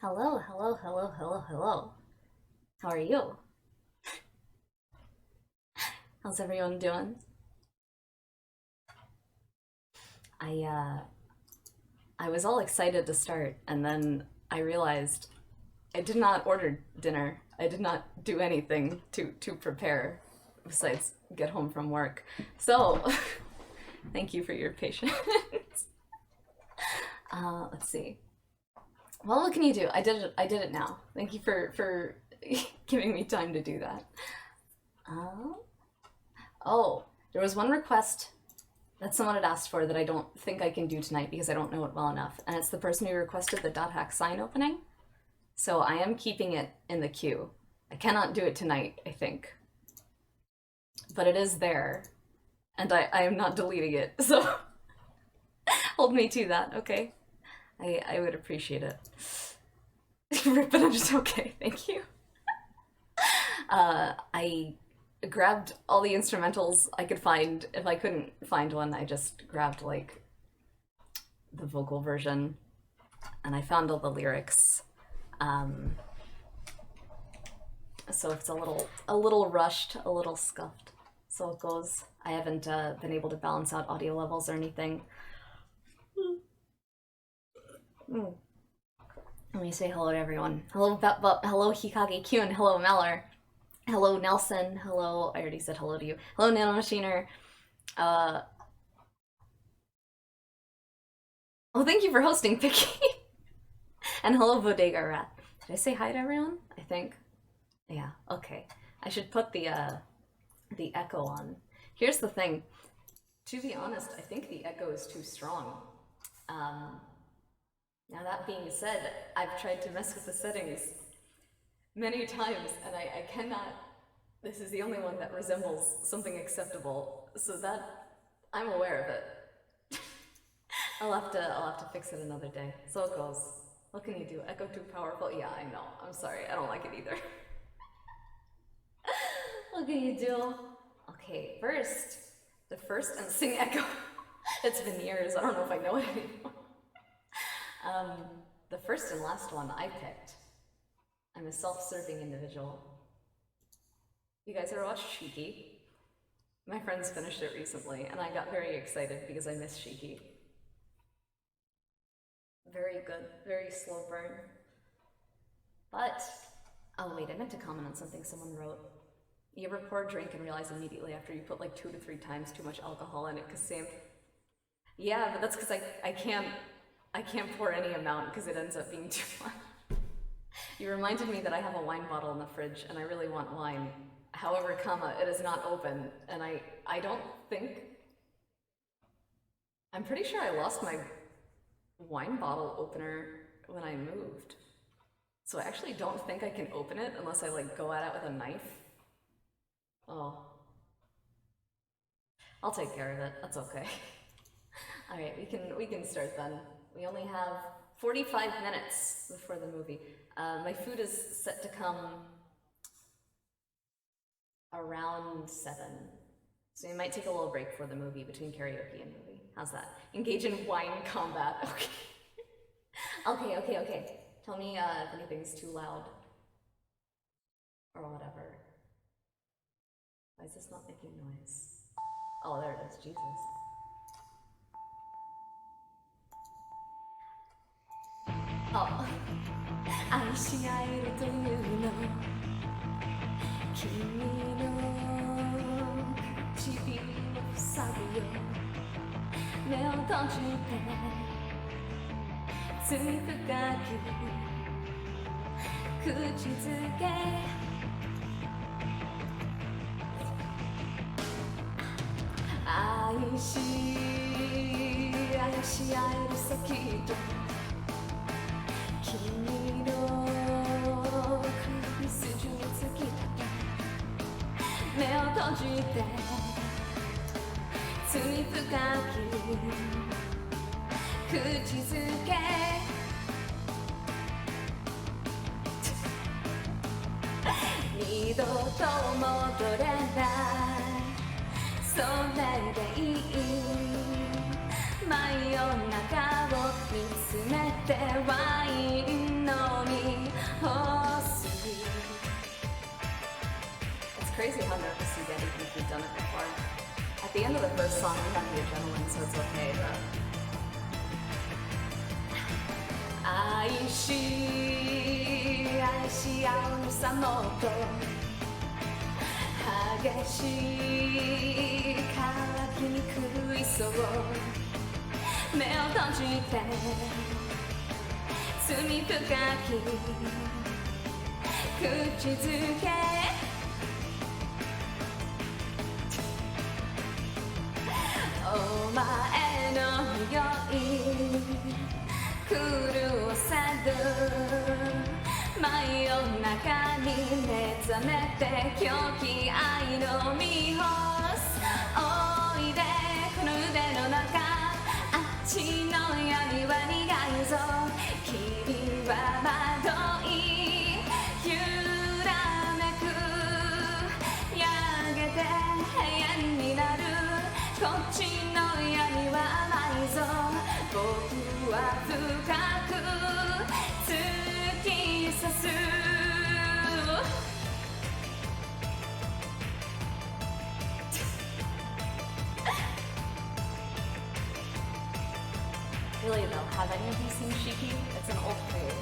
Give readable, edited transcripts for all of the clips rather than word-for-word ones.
Hello, hello, hello, hello, hello. How are you? How's everyone doing? I uh I was all excited to start and then I realized I did not order dinner. I did not do anything to prepare besides get home from work. So, thank you for your patience. Let's see. Well, what can you do? I did it now. Thank you for giving me time to do that. Um, oh, there was one request that someone had asked for that I don't think I can do tonight because I don't know it well enough, and it's the person who requested the dot hack sign opening. So I am keeping it in the queue. I cannot do it tonight, I think, but it is there, and I am not deleting it. So hold me to that, okay? I would appreciate it. But I'm just okay, thank you. I grabbed all the instrumentals I could find. If I couldn't find one, I just grabbed like the vocal version, and I found all the lyrics. Um, so it's a little rushed, a little scuffed. So it goes. I haven't been able to balance out audio levels or anything. Mm. Let me say hello to everyone. Hello, hello, Hikage Kyun. Hello, Malor. Hello, Nelson. Hello, I already said hello to you. Hello, Nanomachiner. Uh, oh, thank you for hosting, Picky. And hello, Bodega Rat. Did I say hi to everyone? I think. Yeah. Okay. I should put the echo on. Here's the thing. To be honest, I think the echo is too strong. Now that being said, I've tried to mess with the settings many times, and I cannot. This is the only one that resembles something acceptable, so that I'm aware of it. I'll have to fix it another day. So it goes. What can you do? Echo too powerful? Yeah, I know. I'm sorry. I don't like it either. What can you do? Okay, the first and sing echo. It's been years. I don't know if I know it anymore. The first and last one I picked. I'm a self-serving individual. You guys ever watched Shiki? My friends finished it recently, and I got very excited because I miss Shiki. Very good, very slow burn. But, oh wait, I meant to comment on something someone wrote. You ever pour a drink and realize immediately after you put like 2 to 3 times too much alcohol in it? Cause same. Yeah, but that's because I can't pour any amount because it ends up being too much. You reminded me that I have a wine bottle in the fridge and I really want wine. However, it is not open, and I don't think. I'm pretty sure I lost my wine bottle opener when I moved. So I actually don't think I can open it unless I like go at it with a knife. Oh. I'll take care of it. That's okay. All right, we can start then. We only have 45 minutes before the movie. My food is set to come around 7. So we might take a little break for the movie between karaoke and movie. How's that? Engage in wine combat. Okay. Okay. Tell me if anything's too loud. Or whatever. Why is this not making noise? Oh, there it is. Jesus. Oh. 愛し合えるというの君の唇を塞ぐよ目を閉じて罪深く口づけ愛し合える先と君の首筋に突き立て目を閉じて罪深き口づけ二度と戻れないそれでいい真夜中を見つめてワイン飲み crazy how nervous you get even if you've done it before. At the end of the first song, we have the adrenaline, so it's okay, but... 愛し合うさもっと激しい乾きにくいそう目を閉じて罪深き口づけお前の匂い狂わせる真夜中に目覚めて狂気愛の見干すおいでこの腕の中あっちの闇は苦いぞ君は惑い揺らめくやがて永遠になるこっちの闇は甘いぞ僕は深く突き刺す Really though, have any of you seen Shiki? It's an old move.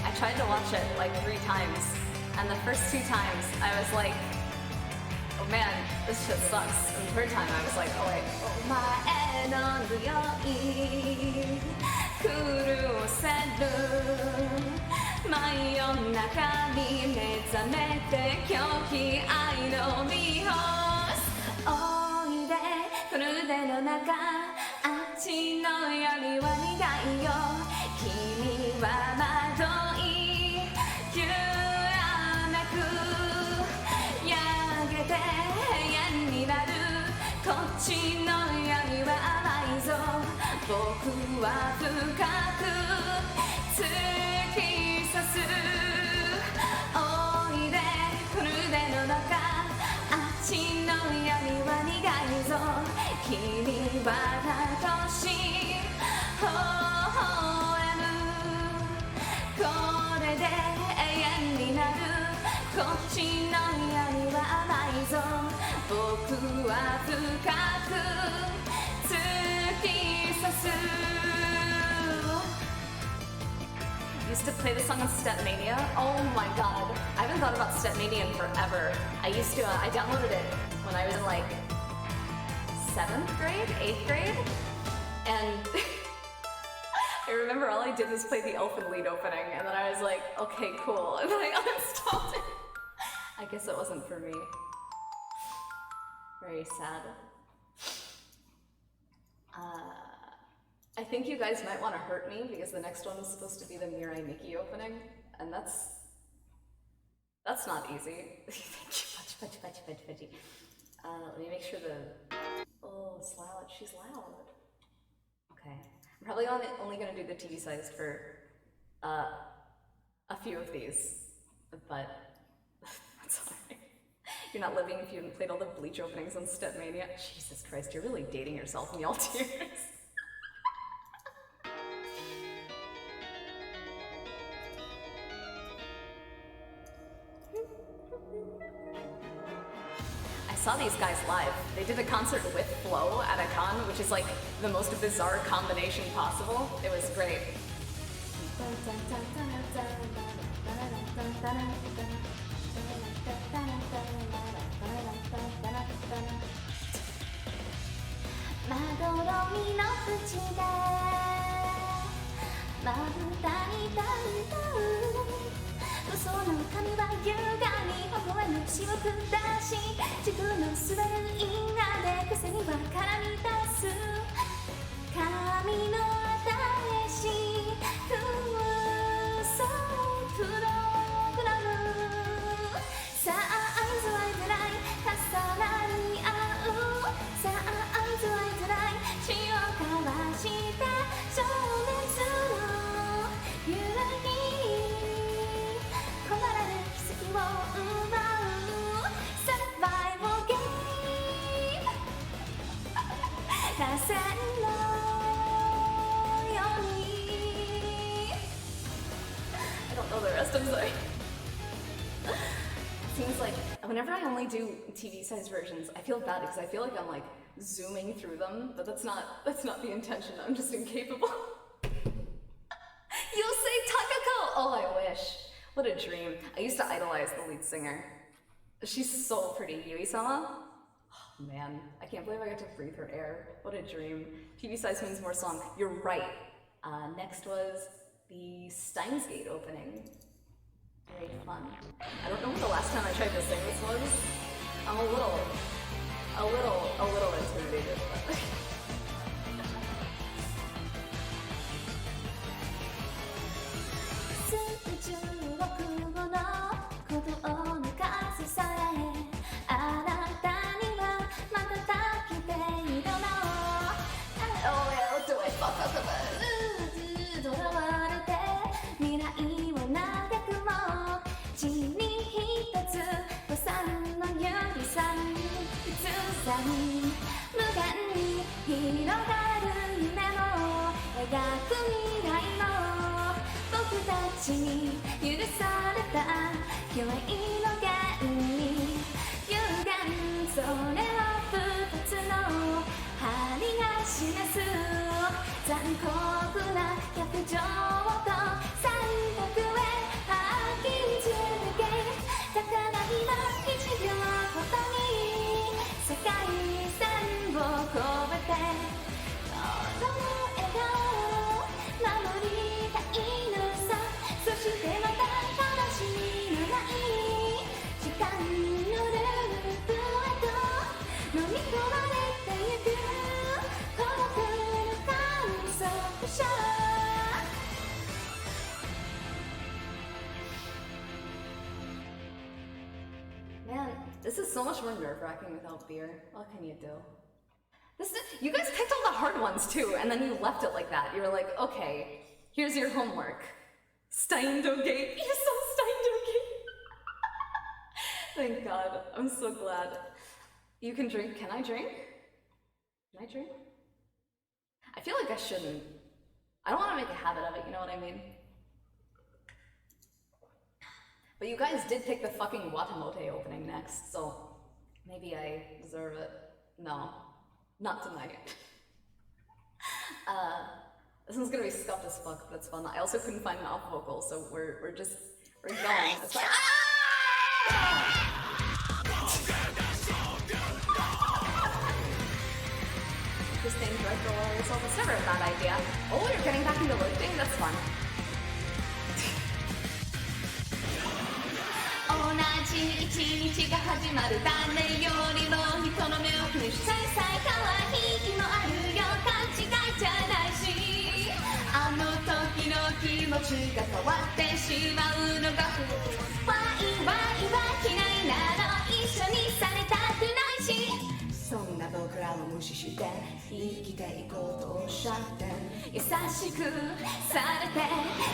I tried to watch it like 3 times, and the first 2 times I was like, oh man, this shit sucks. And the 3rd time I was like, oh wait. お前の匂い狂わせる真夜中に目覚めて狂気愛の見干すおいでこの腕の中あっちの闇は苦いよ君は惑い揺らめくやがて永遠になるこっちの闇は甘いぞ僕は深く突き刺すおいでこの腕の中あっちの闇は苦いぞ君は楽しい微笑むこれで永遠になるこっちの闇は甘いぞ僕は深く突き刺す Used to play this song on Stepmania. Oh my god. I haven't thought about Stepmania in forever. I downloaded it when I was in like 7th grade, 8th grade. And I remember all I did was play the Elfin lead opening and then I was like, okay, cool. And then I uninstalled it. I guess it wasn't for me. Very sad. I think you guys might want to hurt me because the next one is supposed to be the Mirai Nikki opening, and that's not easy. Thank you, Fudgy. Let me make sure the... Oh, it's loud. She's loud. Okay. I'm probably only going to do the TV sized for a few of these, but that's alright. You're not living if you haven't played all the Bleach openings on Stepmania. Jesus Christ, you're really dating yourself in y'all tears. I saw these guys live. They did a concert with Flow at a con, which is like the most bizarre combination possible. It was great. I don't know the rest first, I'm sorry. Seems like whenever I only do TV-sized versions, I feel bad because I feel like I'm like zooming through them, but that's not the intention. I'm just incapable. You'll say Takako! Oh, I wish. What a dream. I used to idolize the lead singer. She's so pretty. Yui-sama? Oh, man, I can't believe I got to breathe her air. What a dream. TV size means more song. You're right. Next was the Steins Gate opening. Very fun. I don't know what the last time I tried to sing this was. I'm a little intimidated. But Man, this is so much more nerve-wracking without beer. What can you do? You guys picked all the hard ones too, and then you left it like that. You were like, okay, here's your homework. Steindo Gate. You saw Steindo Gate. Thank God. I'm so glad. You can drink. Can I drink? Can I drink? I feel like I shouldn't. I don't want to make a habit of it, you know what I mean? But you guys did pick the fucking Watamote opening next, so maybe I deserve it. No, not tonight. This one's gonna be scuffed as fuck, but it's fun. I also couldn't find an off vocal, so we're going. It's like, Just staying director while yourself is never a bad idea. Oh, you're getting back into lifting? That's fun. 同じ一日が始まる誰よりも人の目を気にしてさえ可愛い気もあるよ勘違いじゃないしあの時の気持ちが変わってしまうのがワイワイは嫌いなの一緒にされたくないしそんな僕らを無視して生きていこうとおっしゃって優しくされて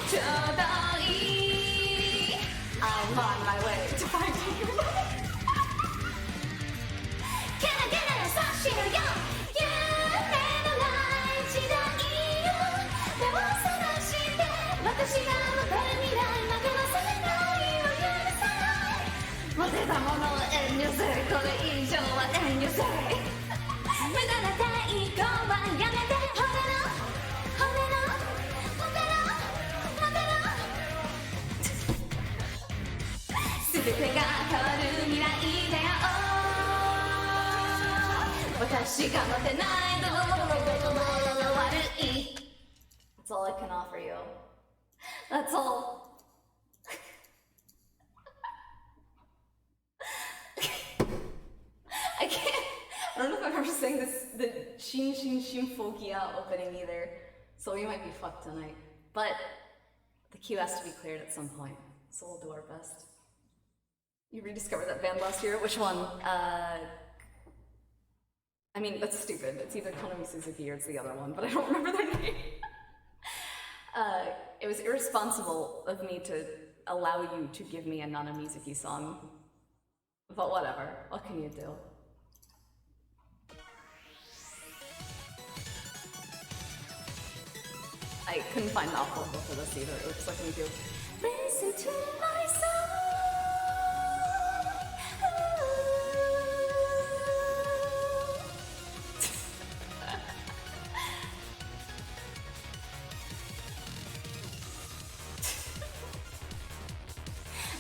ちょうどいいI'm on my way to finding you. Can I get a sashi no yo? You never lie, 時代よ。目を覚まして、私が持てる未来までは世界を許さない。持てたものを遠慮せ、これ以上は遠慮せ。無駄な抵抗はやめて、ほれの。全てが変わる未来だよ私が待てないの悪い That's all I can offer you. That's all. I can't. I don't know if I've ever sang the Shin Shin Shin Fokia opening either, so we might be fucked tonight. But the queue has to be cleared at some point, so we'll do our best. You rediscovered that band last year? Which one? I mean, that's stupid. It's either Konami Suzuki or it's the other one, but I don't remember their name. It was irresponsible of me to allow you to give me a Nana Mizuki song. But whatever. What can you do? I couldn't find the vocal for this either. It looks like me too. Listen to my song.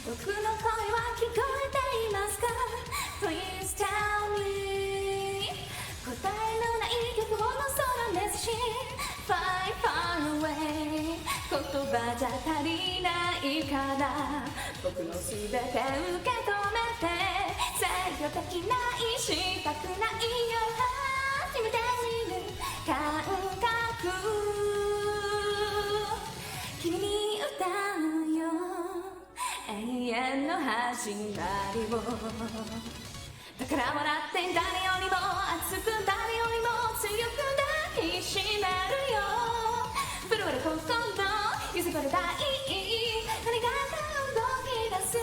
"僕の声は聞こえていますか? Please tell me." 答えのない曲をの空目指し Fly far away 言葉じゃ足りないから僕のすべて受け止めて制御できないしたくないよ初めて見る感覚君に歌うよ永遠の始まりをだから笑って誰よりも熱く誰よりも強く抱きしめるよ震える心揺さぶる大何が動き出す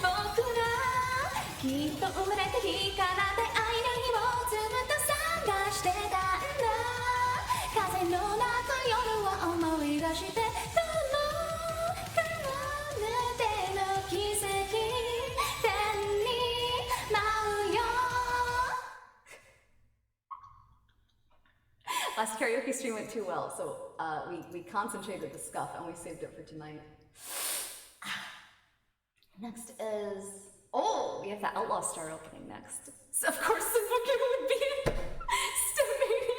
僕らきっと生まれた日から出会いの日をずっと探してたんだ風の中夜を思い出してLast karaoke stream went too well, so we concentrated the scuff and we saved it for tonight. Next is... Oh, we have the Outlaw Star opening next. So of course the booking would be Stevie.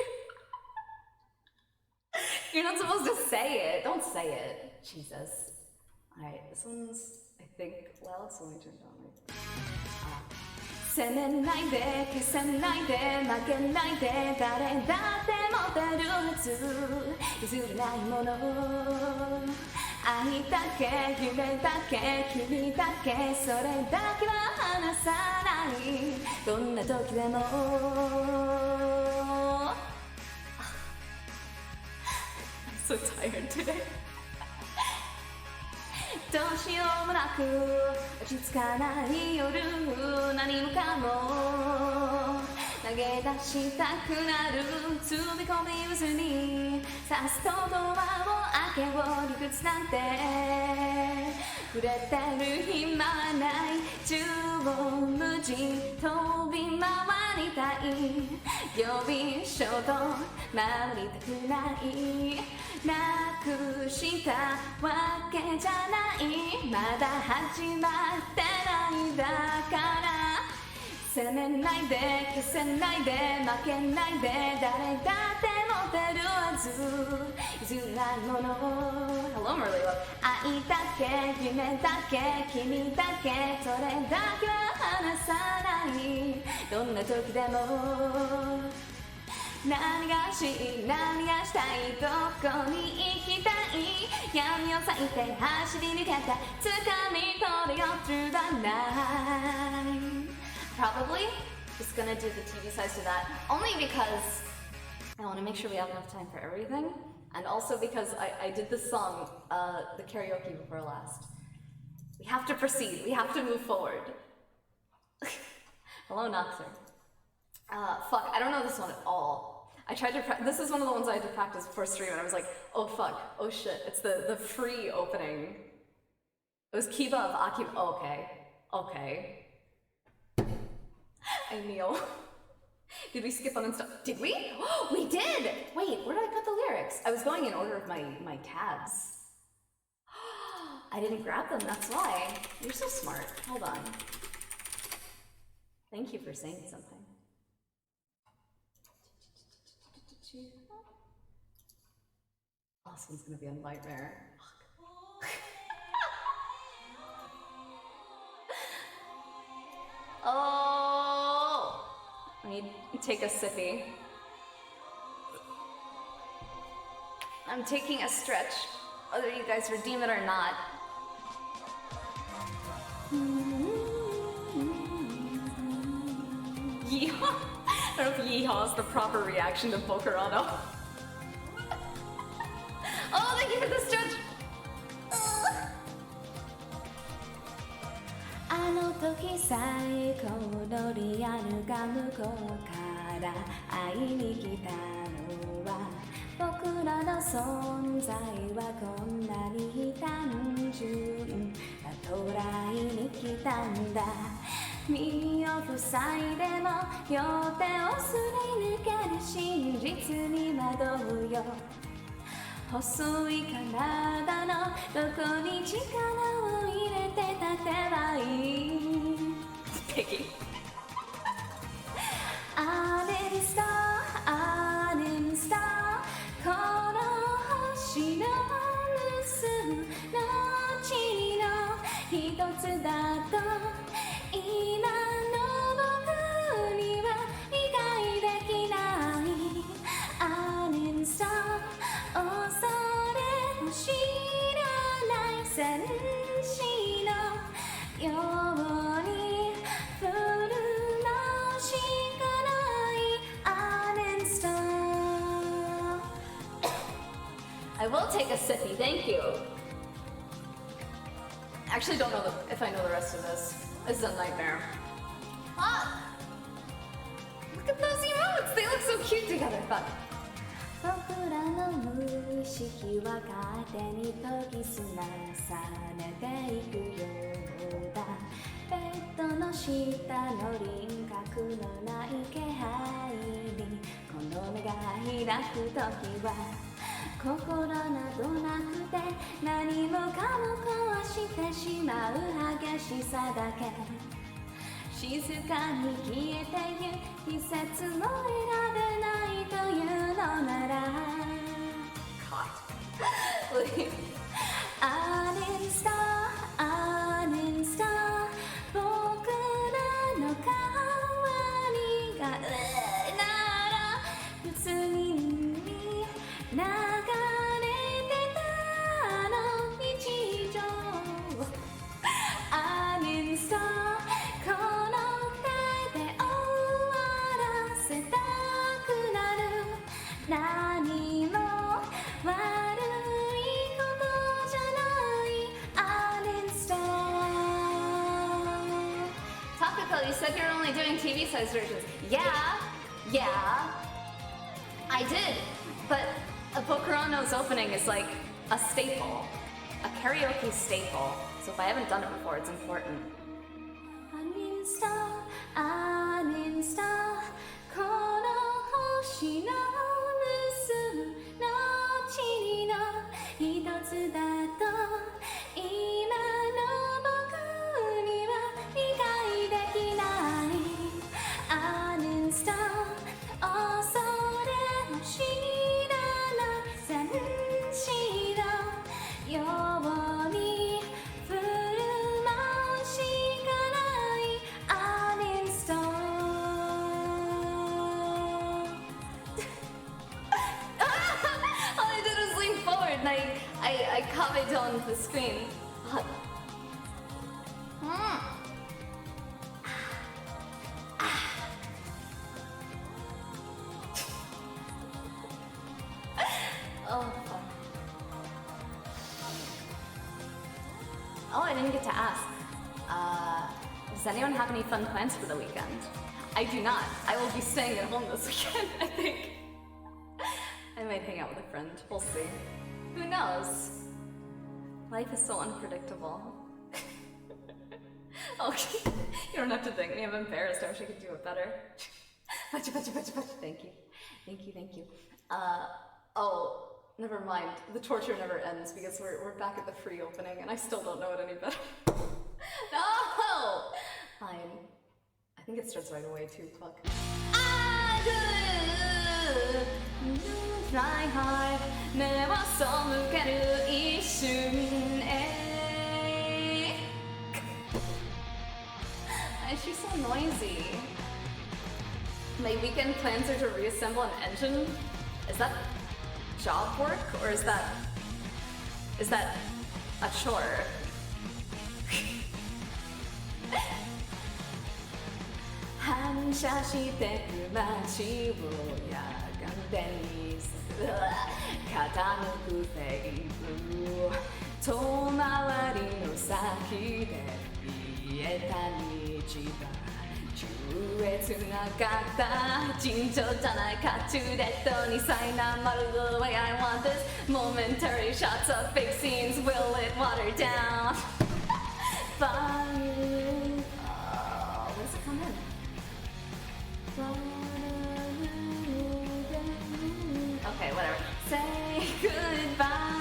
You're not supposed to say it. Don't say it. Jesus. Alright, this one's, I think, well, it's only turned on right there. 責めないで消せないで負けないで誰だって持てるはず譲れないもの愛だけ夢だけ君だけそれだけは離さないどんな時でもI'm so tired today どうしようもなく落ち着かない夜何もかも投げ出したくなる積み込み渦にさすとドアを開けよう理屈なんて触れてる暇はない縦横無尽飛び回りたい予備所と回りたくないなくしたわけじゃないまだ始まってないだから責めないで消せないで負けないで誰だって持てるはず譲れないもの Hello Merlila 愛だけ夢だけ君だけそれだけは離さないどんな時でも何がしい何がしたいどこに行きたい闇を裂いて走り抜けて掴み取るよ through the night Probably just gonna do the TV size to that only because I want to make sure we have enough time for everything and also because I did this song the karaoke before last we have to proceed we have to move forward Hello Noxer fuck I don't know this one at all I tried to this is one of the ones I had to practice before stream and I was like oh fuck oh shit it's the free opening it was Kiba of Akiba oh, okay I kneel did we skip on and stuff did we we did wait where did I put the lyrics I was going in order of my tabs I didn't grab them that's why you're so smart hold on thank you for saying something Oh, this one's gonna be a nightmare. Oh! Let me take a sippy. I'm taking a stretch, whether you guys redeem it or not. Yeehaw! I don't know if yeehaw is the proper reaction to Bokurano. Oh, thank you for the stretch! 時最高のリアルが向こうから会いに来たのは僕らの存在はこんなに単純捉えに来たんだ耳を塞いでも両手をすり抜ける真実に惑うよ細い体のどこに力を入れて立てばいい敵アネスターアネスターこの星の盗む後の一つだと今の僕には理解できないアネスター恐れも知らない戦士のように振る舞うしかないアネスター I will take a sippy, thank you. Actually don't know if I know the rest of this. This is a nightmare. Ah! Look at those emotes! They look so cute together, but... 僕らの無意識は勝手に研ぎ澄まされていくようだベッドの下の輪郭のない気配にこの目が開くときは心などなくて何もかも壊してしまう激しさだけ静かに消えてゆ季節も選べないというのならアネスターアネスター僕らの代わりがなら普通に流れてたの日常アネスターこの手で終わらせたくなる何も悪いことじゃないアネスター Takako, you said you're only doing TV-sized versions. Yeah, I did, but a Bokurano's opening is like a staple, a karaoke staple, so if I haven't done it before, it's important. Uninstall, uninstall この星の盗む後の一つだと今の僕には理解できない Uninstall 恐れも知らない戦士のように振る舞うしかない Uninstall All I did was lean forward and I copied on the screen. Oh, fuck. Oh, I didn't get to ask. Does anyone have any fun plans for the weekend? I do not. I will be staying at home this weekend, I think. I might hang out with a friend. We'll see. Who knows? Life is so unpredictable. Okay. You don't have to thank me. I'm embarrassed. I wish I could do it better. Thank you. Thank you. Oh, never mind. The torture never ends because we're back at the free opening and I still don't know it any better. No! Fine. I think it starts right away too. Fuck. I could try hard. Never saw look at you She's so noisy. My weekend plans are to reassemble an engine. Is that job work or is that a chore? Hansha shite ku machi wo yagande ni katanuku teibu tomawari no saki de えた道が中へつながった尋常じゃないか中レッドに苛まる The way I want this momentary shots of fake scenes will it water down Fire oh, where's it come in? Okay, whatever. Say goodbye.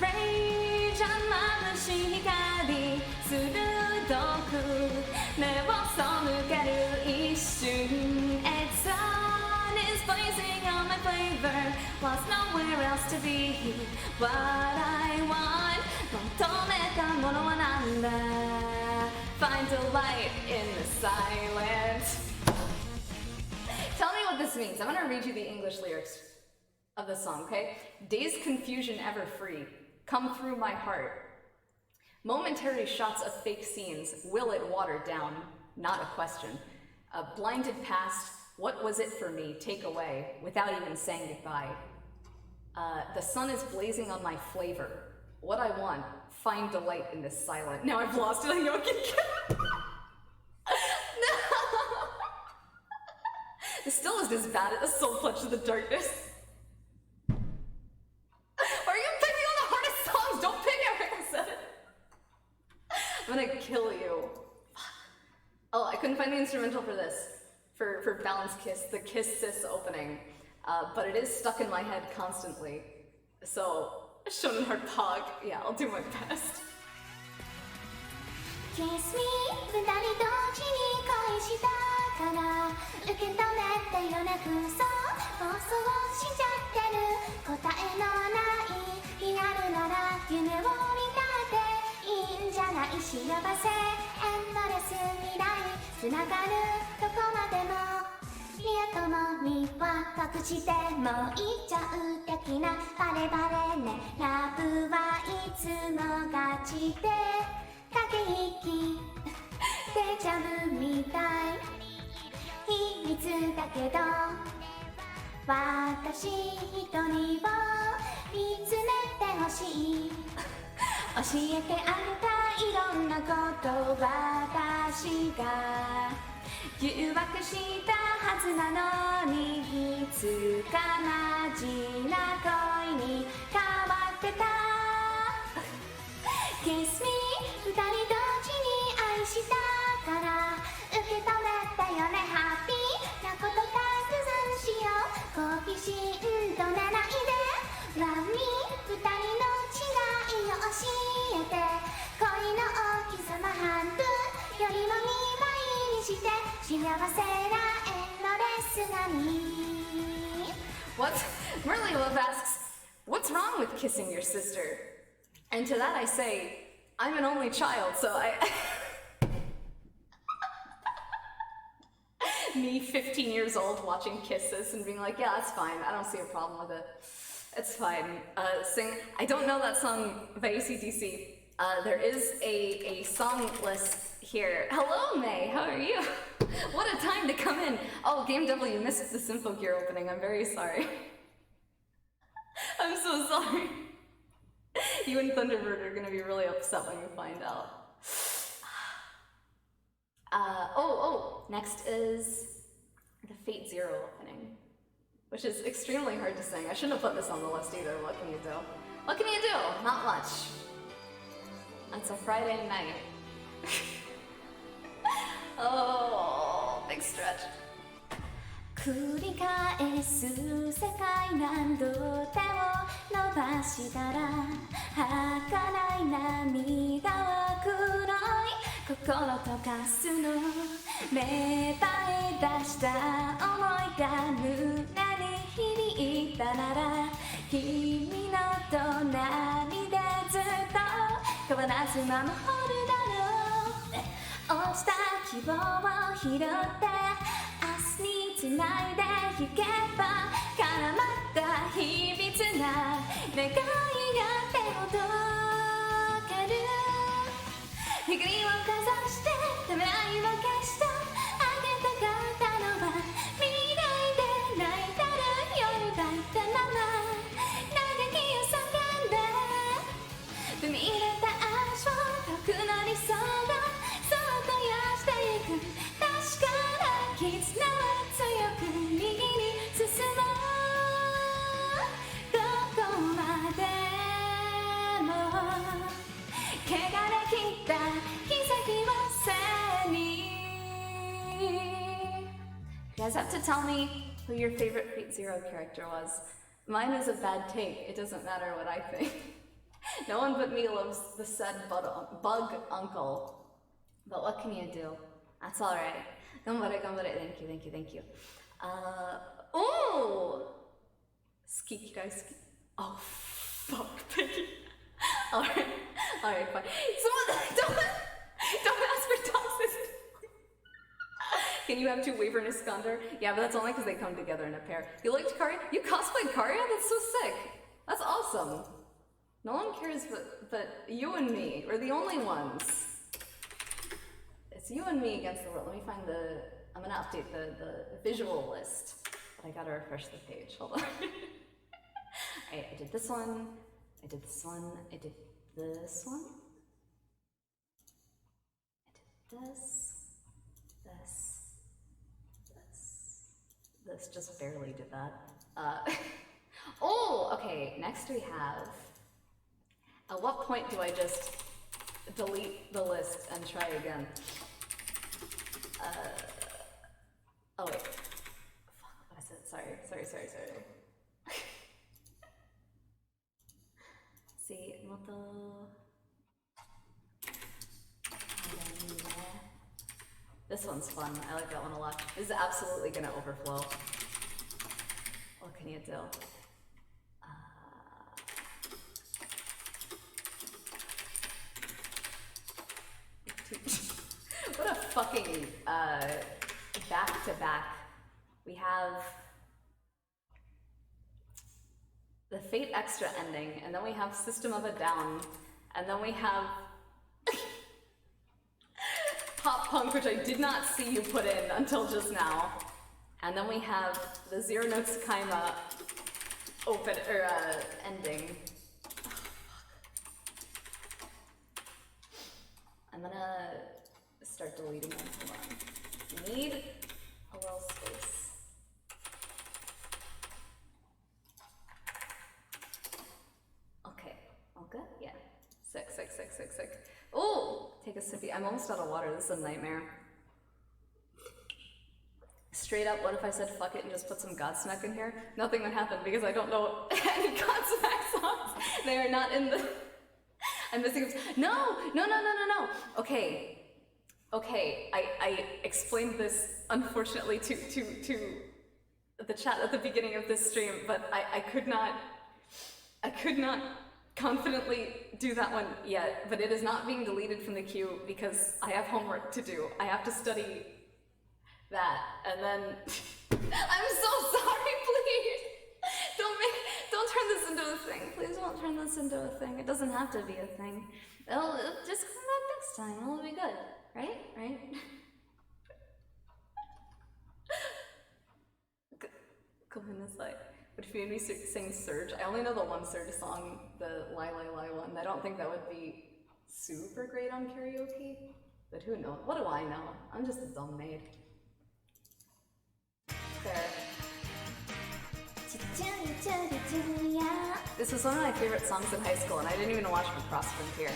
Rage on my hikari. 鋭く目を背ける一瞬 Its sun is blazing on my flavor. Lost nowhere else to be. What I want. 求めたものはなんだ Find delight in the silence. Tell me what this means. I'm gonna read you the English lyrics of the song, okay? Dazed confusion ever free. Come through my heart. Momentary shots of fake scenes. Will it water down? Not a question. Blinded past. What was it for me? Take away. Without even saying goodbye. The sun is blazing on my flavor. What I want. Find delight in this silence. Now I've lost it. I know I can get No! This still isn't as bad as Soul Clutch to the Darkness. Are you picking on the hardest songs? Don't pick it! I said it. I'm gonna kill you. Oh, I couldn't find the instrumental for this. For Balanced Kiss, the Kiss Sis opening. But it is stuck in my head constantly. So, Shonen Heart Pog. Yeah, I'll do my best. Kiss me 二人同時に恋したから受け止めてよね空想妄想しちゃってる答えのないリアルなら夢を見たっていいんじゃない幸せエンドレス未来つながるどこまでもリアともには隠してもいっちゃう的なバレバレねラブはいつも勝ちで駆け引きデジャブみたい秘密だけど私一人を見つめてほしい教えてあげたいろんなこと私が誘惑したはずなのにいつかマジな恋に変わってたKiss me 二人同時に愛したから受け止めたよねハッピーなことたくさんしよう好奇心止めないで Love me 二人の違いを教えて恋の大きさも半分よりも2倍にして幸せなエンドレス並み What? Merly Love asks, what's wrong with kissing your sister? And to that I say, I'm an only child, so I... Me, 15 years old, watching Kisses and being like, yeah, that's fine, I don't see a problem with it. It's fine. I don't know that song by AC/DC. There is a song list here. Hello, May, how are you? What a time to come in. Oh, Game W missed the Symphogear opening, I'm very sorry. I'm so sorry. You and Thunderbird are gonna be really upset when you find out. Next is the Fate Zero opening, which is extremely hard to sing. I shouldn't have put this on the list either. What can you do? What can you do? Not much. It's a Friday night. Oh, big stretch. 繰り返す世界何度手を伸ばしたら儚い涙は黒い心溶かすの芽生え出した想いが胸に響いたなら君の隣でずっと変わらず守るだろう落ちた希望を拾って明日につないでいけば絡まった秘密な願いが手を届ける光をかざしてためらいを消したあげたかったのは未来で泣いてる夜抱いたまま嘆きを叫んで踏み入れた足を遠くの理想が絆は強く右に進もうどこまでも汚れ切った木先を背に You guys have to tell me who your favorite Fate Zero character was. Mine is a bad take. It doesn't matter what I think. No one but me loves the said bug uncle. But what can you do? That's alright. Ganbare, ganbare. Thank you, thank you, thank you. Oh! Ski kirai ski. Oh, fuck. Thank you. Alright, alright, fine. Someone, don't ask for toxicity. Can you have two Waver and Iskander? Yeah, but that's only because they come together in a pair. You liked Karya? You cosplayed Karya? That's so sick. That's awesome. No one cares but you and me. We're the only ones. It's you and me against the world. Let me find I'm gonna update the visual list. But I gotta refresh the page. Hold on. Alright, I did this one. I did this one. I did this one. I did this. This just barely did that. Oh, okay, next we have, at what point do I just delete the list and try again? Oh wait, fuck, what I said, sorry. See, moto. This one's fun. I like that one a lot. This is absolutely gonna overflow. What can you do? What a fucking back-to-back. We have the Fate Extra ending, and then we have System of a Down, and then we have Pop Punk, which I did not see you put in until just now. And then we have the Zero no Tsukaima ending. I'm gonna start deleting them. Hold on. Need a little space. Okay, all good? Yeah. Sick. Oh, take a sippy. I'm almost out of water. This is a nightmare. Straight up, what if I said fuck it and just put some Godsmack in here? Nothing would happen because I don't know any Godsmack songs. They are not in the... I'm missing... No. Okay, I explained this, unfortunately, to the chat at the beginning of this stream, but I could not confidently do that one yet, but it is not being deleted from the queue because I have homework to do. I have to study that, and then I'm so sorry, please. Don't turn this into a thing. Please don't turn this into a thing. It doesn't have to be a thing. It'll just come back next time. It'll be good. Right? Goodness, like, but if you made me sing Surge, I only know the one Surge song, the Lie one. I don't think that would be super great on karaoke, but who knows? What do I know? I'm just a dumb maid. There. This was one of my favorite songs in high school, and I didn't even watch Cross Frontier.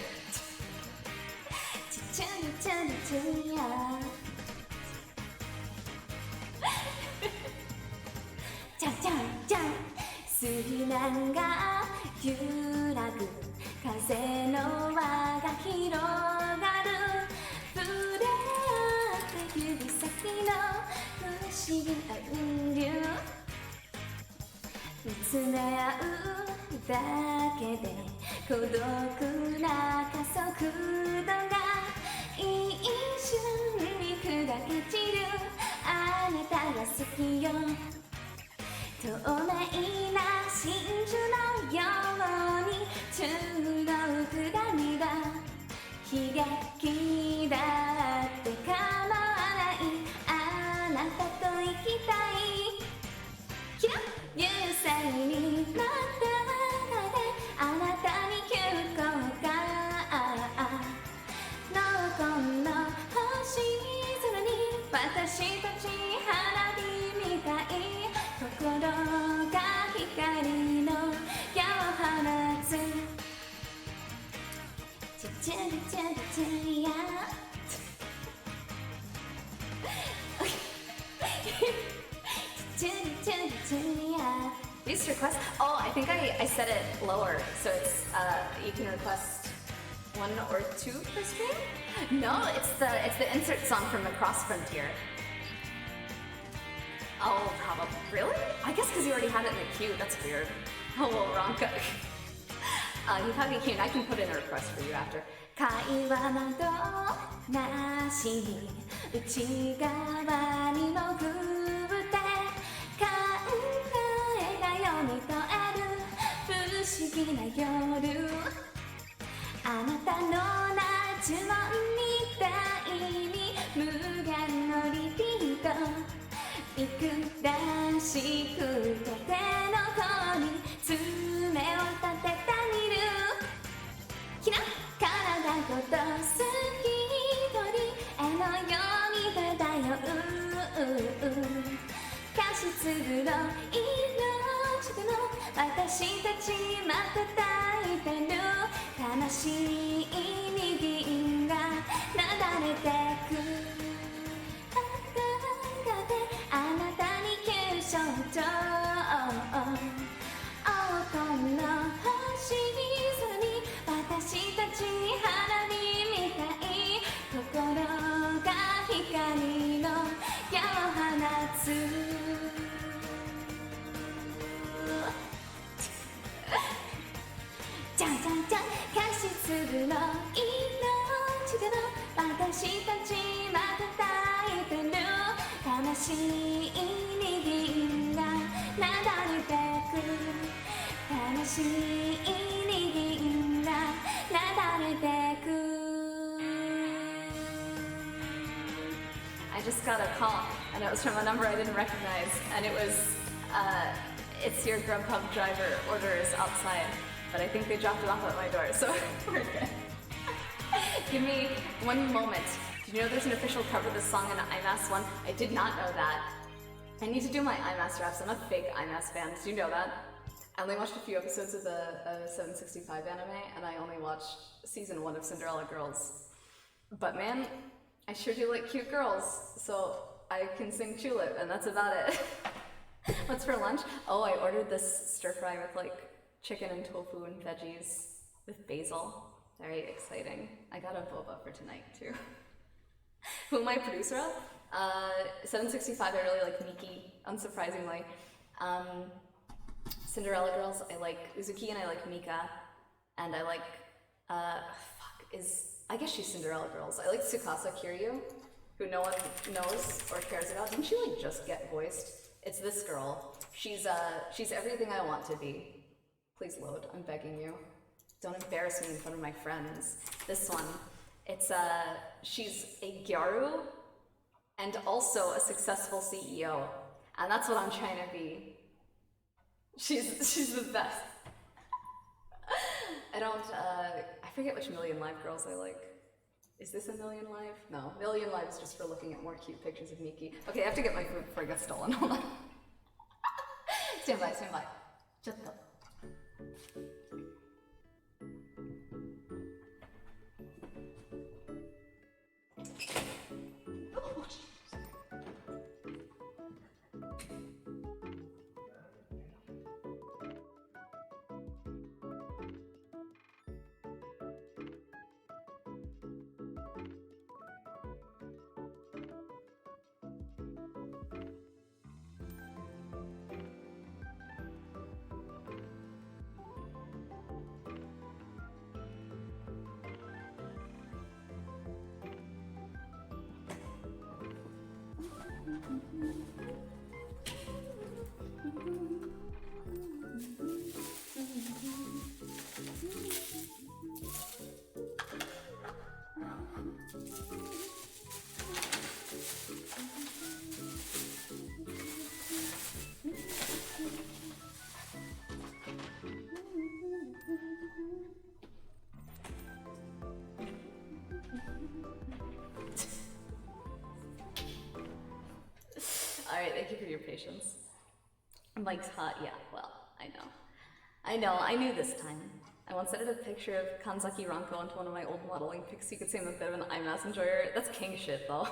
Yeah. These requests. Oh, I think I set it lower, so it's you can request 1 or 2 per stream. No, it's the insert song from the Cross Frontier. Oh, probably. Really? I guess because you already had it in the queue. That's weird. Oh, well, Ronka. Hikage-kun, I can put in a request for you after. 会話などなしに内側に潜って考えが読み取れる不思議な夜あなたの夏音みたいに無限のリピートいくらしくて手の甲に爪を立ててみるキラッ体ごと好き鳥への読み手だよカシス黒い命でも私たちまた抱いてる悲しい右銀が流れてくあなたに急所長黄金の星空に私たち花火みたい心が光の矢を放つじゃんじゃんじゃんカシス黒い命でも私たちまた抱いてる悲しい握りが流れてく悲しい握りが流れてく I just got a call and it was from a number I didn't recognize and it was it's your Grubhub driver orders outside but I think they dropped it off at my door so we're good. Give me one moment. Did you know there's an official cover of this song in IMAS 1? I did not know that. I need to do my IMAS raps. I'm a big IMAS fan. Do you know that? I only watched a few episodes of the 765 anime, and I only watched season 1 of Cinderella Girls. But man, I sure do like cute girls, so I can sing Tulip, and that's about it. What's for lunch? Oh, I ordered this stir fry with like chicken and tofu and veggies with basil. Very exciting. I got a boba for tonight too. Who am I producer of? 765, I really like Miki, unsurprisingly. Cinderella Girls, I like Uzuki and I like Mika. And I like, I guess she's Cinderella Girls. I like Tsukasa Kiryu, who no one knows or cares about. Didn't she like just get voiced? It's this girl. She's everything I want to be. Please load, I'm begging you. Don't embarrass me in front of my friends. This one, she's a gyaru and also a successful CEO. And that's what I'm trying to be. She's the best. I forget which Million Live girls I like. Is this a Million Live? No, Million Live is just for looking at more cute pictures of Miki. Okay, I have to get my food before I get stolen. Hold on. Stand by. ちょっと. Alright, thank you for your patience. Mike's hot, yeah, well, I know, I knew this time. I once edited a picture of Kanzaki Ranko into one of my old modeling pics. You could say I'm a bit of an IMAS enjoyer. That's king shit, though.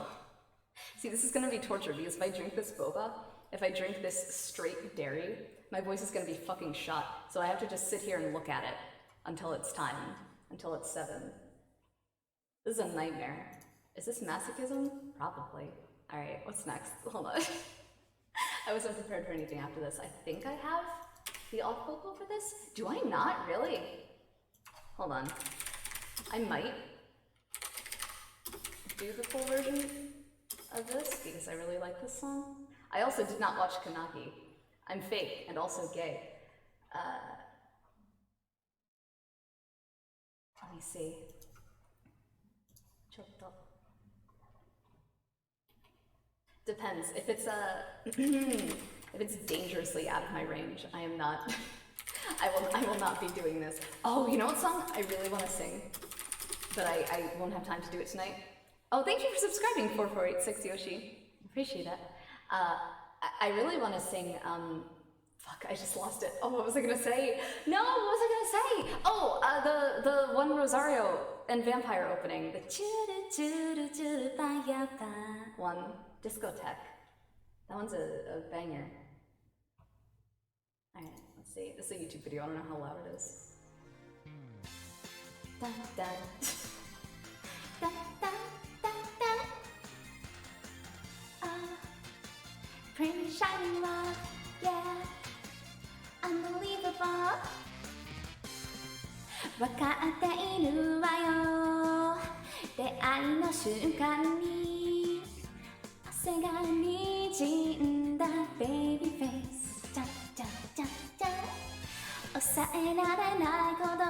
See, this is gonna be torture because if I drink this boba, if I drink this straight dairy, my voice is gonna be fucking shot. So I have to just sit here and look at it until it's time, until it's 7. This is a nightmare. Is this masochism? Probably. All right, what's next? Hold on. I wasn't prepared for anything after this. I think I have the off vocal for this. Do I not? Really? Hold on. I might do the full version of this because I really like this song. I also did not watch Kanaki. I'm fake and also gay. Let me see. Chotto. Depends. If it's if it's dangerously out of my range, I am not. I will not be doing this. Oh, you know what song I really want to sing, but I won't have time to do it tonight. Oh, thank you for subscribing, 4486 Yoshi. Appreciate it. I really want to sing. Fuck, I just lost it. Oh, what was I gonna say? No, what was I gonna say? Oh, the one Rosario and Vampire opening. The one, Discotheque. That one's a banger. Alright, let's see. This is a YouTube video. I don't know how loud it is. Dun, dun. Dun, dun, dun, dun. Pretty shiny rock, yeah. Unbelievable. わかっているわよ。出会いの瞬間に汗が滲んだベイビーフェイス。チャンチャンチャンチャン。抑えられないほど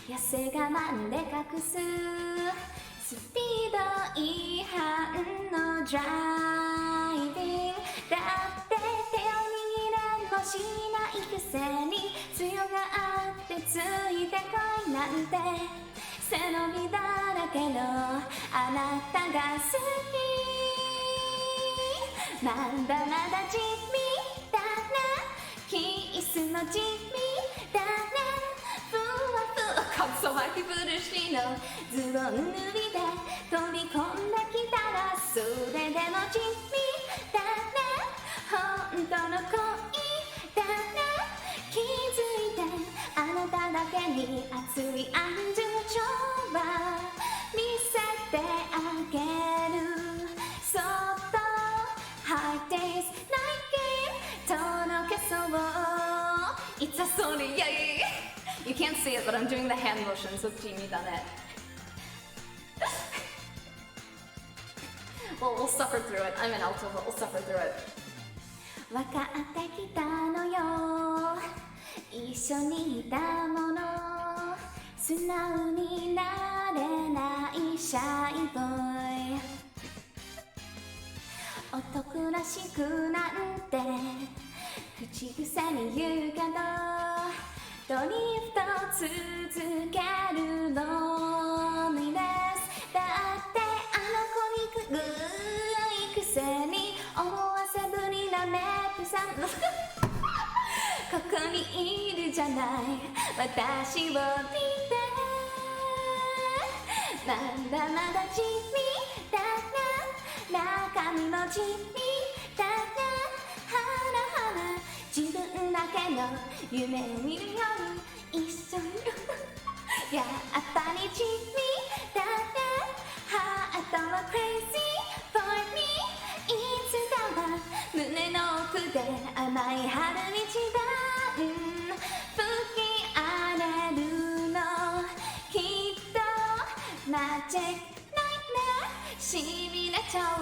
痩せ我慢で隠すスピード違反のドライビングだって手を握れもしないくせに強がってついてこいなんて背伸びだらけのあなたが好きまだまだ地味だなキスの地味だなふわふわこそは着古しのズボン脱いで飛び込んできたらそれでも地味だな本当の恋だな気づいてあなただけに熱い愛情は見せてあげるそっと Hard days like it 届けそう It's a story, yay! You can't see it, but I'm doing the hand motions with Jimmy Dunnett. Well, we'll suffer through it. I'm an alto, but we'll suffer through it. 分かってきたのよ一緒にいたもの素直になれないシャイボーイ男らしくなんて口癖に言うけどドリフト続けるのにですだってあの子にくぐいくせに思わせぶりなメイクさんここにいるじゃない私を見てまだまだ地味だな中身も地味だなハラハラ自分だけの夢見るより一緒にやっぱり地味だなハートは crazy for me いつかは胸の奥で甘い春一番吹き荒れるのきっとマジックナイトメアしびれちゃう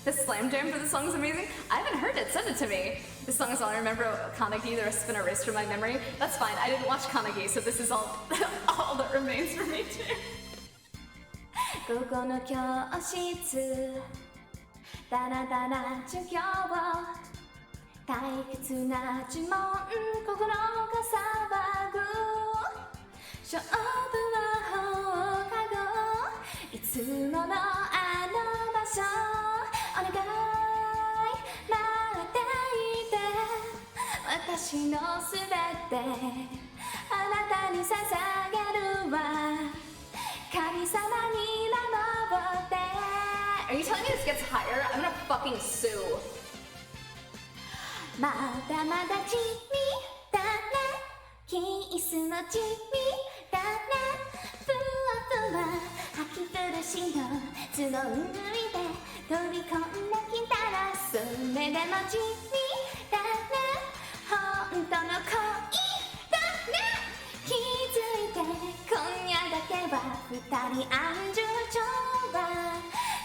The slam jam for the song is amazing. I haven't heard it. Send it to me. This song is all I remember. Kanagi, the rest has been erased from my memory. That's fine. I didn't watch Kanagi, so this is all that remains for me too. 午後の教室だらだら授業退屈な呪文心が騒ぐ勝負は放課後いつものあの場所お願い待っていて私のすべてあなたに捧げるわ神様に守って telling me this gets higher? I'm gonna fucking sue. まだまだ地味だねキスの地味だねふわふわ吐き下しの角ぬいで飛び込んできたらそれでも地味だね本当の恋だね気づいて今夜だけは二人安住情は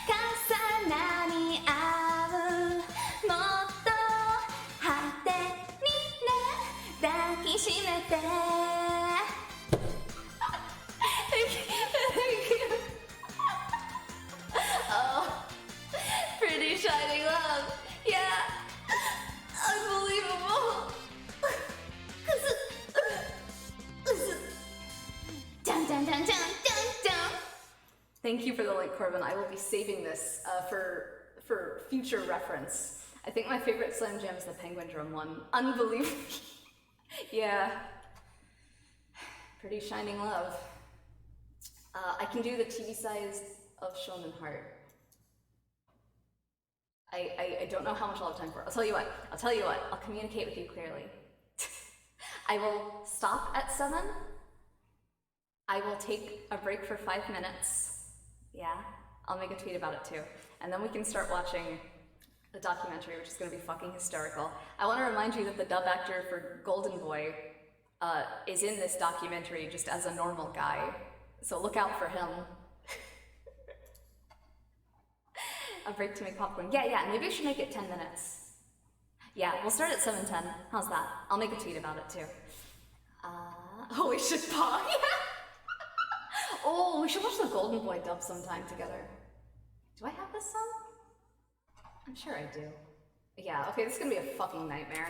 重なり合うもっと果てにね抱きしめてOh, pretty shining love. Yeah, unbelievable. Dun, dun, dun, dun, dun, dun. Thank you for the link, Corbin. I will be saving this for future reference. I think my favorite Slam Jam is the Penguin Drum one. Unbelievable. Yeah. Pretty shining love. I can do the TV size of Shonen Heart. I don't know how much I'll have time for. I'll tell you what. I'll communicate with you clearly. I will stop at 7. I will take a break for 5 minutes. Yeah, I'll make a tweet about it too. And then we can start watching the documentary, which is gonna be fucking hysterical. I wanna remind you that the dub actor for Golden Boy is in this documentary just as a normal guy. So look out for him. A break to make popcorn. Yeah, maybe I should make it 10 minutes. Yeah, we'll start at 7:10. How's that? I'll make a tweet about it too. Oh, we should pause. Oh, we should watch the Golden Boy dub sometime together. Do I have this song? I'm sure I do. Yeah, okay, this is gonna be a fucking nightmare.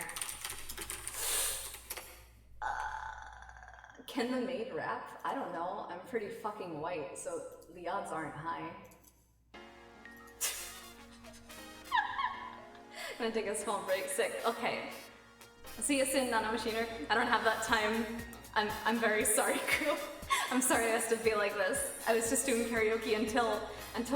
Can the maid rap? I don't know. I'm pretty fucking white, so the odds aren't high. I'm gonna take a small break, sick. Okay. See you soon, Nana Machiner. I don't have that time. I'm very sorry, crew. I'm sorry I has to be like this. I was just doing karaoke until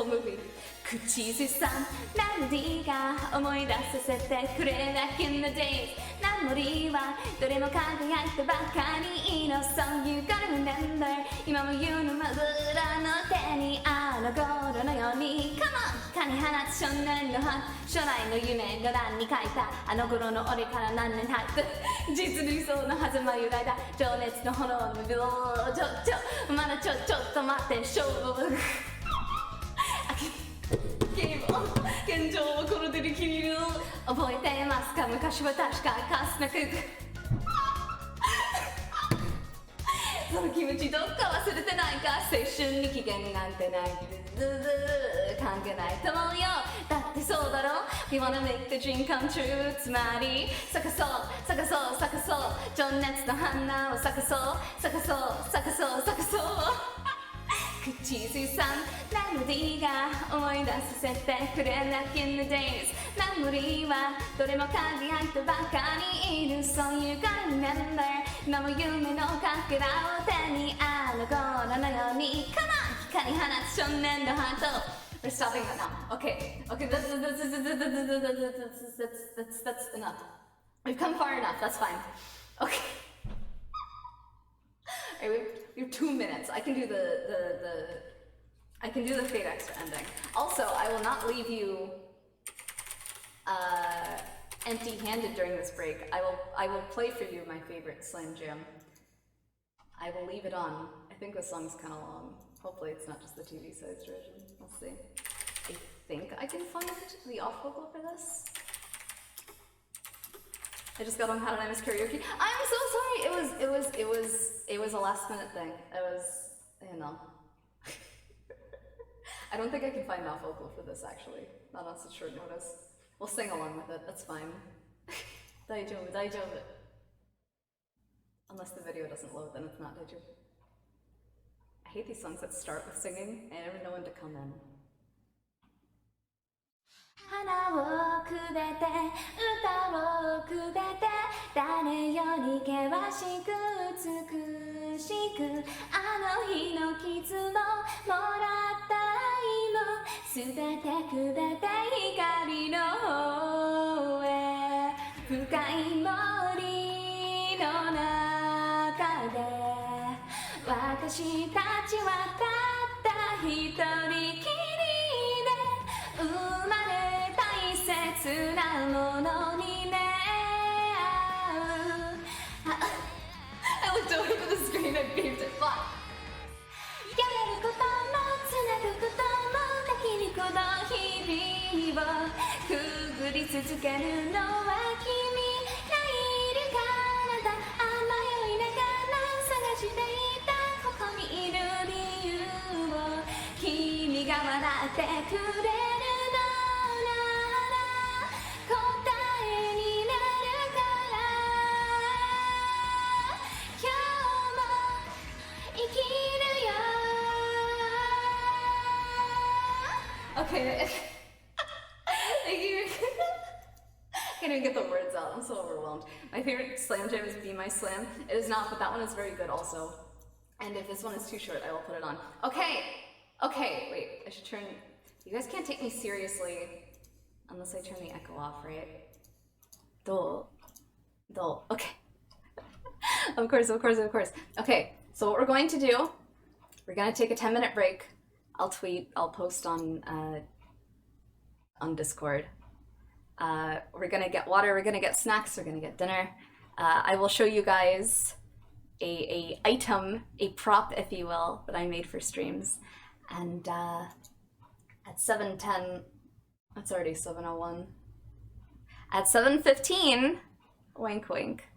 movie. 口ずさんメロディーが思い出させてくれ Back in the days メモリーはどれも輝いてばかりの So you gotta remember 今も言うのまぶらの手にあの頃のように Come on 蚊に放つ少年の花将来の夢が欄に書いたあの頃の俺から何年経って実理想の狭間揺らいだ情熱の炎の秒まだちょっと待って勝負ゲームを現状をこの手で切る覚えてますか昔は確かかすなくその気持ちどっか忘れてないか青春に期限なんてない関係ないと思うよだってそうだろ We wanna make the dream come true つまり咲かそう情熱の花を咲かそう口ずさんメロディーが思い出させてくれ Back in the days メモリーはどれも輝いてばかりいる So you gotta remember 今も夢のかけらを手にあの頃のように Come on 光放つ少年のハート We're stopping that now. Okay, that's enough. We've come far enough, that's fine. Okay. Alright, we have 2 minutes. I can do the Fate Extra ending. Also, I will not leave you empty-handed during this break. I will play for you my favorite Slam Jam. I will leave it on. I think this song's kind of long. Hopefully it's not just the TV-sized version. We'll see. I think I can find the off vocal for this. I just got on How Did I Miss Karaoke. I'm so sorry. It was a last minute thing. It was, you know. I don't think I can find off vocal for this actually. Not on such short notice. We'll sing along with it. That's fine. 大丈夫. Unless the video doesn't load, then it's not 大丈夫. I hate these songs that start with singing. I never know when to come in. 花をくべて歌をくべて誰より険しく美しくあの日の傷ももらった愛も全てくれて光の方へ深い森の中で私たちはたった一人きりで生まれ大切なものに出会う I looked over to the screen and beeped it. Fuck. やれることもつなぐこともできるこの日々をくぐり続けるのは君がいるからだ迷いながら探していたここにいる理由を君が笑ってくれるのなら答えになるから今日も生きるよ Okay. Thank you. Can't even get the words out. I'm so overwhelmed. My favorite slam jam is Be My Slam. It is not, but that one is very good also. And if this one is too short, I will put it on. Okay. Okay, wait. I should turn... You guys can't take me seriously unless I turn the echo off, right? Do. Okay. Of course. Okay, so what we're going to do, we're going to take a 10-minute break. I'll tweet, I'll post on Discord. We're gonna get water, we're gonna get snacks, we're gonna get dinner. I will show you guys a item, a prop, if you will, that I made for streams. And at 7:10, it's already 7:01. At 7:15, wink wink,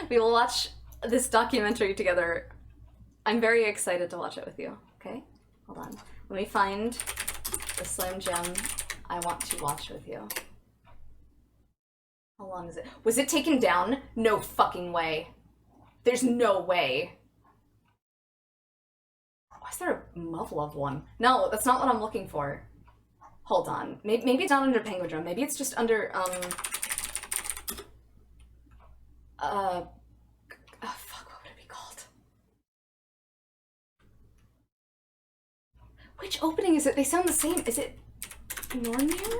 we will watch this documentary together. I'm very excited to watch it with you, okay? Hold on. Let me find the Slam Jam I want to watch with you. How long is it? Was it taken down? No fucking way. There's no way. Why is there a Muv-Love one? No, that's not what I'm looking for. Hold on. Maybe it's not under Penguin Drum. Maybe it's just under, Which opening is it? They sound the same. Is it Nornir?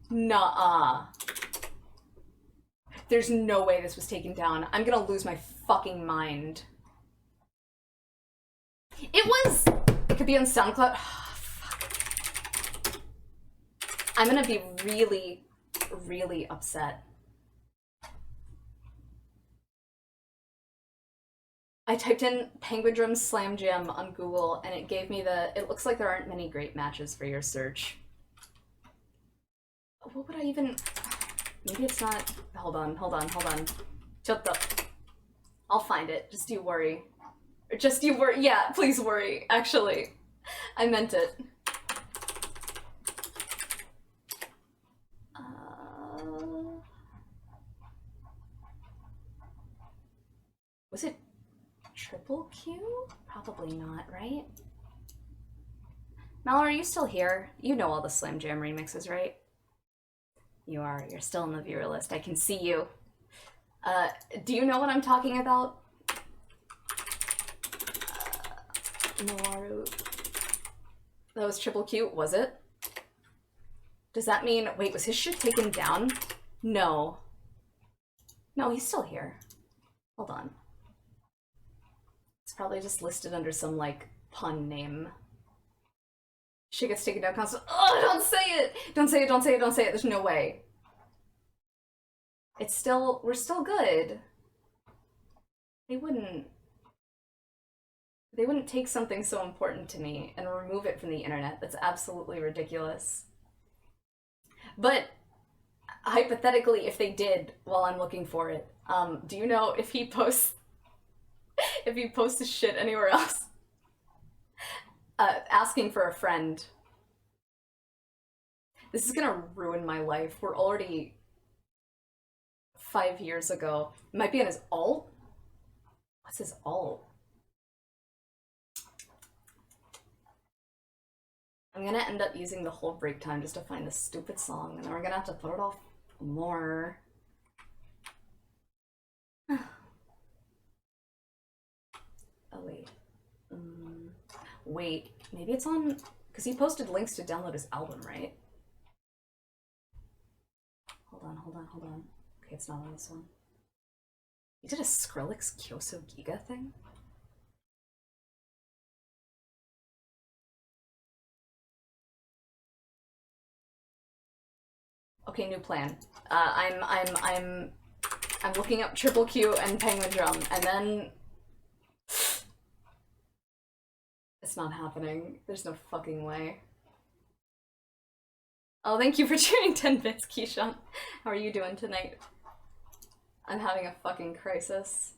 Nuh-uh. There's no way this was taken down. I'm gonna lose my fucking mind. It was! It could be on SoundCloud. Oh, fuck. I'm gonna be really, really upset. I typed in Penguin Drum Slam Jam on Google and it gave me it looks like there aren't many great matches for your search. What would I even, maybe it's not, hold on. Shut up. I'll find it, just you worry. Just you worry, yeah, please worry, actually. I meant it. Was it Triple Q? Probably not, right? Mal, are you still here? You know all the Slam Jam remixes, right? You are. You're still on the viewer list. I can see you. Do you know what I'm talking about? Noaru. That was Triple Q, was it? Does that mean... Wait, was his shit taken down? No. No, he's still here. Hold on. It's probably just listed under some, like, pun name. Shit gets taken down constantly. Oh, don't say it! Don't say it. There's no way. It's still... We're still good. They wouldn't take something so important to me and remove it from the internet. That's absolutely ridiculous. But, hypothetically, if they did, while I'm looking for it, do you know if he posts... if he posts his shit anywhere else? Asking for a friend. This is gonna ruin my life. We're already 5 years ago. It might be on his alt? What's his alt? I'm gonna end up using the whole break time just to find this stupid song, and then we're gonna have to put it off more. Oh wait. Wait, maybe it's on, because he posted links to download his album, right? Hold on. Okay, it's not on this one. He did a Skrillex Kyoso Giga thing? Okay, new plan. I'm looking up Triple Q and Penguin Drum, and then it's not happening. There's no fucking way. Oh, thank you for cheering 10 bits, Keyshawn. How are you doing tonight? I'm having a fucking crisis.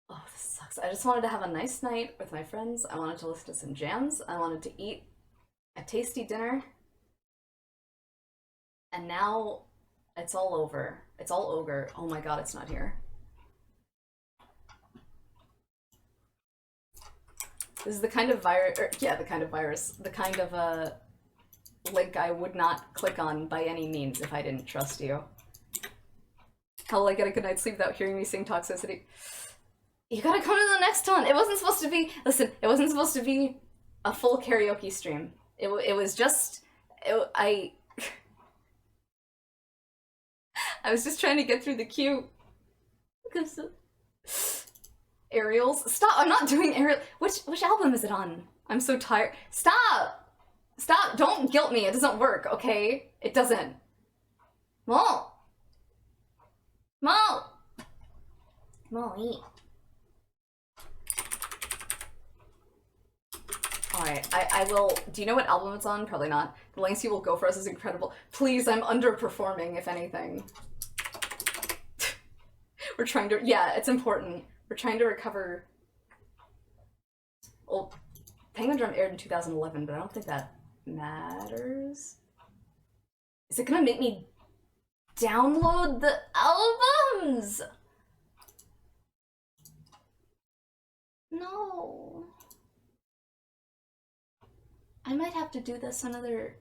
Oh, this sucks. I just wanted to have a nice night with my friends. I wanted to listen to some jams. I wanted to eat a tasty dinner. And now it's all over. It's all ogre. Oh my god, it's not here. This is the kind of virus, the kind of link I would not click on by any means if I didn't trust you. How will I get a good night's sleep without hearing me sing Toxicity? You gotta come to the next one. It wasn't supposed to be, listen, it wasn't supposed to be a full karaoke stream. It was just, I was just trying to get through the queue. Because Aerials. Stop! I'm not doing Aerial. Which album is it on? I'm so tired. Stop! Stop! Don't guilt me. It doesn't work, okay? It doesn't. Mo! Mo! Mo, eat. Alright, I will. Do you know what album it's on? Probably not. The lengths you will go for us is incredible. Please, I'm underperforming, if anything. We're trying to. Yeah, it's important. We're trying to recover. Well, Penguin Drum aired in 2011, but I don't think that matters. Is it gonna make me download the albums? No. I might have to do this another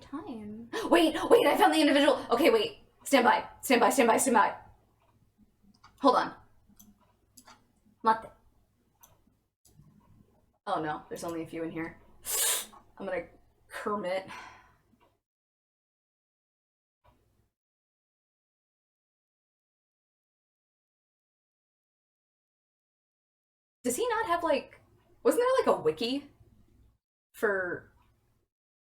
time. Wait, I found the individual. Okay, wait. Stand by. Hold on. Mate. Oh no, there's only a few in here. I'm gonna Kermit. Does he not have like, wasn't there like a wiki for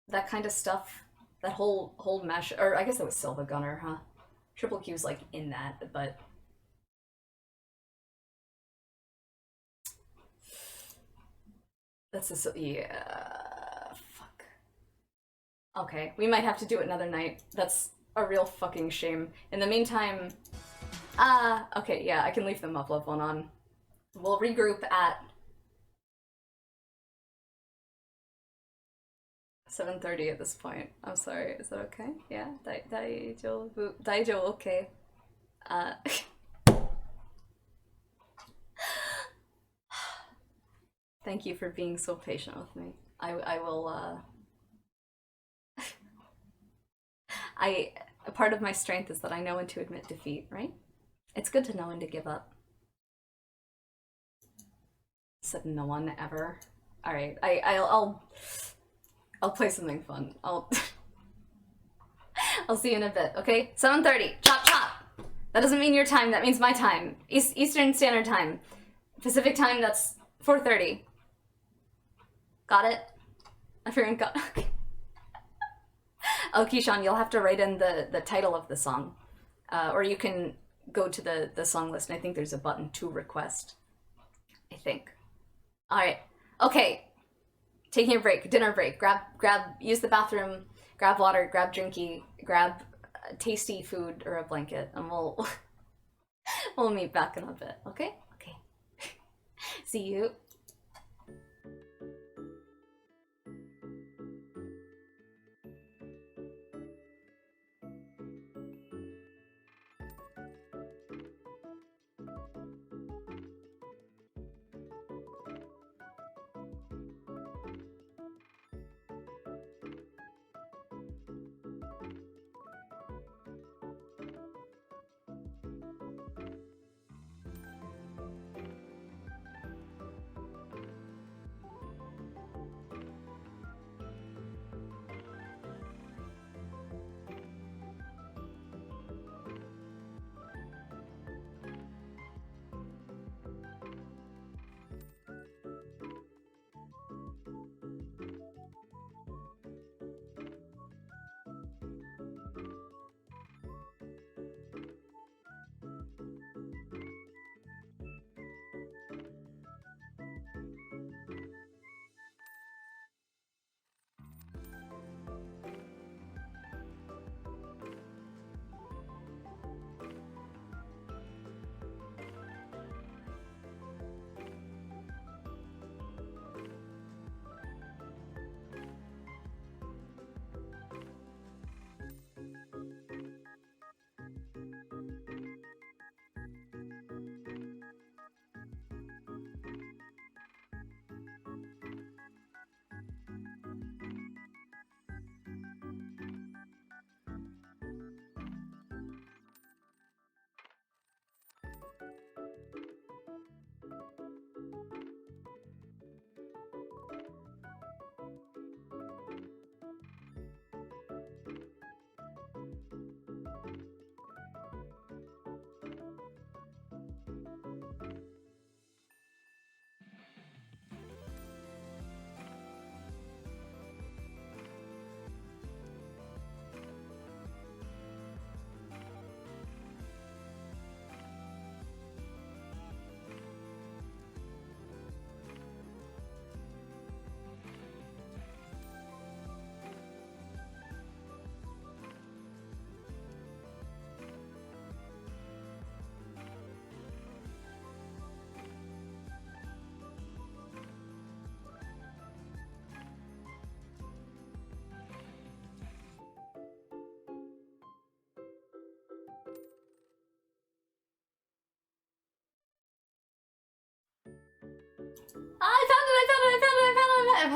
that kind of stuff? That whole mesh, or I guess that was Silva Gunner, huh? Triple Q's like in that, but that's a, yeah, fuck. Okay, we might have to do it another night. That's a real fucking shame. In the meantime, okay, yeah, I can leave the Muffled one on. We'll regroup at 7:30 at this point. I'm sorry, is that okay? Yeah, daijoubu, okay. Thank you for being so patient with me. I will, a part of my strength is that I know when to admit defeat, right? It's good to know when to give up. Said no one ever. All right, I'll play something fun. I'll see you in a bit. Okay, 7:30. Chop chop. That doesn't mean your time. That means my time. Eastern Standard Time. Pacific Time. That's 4:30. Got it? I figured got. Okay. Oh, Keyshawn, you'll have to write in the title of the song, or you can go to the song list. And I think there's a button to request. I think. All right. Okay. Taking a break, dinner break. Grab, use the bathroom, grab water, grab drinky, grab tasty food or a blanket, and we'll meet back in a bit, okay? Okay. See you.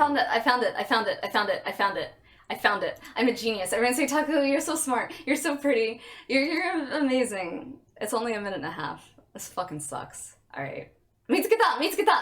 found it. I found it. I found it. I found it. I found it. I found it. I'm a genius. Everyone say, Taku, you're so smart. You're so pretty. You're amazing. It's only a minute and a half. This fucking sucks. Alright. Mitsuketa! Mitsuketa!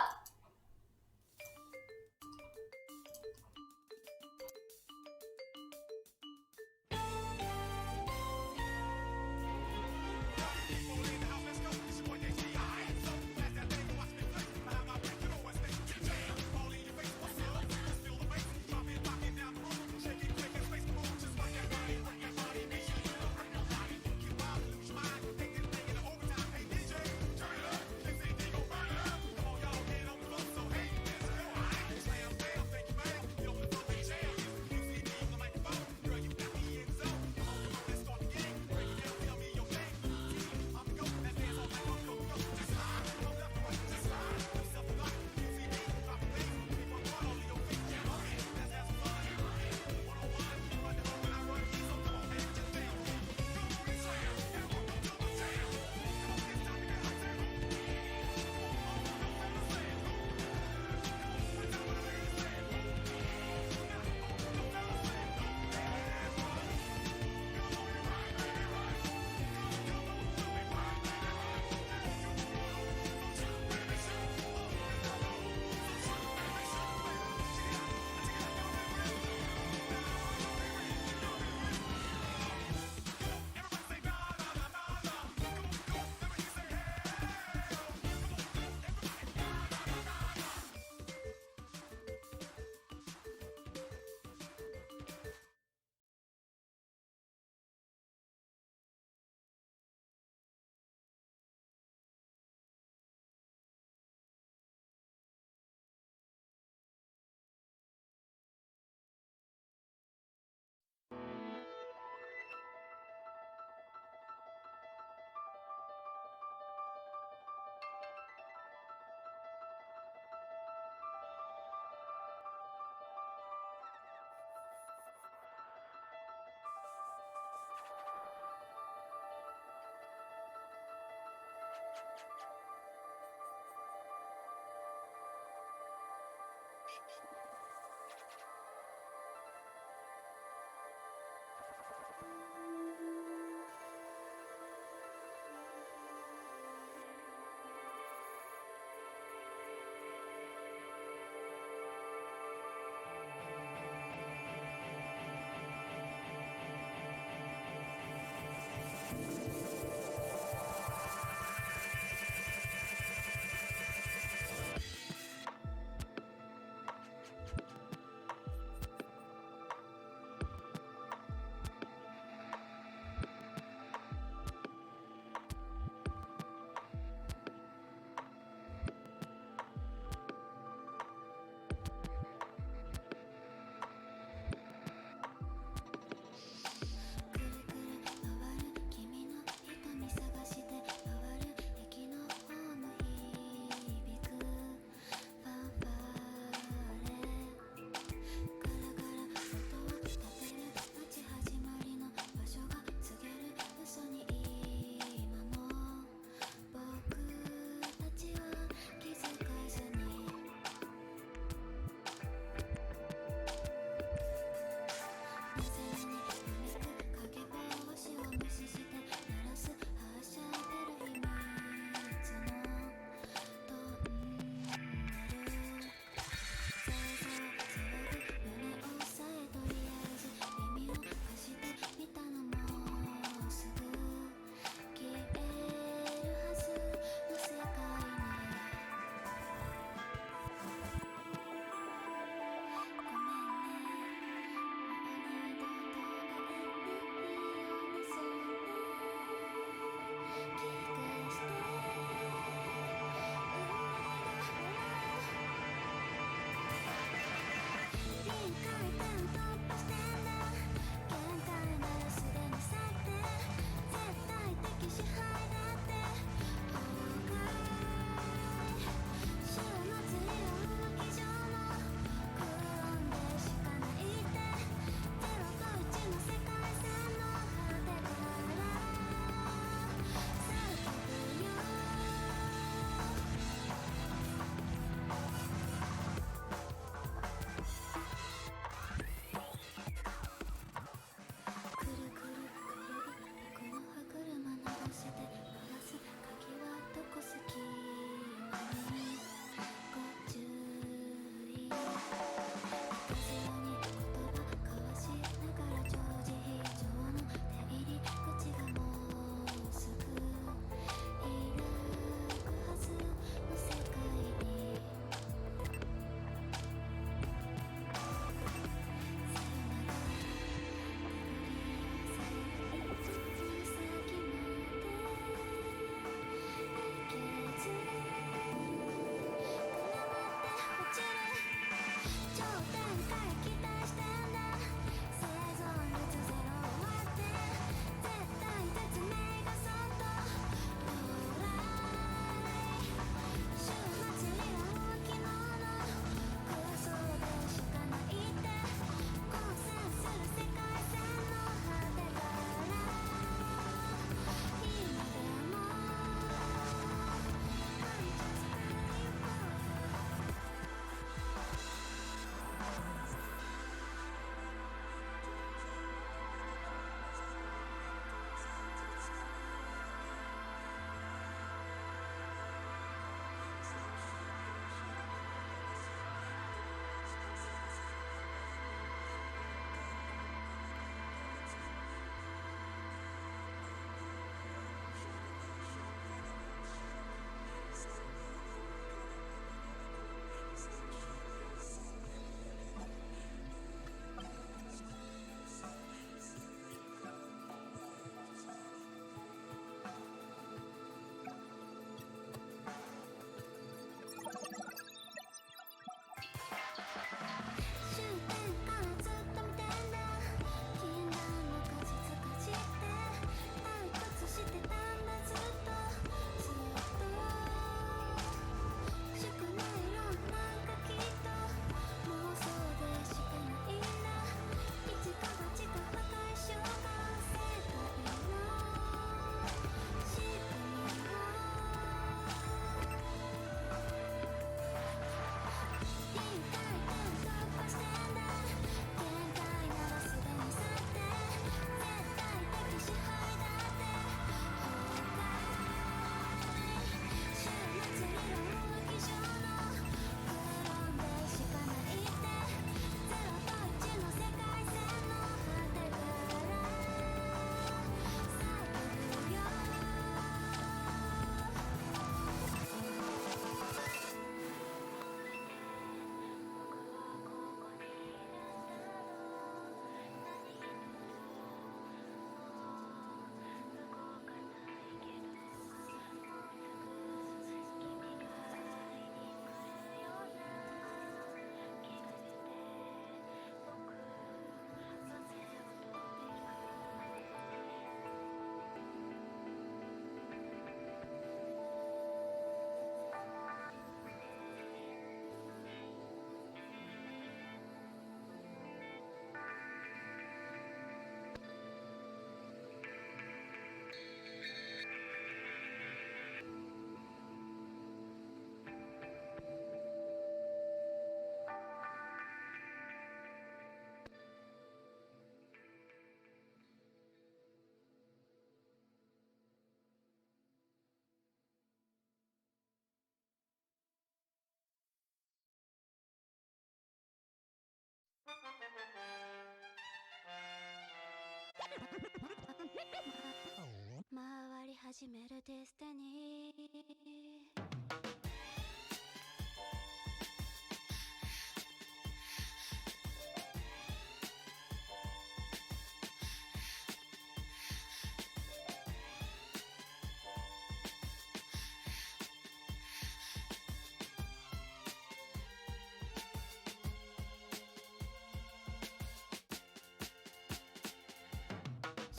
回り始めるディスティニー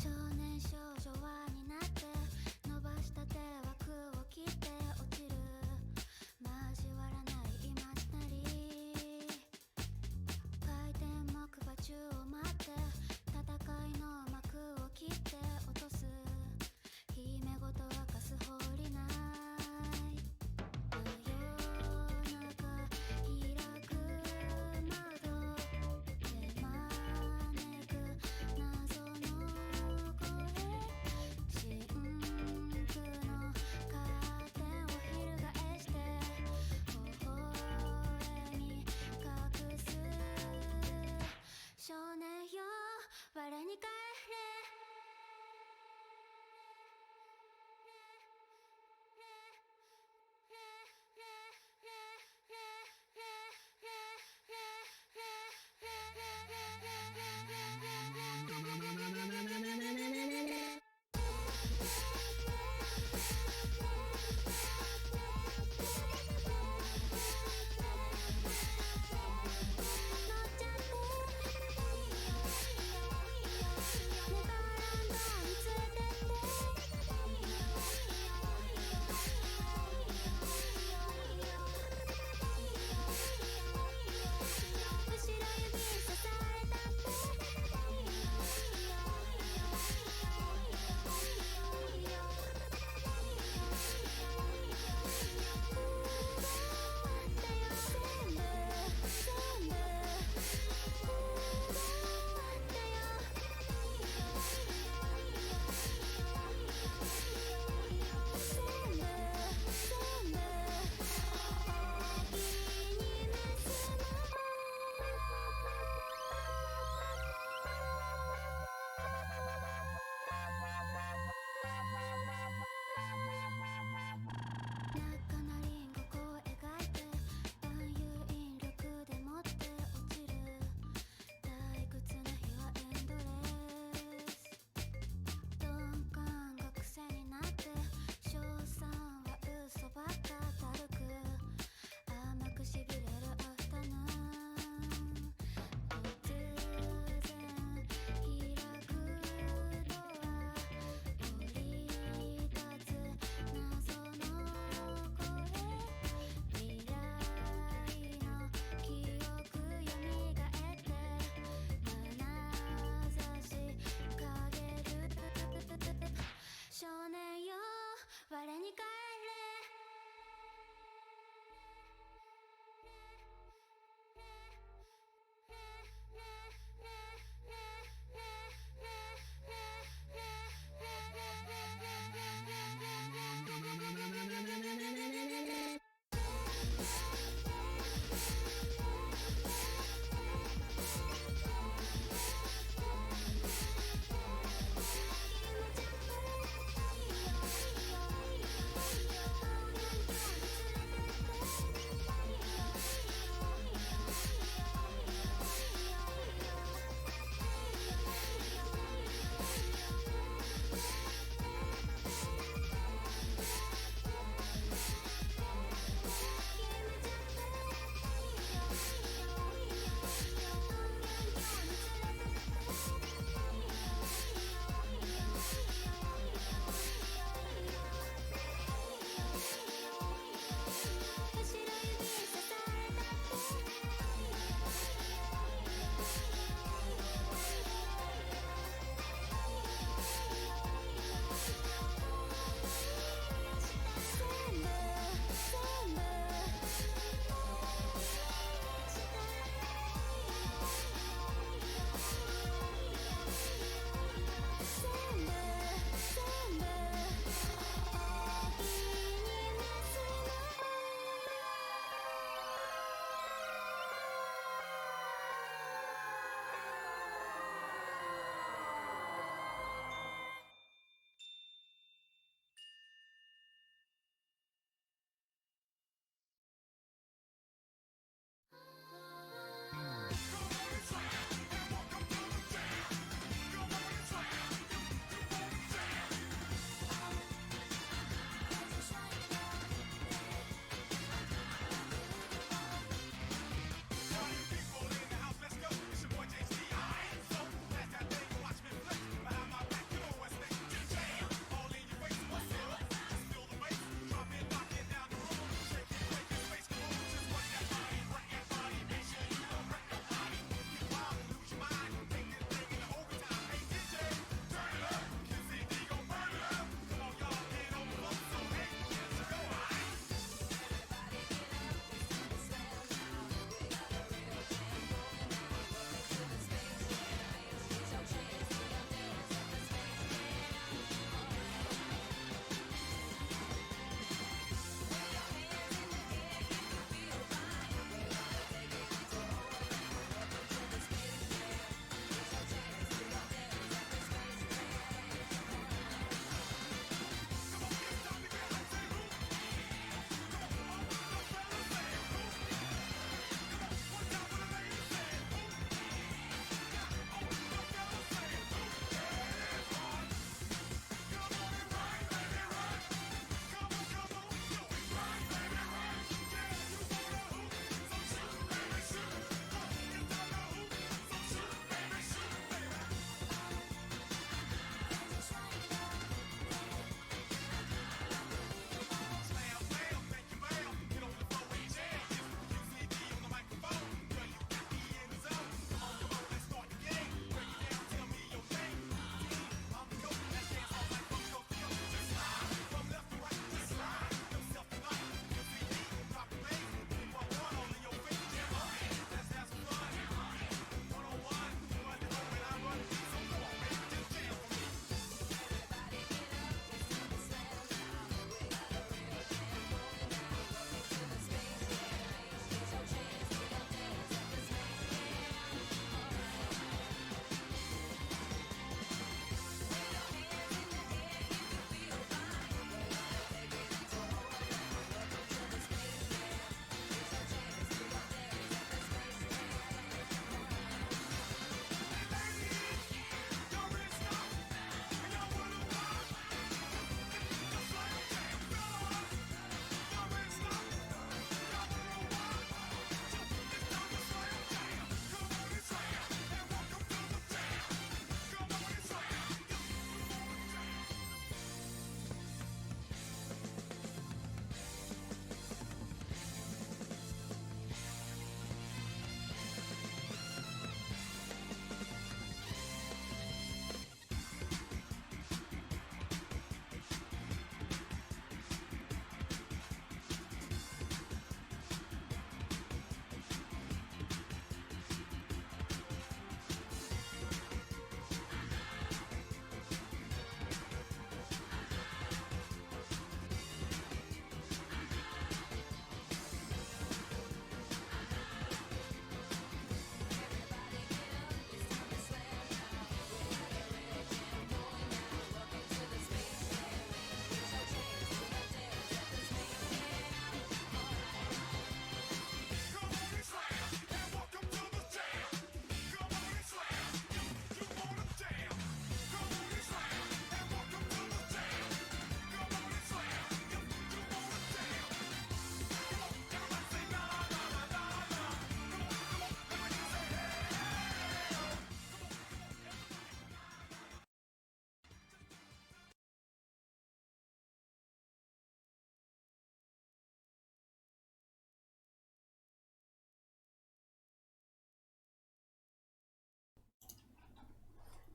少年少女輪になって伸ばした手は枠を切って落ちる交わらない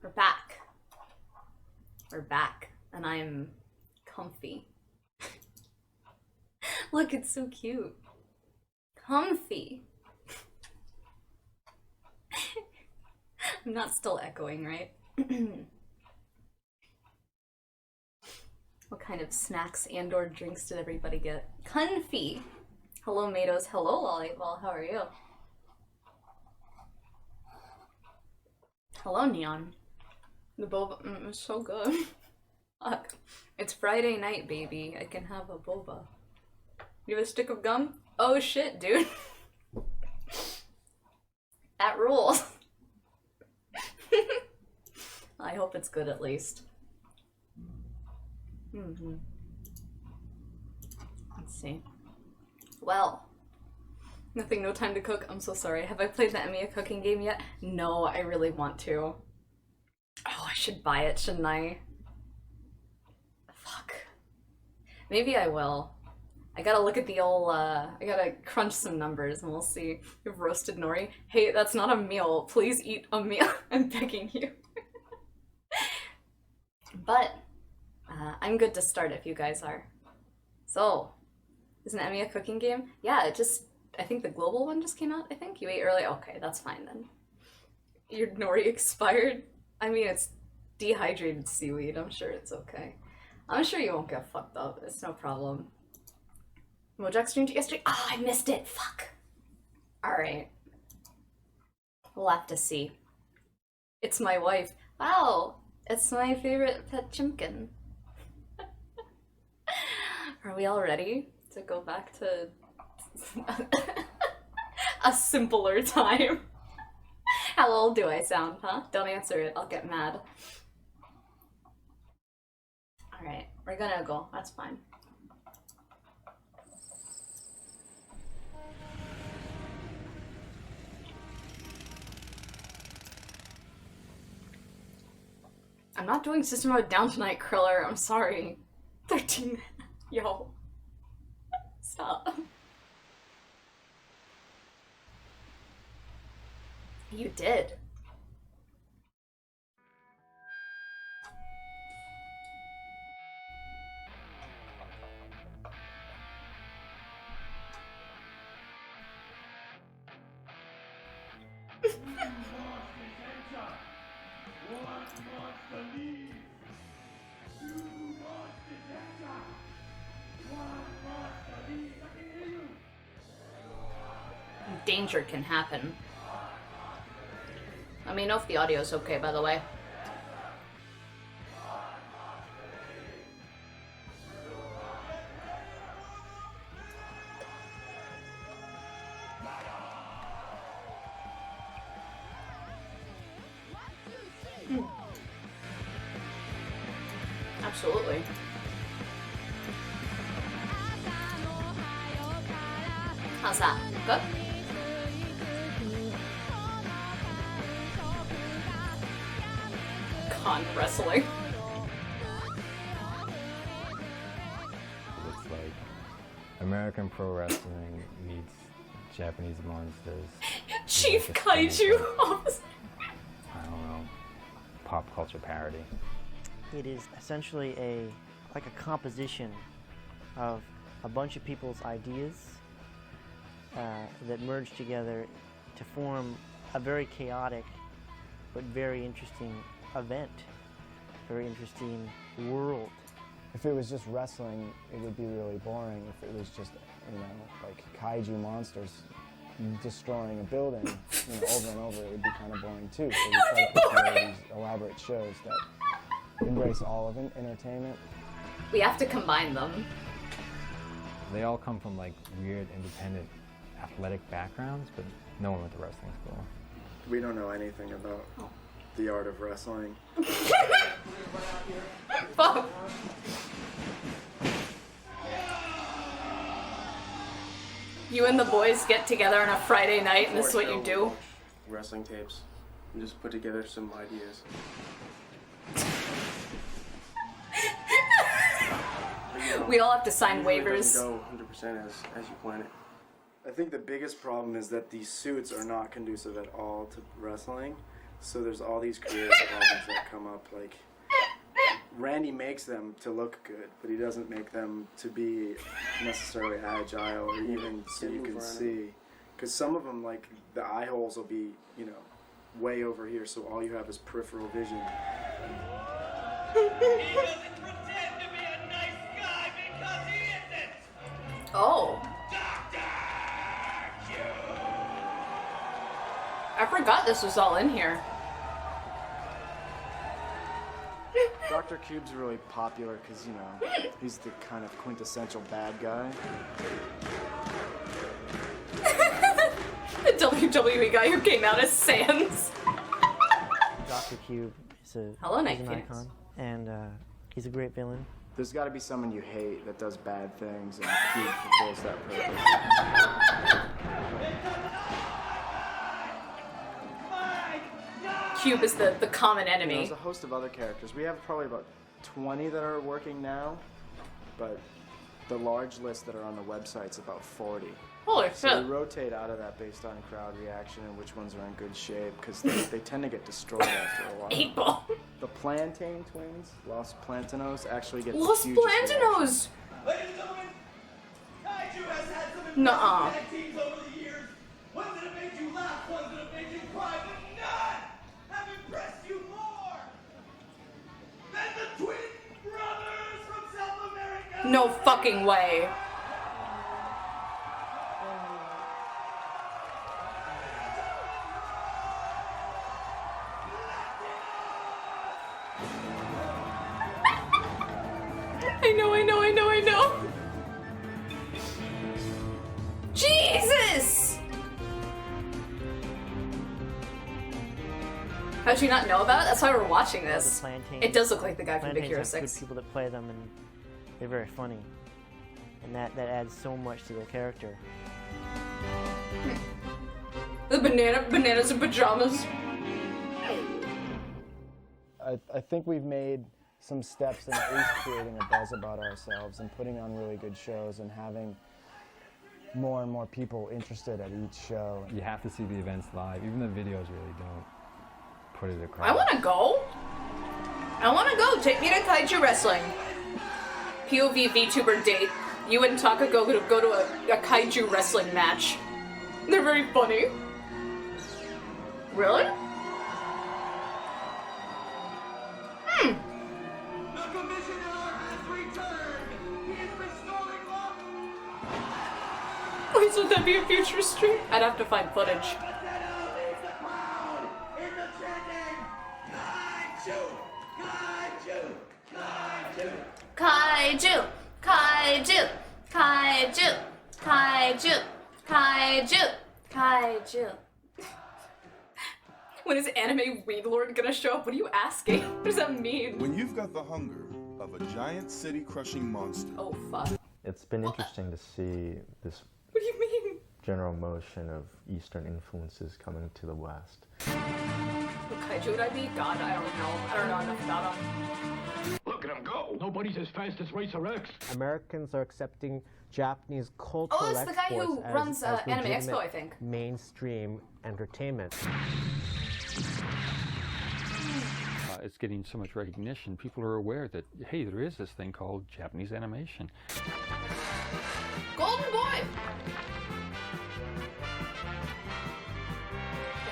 We're back. We're back. And I'm comfy. Look, it's so cute. Comfy. I'm not still echoing, right? What kind of snacks and or drinks did everybody get? Comfy. Hello, Matos. Hello, Lollyball. How are you? Hello, Neon. The boba is so good. Fuck. It's Friday night, baby. I can have a boba. You have a stick of gum? Oh shit, dude. That rules. I hope it's good at least. Let's see. Well, nothing, no time to cook. I'm so sorry. Have I played the Emiya cooking game yet? No, I really want to. Oh, I should buy it, shouldn't I? Fuck. Maybe I will. I gotta look at the old, I gotta crunch some numbers and we'll see. You have roasted nori? Hey, that's not a meal. Please eat a meal. I'm begging you. But, I'm good to start if you guys are. So, is an Emiya cooking game? Yeah, it just, I think the global one just came out, I think? You ate early? Okay, that's fine then. Your nori expired? I mean, it's dehydrated seaweed. I'm sure it's okay. I'm sure you won't get fucked up. It's no problem. Mojak streamed yesterday? Oh, I missed it. Fuck. Alright. We'll have to see. It's my wife. Wow. It's my favorite pet chimkin. Are we all ready to go back to a simpler time? How old do I sound, huh? Don't answer it. I'll get mad. Alright. We're gonna go. That's fine. I'm not doing system mode down tonight, Kriller. I'm sorry. 13. Yo. Stop. You did. Danger can happen. Let me know if the audio is okay, by the way. Absolutely. How's that? Good? Con wrestling. It's like American pro wrestling meets Japanese monsters. Chief Like Kaiju. I don't know, pop culture parody. It is essentially like a composition of a bunch of people's ideas that merge together to form a very chaotic but very interesting event, very interesting world. If it was just wrestling, it would be really boring. If it was just, you know, like kaiju monsters destroying a building, you know, over and over, it would be kind of boring too. So we try to put together these elaborate shows that embrace all of entertainment. We have to combine them. They all come from like weird, independent, athletic backgrounds, but no one went to wrestling school. We don't know anything about the art of wrestling. Fuck. You and the boys get together on a Friday night and this is what you do? Wrestling tapes and just put together some ideas. We all have to sign Usually waivers. It doesn't go 100% as you plan it. I think the biggest problem is that these suits are not conducive at all to wrestling. So there's all these career developments that come up. Like Randy makes them to look good, but he doesn't make them to be necessarily agile or even so you can see. Because some of them, like the eye holes will be, you know, way over here, so all you have is peripheral vision. He doesn't pretend to be a nice guy because he isn't! Oh. I forgot this was all in here. Dr. Cube's really popular because, you know, he's the kind of quintessential bad guy. The WWE guy who came out as Sans. Dr. Cube is Hello, Night an Phoenix. icon, and he's a great villain. There's got to be someone you hate that does bad things, and Cube fulfills that purpose. Cube is the common enemy. There's a host of other characters. We have probably about 20 that are working now, but the large list that are on the website's about 40. Holy So shit. we rotate out of that based on crowd reaction and which ones are in good shape, because they tend to get destroyed after a while. 8 ball. The Plantain twins, Los Plantanos, actually get Los the hugest reaction. Plantanos! Ladies and gentlemen, Kaiju has had some Nuh-uh. impressive tag teams over the years. Ones that have made you laugh, ones that have made you cry, but none have impressed you more than the Twin Brothers from South America. No fucking way. I know. Jesus! How'd you not know about it? That's why we're watching this. The Plantains. It does look like the guy from Big Plantains Hero have 6. good people that play them, and they're very funny. And that adds so much to their character. The bananas in pajamas. I think we've made some steps in at least creating a buzz about ourselves and putting on really good shows and having more and more people interested at each show. You have to see the events live. Even the videos really don't put it across. I wanna go. I wanna go. Take me to Kaiju Wrestling. POV VTuber date. You and Takako go to a Kaiju Wrestling match. They're very funny. Really? The commissioner has returned. He is restoring law. Please, would that be a future stream? I'd have to find footage. Potato leads the crowd in the chanting. Kaiju, kaiju, kaiju. Kaiju! Kaiju! Kaiju! Kaiju! Kaiju! Kaiju! When is Anime Weed Lord gonna show up? What are you asking? What does that mean? When you've got the hunger of a giant city-crushing monster, Oh fuck. It's been interesting to see this What do you mean? general motion of Eastern influences coming to the West. What kaiju would I be? God, I don't know. I don't know enough about him. Look at him go! Nobody's as fast as Racer X. Americans are accepting Japanese cultural Oh, it's the guy who exports runs as Anime legitimate Expo, I think. mainstream entertainment. It's getting so much recognition. People are aware that, hey, there is this thing called Japanese animation. Golden Boy!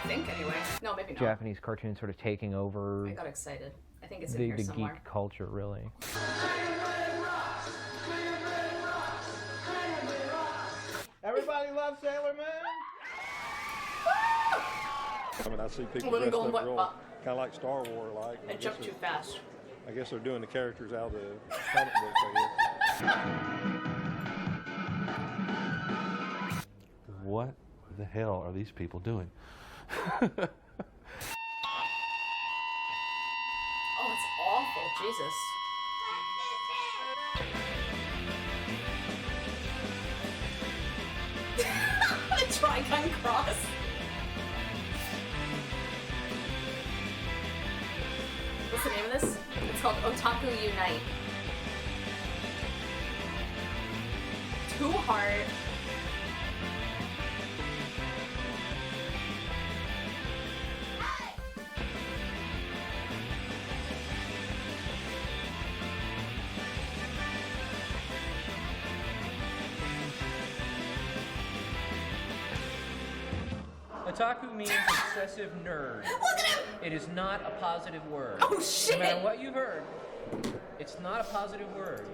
I think, anyway. No, maybe not. Japanese cartoons sort of taking over I got excited. I think it's in the here somewhere. geek culture, really. Everybody loves Sailor Moon? I mean, I see people Wouldn't dressed go up and real, what- kind of like Star Wars like. I jumped too fast. I guess they're doing the characters out of the comic books, I guess. What the hell are these people doing? Oh, it's awful. Jesus. The Trigon Cross. What's the name of this? It's called Otaku Unite. Too hard. Otaku means excessive nerd. It is not a positive word. Oh, shit! No matter what you heard, it's not a positive word.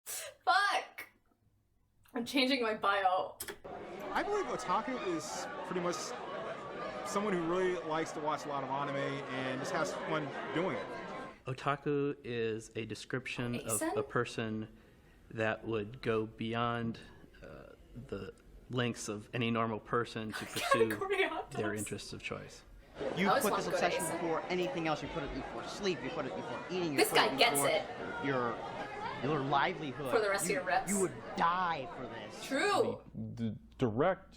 Fuck! I'm changing my bio. I believe otaku is pretty much someone who really likes to watch a lot of anime and just has fun doing it. Otaku is a description of a person that would go beyond the lengths of any normal person to pursue their interests of choice. You put this obsession before anything else. You put it before sleep. You put it before eating. This guy gets it. Your livelihood. For the rest of your reps. You would die for this. True. The direct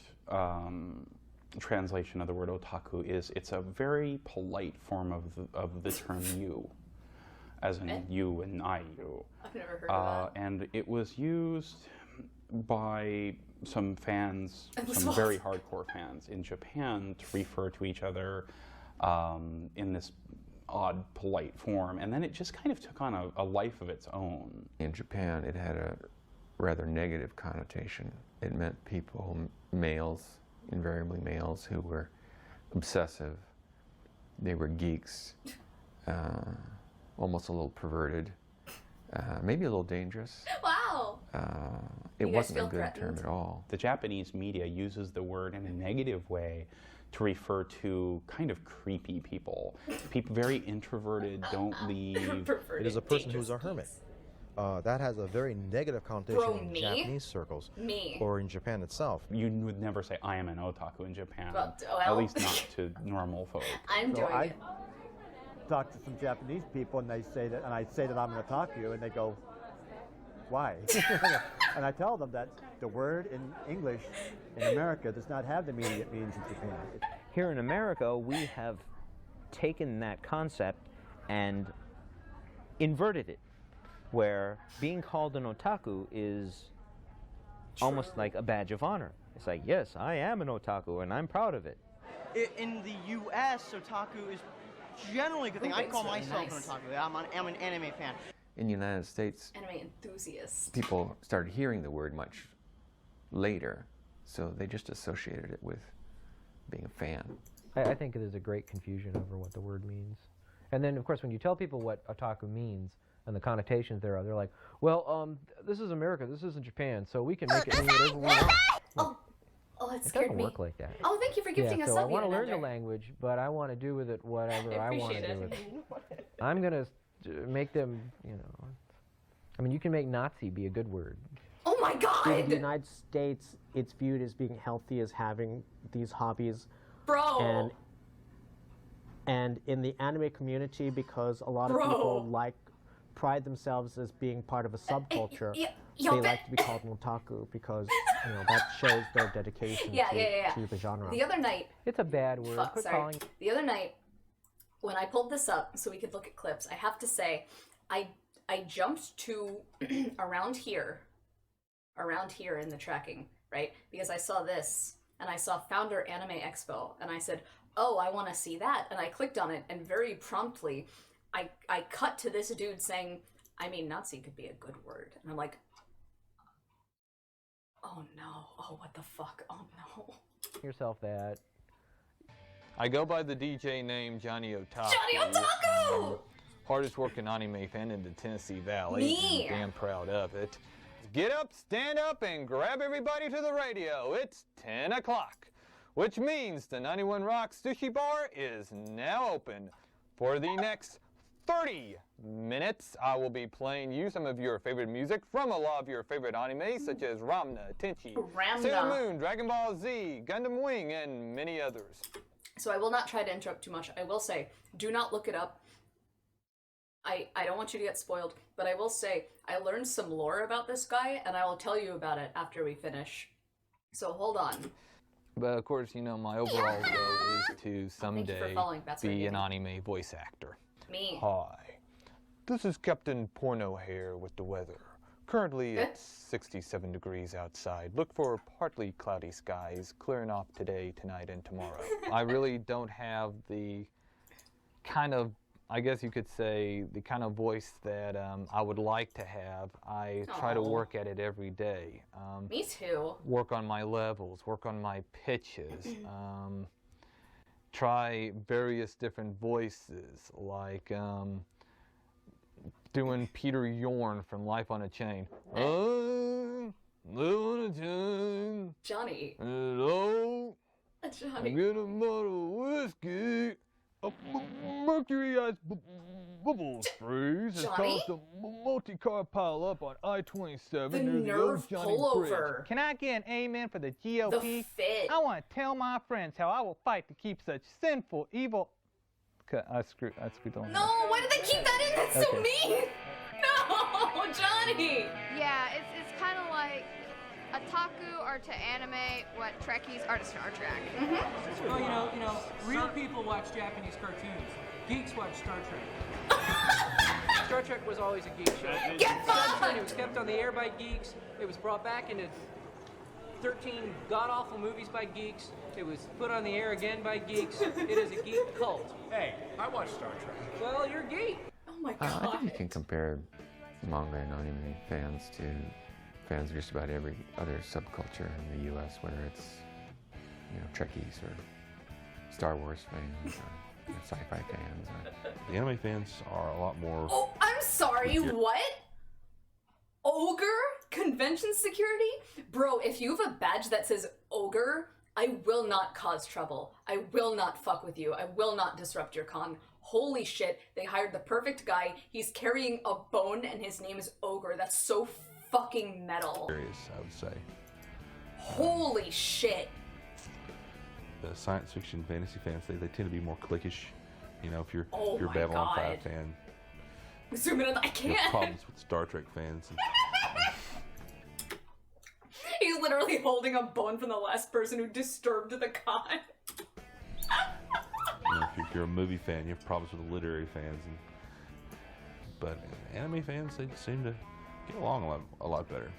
translation of the word otaku is it's a very polite form of the term you, as in you and I you. I've never heard of that. And it was used by some fans, some very hardcore fans in Japan to refer to each other in this odd, polite form. And then it just kind of took on a life of its own. In Japan, it had a rather negative connotation. It meant people, males, invariably males, who were obsessive. They were geeks, almost a little perverted, maybe a little dangerous. Wow! It wasn't a good term at all. The Japanese media uses the word in a negative way to refer to kind of creepy people. People very introverted, don't leave. It is a person who's a hermit. That has a very negative connotation in Japanese circles. Or in Japan itself. You would never say, I am an otaku in Japan. Well, at least not to normal folk. I'm doing it. Talk to some Japanese people and they say that, and I say that I'm an otaku, and they go, why? And I tell them that the word in English in America does not have the meaning it means in Japan. Here in America, we have taken that concept and inverted it, where being called an otaku is almost like a badge of honor. It's like, yes, I am an otaku, and I'm proud of it. In the U.S., otaku is generally a good thing. I call myself an otaku. I'm an anime fan. In the United States, Anime enthusiast. people started hearing the word much later, so they just associated it with being a fan. I think there's a great confusion over what the word means. And then, of course, when you tell people what otaku means and the connotations there are, they're like, well, this is America, this isn't Japan, so we can make it mean whatever we want. Oh, it It scared doesn't me. work like that. Oh, thank you for gifting us so up. I want to learn the language, but I want to do with it whatever I want to do with it. I'm going to make them, I mean, you can make Nazi be a good word. Oh my God! In the United States, it's viewed as being healthy, as having these hobbies. Bro! And in the anime community, because a lot of people pride themselves as being part of a subculture, they like to be called an otaku because that shows their dedication to the genre. The other night... It's a bad word. Fuck, sorry. The other night, when I pulled this up so we could look at clips, I have to say, I jumped to around here in the tracking, right? Because I saw this, and I saw Founder Anime Expo, and I said, oh, I want to see that. And I clicked on it, and very promptly, I cut to this dude saying, I mean, Nazi could be a good word. And I'm like, oh no, oh what the fuck, oh no. Yourself that. I go by the DJ name Johnny Otaku. Johnny Otaku! Hardest working anime fan in the Tennessee Valley. Me! I'm damn proud of it. Get up, stand up, and grab everybody to the radio. It's 10 o'clock, which means the 91 Rock Sushi Bar is now open. For the next 30 minutes, I will be playing you some of your favorite music from a lot of your favorite animes, such as Ramna, Tenchi, Sailor Moon, Dragon Ball Z, Gundam Wing, and many others. So I will not try to interrupt too much. I will say, do not look it up. I don't want you to get spoiled, but I will say, I learned some lore about this guy, and I will tell you about it after we finish. So hold on. But of course, my overall goal is to someday be an anime voice actor. Me. Hi, this is Captain Porno Hair with the weather. Currently, it's 67 degrees outside. Look for partly cloudy skies, clearing off today, tonight, and tomorrow. I really don't have the kind of I guess you could say the kind of voice that I would like to have. I try to work at it every day. Me too. Work on my levels, work on my pitches, try various different voices, like doing Peter Yorn from Life on a Chain. Johnny. Hello. Johnny. Get a bottle of whiskey. A mercury-ized bubble freeze has caused a multi-car pile-up on I-27 The near the nerve Old Johnny pullover. Bridge. Can I get an amen for the GOP? The fit. I want to tell my friends how I will fight to keep such sinful, evil... I screwed on No, why did they keep that in? That's so mean. No, Johnny. Yeah, it's kind of like Otaku are to anime what Trekkies are to Star Trek. Well, you know, real people watch Japanese cartoons. Geeks watch Star Trek. Star Trek was always a geek show. Get fucked! It was kept on the air by geeks. It was brought back into 13 god-awful movies by geeks. It was put on the air again by geeks. It is a geek cult. Hey, I watch Star Trek. Well, you're a geek. Oh my I god. think you can compare manga and anime fans to fans of just about every other subculture in the U.S., whether it's, you know, Trekkies or Star Wars fans or sci-fi fans. The anime fans are a lot more... Oh, I'm sorry, what? Ogre? Convention security? Bro, if you have a badge that says ogre, I will not cause trouble. I will not fuck with you. I will not disrupt your con. Holy shit, they hired the perfect guy. He's carrying a bone and his name is Ogre. That's so fucking metal. Serious, I would say. Holy shit. The science fiction, fantasy fans, they tend to be more cliquish. You know, if you're Oh if you're a my Babylon God. 5 fan, Zoom in on I you have can't. problems with Star Trek fans. And, He's literally holding a bone from the last person who disturbed the con. you know, if you're a movie fan, you have problems with the literary fans. But anime fans, they seem to get along a lot better.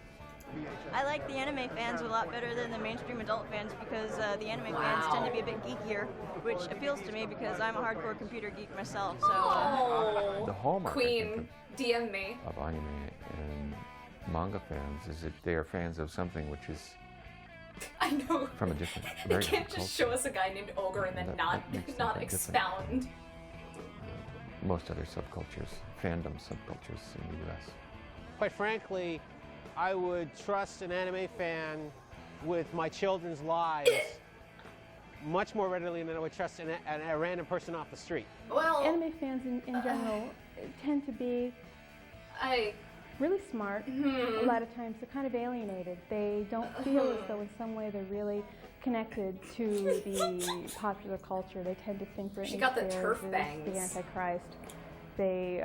I like the anime fans a lot better than the mainstream adult fans because the anime fans tend to be a bit geekier, which appeals to me because I'm a hardcore computer geek myself. So The hallmark, I Queen, DM me. of anime and manga fans is that they are fans of something which is I know. from a different, They very can't different just culture. show us a guy named Ogre and then That not makes them not quite different. expound. Most other subcultures, fandom subcultures in the U.S. Quite frankly, I would trust an anime fan with my children's lives much more readily than I would trust a random person off the street. Well, anime fans in general tend to be really smart. A lot of times they're kind of alienated. They don't feel as though in some way they're really connected to the popular culture. They tend to think Britney She got the Spears turf is bangs. the Antichrist. They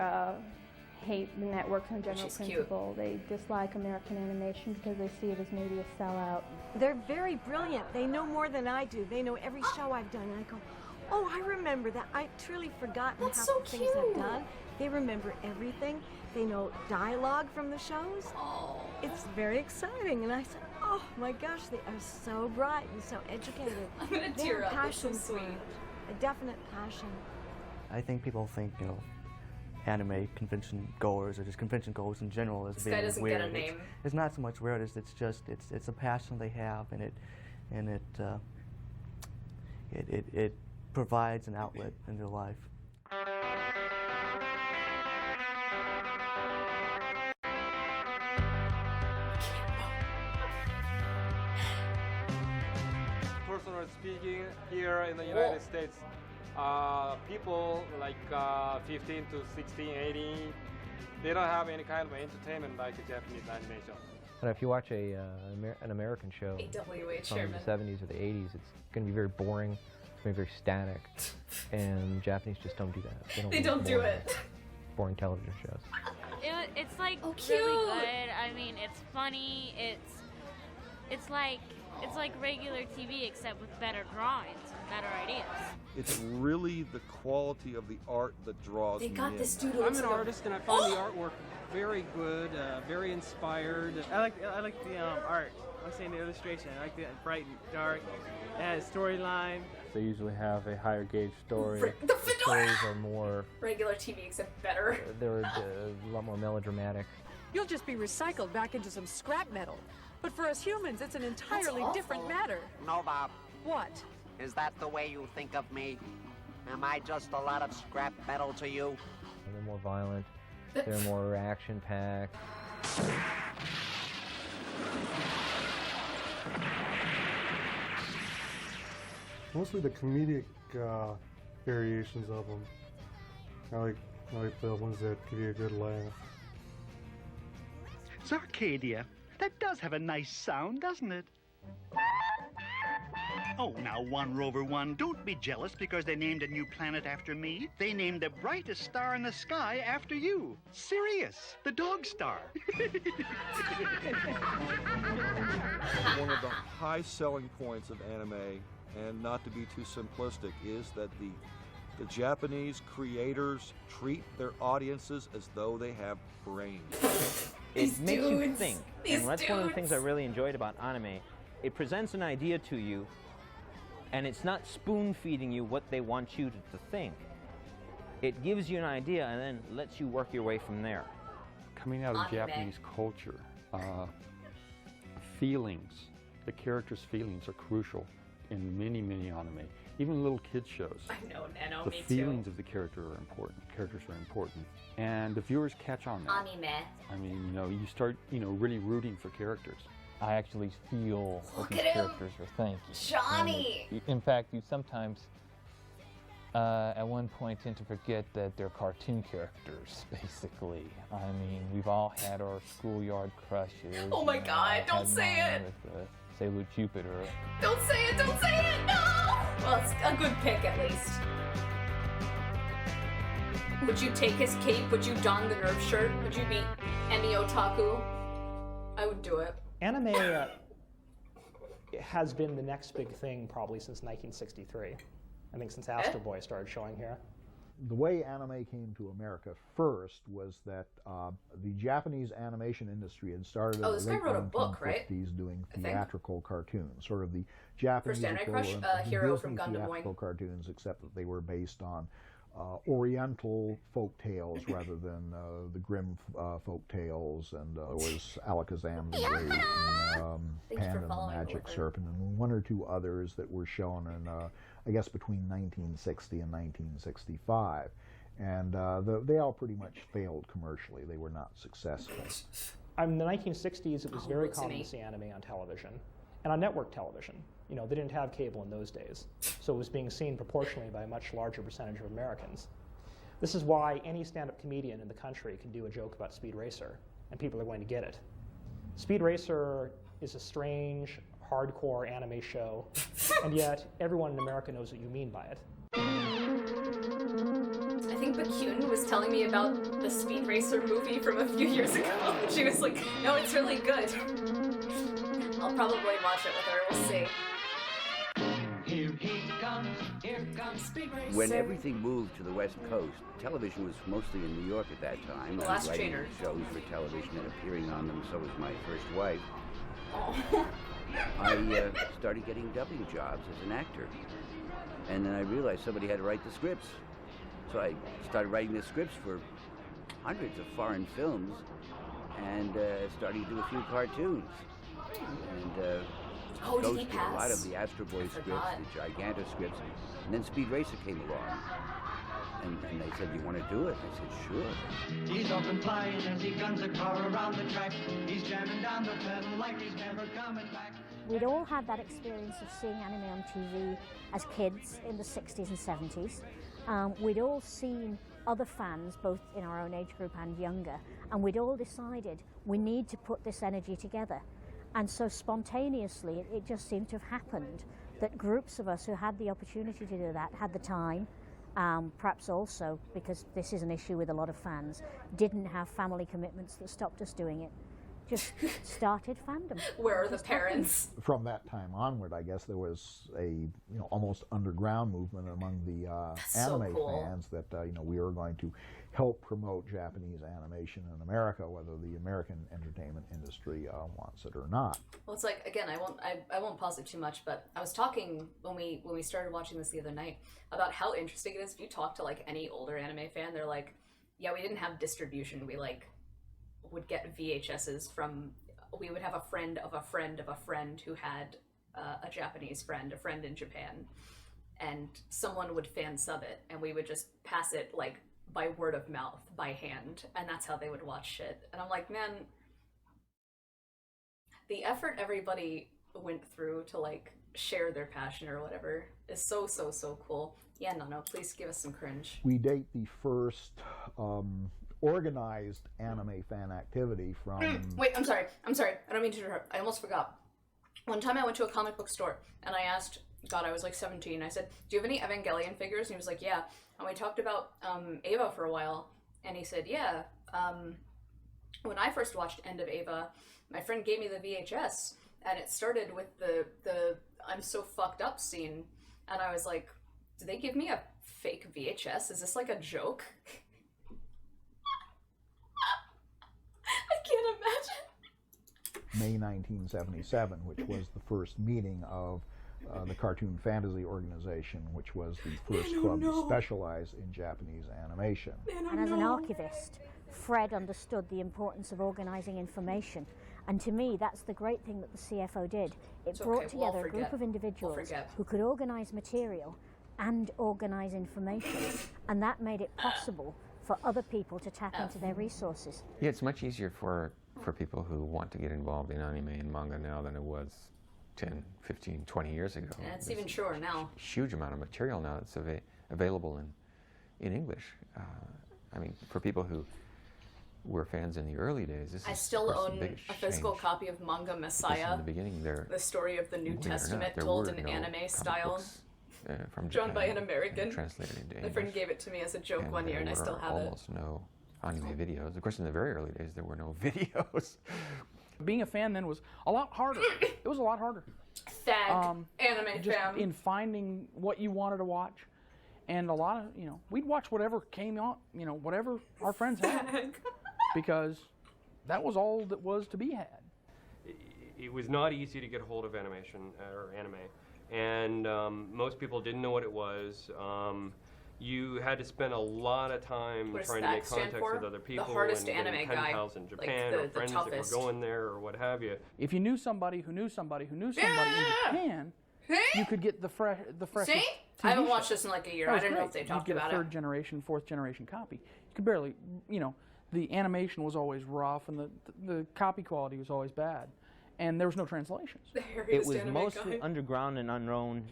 hate the networks on general She's cute. principle. They dislike American animation because they see it as maybe a sellout. They're very brilliant. They know more than I do. They know every show I've done. And I go, oh, I remember that. I've truly forgotten That's half so the things I've cute. done. They remember everything. They know dialogue from the shows. Oh. It's very exciting. And I said, oh my gosh, they are so bright and so educated. I'm gonna They tear have up. That's so passion for sweet. it. A definite passion. I think people think, you know, anime convention goers or just convention goers in general as This being guy doesn't weird. get a name. It's not so much weird as it's just it's a passion they have, and it provides an outlet in their life. Personally speaking, here in the United States, people like 15 to 16, 18, they don't have any kind of entertainment like Japanese animation. And if you watch an American show AWA from chairman. the 70s or the 80s, it's going to be very boring. It's going to be very static. And Japanese just don't do that. They don't do it. Boring television shows. It's like cute. really good. I mean, it's funny. It's like regular TV except with better drawings and better ideas. It's really the quality of the art that draws They me got in. this dude who I'm looks an like a- artist and I find the artwork very good, very inspired. I like the art. I'm saying the illustration. I like the bright and dark. It has storyline. They usually have a higher gauge story. The stories are more regular TV, except better. They're a lot more melodramatic. You'll just be recycled back into some scrap metal. But for us humans, it's an entirely different matter. No, Bob. What? Is that the way you think of me? Am I just a lot of scrap metal to you? They're more violent. They're more action-packed. Mostly the comedic variations of them. I like the ones that give you a good laugh. Zarcadia. That does have a nice sound, doesn't it? Oh, now, One Rover One, don't be jealous because they named a new planet after me. They named the brightest star in the sky after you. Sirius, the dog star. One of the high selling points of anime, and not to be too simplistic, is that the Japanese creators treat their audiences as though they have brains. It makes you think, and that's one of the things I really enjoyed about anime. It presents an idea to you, and it's not spoon-feeding you what they want you to think. It gives you an idea and then lets you work your way from there. Coming out of Japanese culture, feelings, the characters' feelings are crucial in many, many anime. Even little kids shows. I know, Nano, the me feelings too. of the character are important. Characters are important. And the viewers catch on that. Anime. I mean, you start, really rooting for characters. I actually feel what these at him. characters are thinking. Johnny! And in fact, you sometimes, at one point, tend to forget that they're cartoon characters, basically. I mean, we've all had our schoolyard crushes. Oh my God, don't say it! With, Sailor Jupiter. Don't say it, don't say it, no! Well, it's a good pick at least. Would you take his cape? Would you don the Nerf shirt? Would you be any otaku? I would do it. Anime has been the next big thing probably since 1963. I think since Astro Boy started showing here. The way anime came to America first was that the Japanese animation industry had started in the this guy late wrote a book, right? 1950s doing I think. theatrical cartoons, sort of the Japanese First Anime Crush, hero from Gundam theatrical Wing. cartoons, except that they were based on Oriental folk tales rather than the grim folk tales, and there was Alakazam the Great, and Pan and the Magic Serpent, and one or two others that were shown in, I guess, between 1960 and 1965. And they all pretty much failed commercially. They were not successful. In the 1960s, it was very common to see anime on television and on network television. They didn't have cable in those days, so it was being seen proportionally by a much larger percentage of Americans. This is why any stand-up comedian in the country can do a joke about Speed Racer, and people are going to get it. Speed Racer is a strange, hardcore anime show, and yet everyone in America knows what you mean by it. I think Bakun was telling me about the Speed Racer movie from a few years ago. She was like, no, it's really good. I'll probably watch it with her, we'll see. Here comes Speed Racer. When everything moved to the West Coast, television was mostly in New York at that time. The I was Last writing Trainer. shows for television and appearing on them, so was my first wife. Oh. I started getting dubbing jobs as an actor. And then I realized somebody had to write the scripts. So I started writing the scripts for hundreds of foreign films and started to do a few cartoons. And did he ghosted a lot pass? of the Astro Boy scripts, forgot. the Giganta scripts. And then Speed Racer came along. And they said, you want to do it? I said, sure. He's off and flying as he guns a car around the track. He's jamming down the pedal like he's never coming back. We'd all had that experience of seeing anime on TV as kids in the 60s and 70s. We'd all seen other fans, both in our own age group and younger, and we'd all decided we need to put this energy together. And so spontaneously, it just seemed to have happened that groups of us who had the opportunity to do that, had the time, perhaps also because this is an issue with a lot of fans, didn't have family commitments that stopped us doing it, just started fandom. Where are the parents? From that time onward, I guess there was a almost underground movement among the anime fans that we were going to help promote Japanese animation in America, whether the American entertainment industry wants it or not. Well, it's like, again, I won't pause it too much, but I was talking when we started watching this the other night about how interesting it is. If you talk to like any older anime fan, they're like, yeah, we didn't have distribution. We like would get VHSs from, we would have a friend of a friend of a friend who had a Japanese friend, a friend in Japan, and someone would fan sub it, and we would just pass it like by word of mouth, by hand, and that's how they would watch shit. And I'm like, man, the effort everybody went through to like share their passion or whatever is so cool. Yeah, no, please give us some cringe. We date the first organized anime fan activity from... Wait, I'm sorry. I don't mean to interrupt. I almost forgot. One time I went to a comic book store and I asked, God, I was like 17. I said, do you have any Evangelion figures? And he was like, yeah. And we talked about Eva for a while. And he said, yeah. When I first watched End of Eva, my friend gave me the VHS. And it started with the I'm so fucked up scene. And I was like, did they give me a fake VHS? Is this like a joke? I can't imagine. May 1977, which was the first meeting of the Cartoon Fantasy Organization, which was the first club to specialize in Japanese animation. And as an archivist, Fred understood the importance of organizing information. And to me, that's the great thing that the CFO did. It brought together a group of individuals who could organize material and organize information. And that made it possible for other people to tap into their resources. Yeah, it's much easier for people who want to get involved in anime and manga now than it was 10, 15, 20 years ago. And it's even truer now. Huge amount of material now that's available in English. I mean, for people who were fans in the early days, this I is still own a physical copy of Manga Messiah, in the beginning, the story of the New Testament told in anime style. From drawn by an American. Translated into English. My friend gave it to me as a joke one year, and I still have it. Almost no anime videos. Of course, in the very early days, there were no videos. Being a fan then was a lot harder. It was a lot harder. Anime just fan. In finding what you wanted to watch, and a lot of we'd watch whatever came out, whatever our friends had, because that was all that was to be had. It was not easy to get hold of animation or anime. And most people didn't know what it was. You had to spend a lot of time trying to make contact with other people. The hardest and anime pen guy. pals in Japan, or friends that were going there, or what have you. If you knew somebody who knew somebody who knew somebody in Japan, you could get the freshest See? I haven't watched this in like a year. I didn't know if they talked about it. You'd get a third generation, fourth generation copy. You could barely, the animation was always rough and the copy quality was always bad. And there was no translations. It was mostly underground and unknown,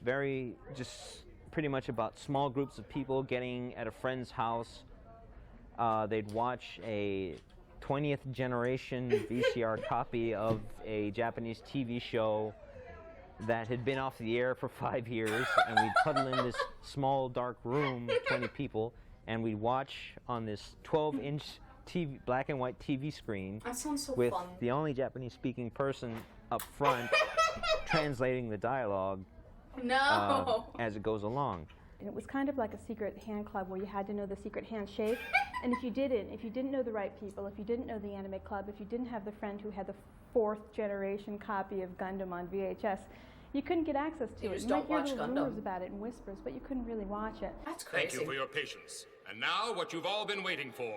just pretty much about small groups of people getting at a friend's house. They'd watch a 20th generation VCR copy of a Japanese TV show that had been off the air for 5 years, and we'd huddle in this small dark room, 20 people, and we'd watch on this 12-inch TV, black and white TV screen with the only Japanese-speaking person up front translating the dialogue as it goes along. And it was kind of like a secret hand club where you had to know the secret handshake. And if you didn't know the right people, if you didn't know the anime club, if you didn't have the friend who had the 4th generation copy of Gundam on VHS, you couldn't get access to it. You might hear little rumors about it in whispers, but you couldn't really watch it. That's crazy. Thank you for your patience. And now what you've all been waiting for.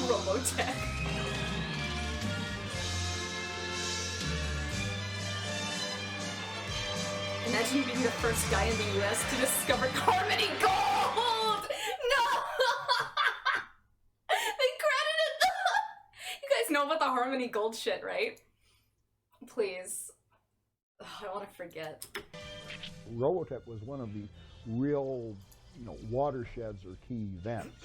Robotech. Imagine being the first guy in the US to discover Harmony Gold! No! They credited them! You guys know about the Harmony Gold shit, right? Please. Ugh, I want to forget. Robotech was one of the real, watersheds or key events.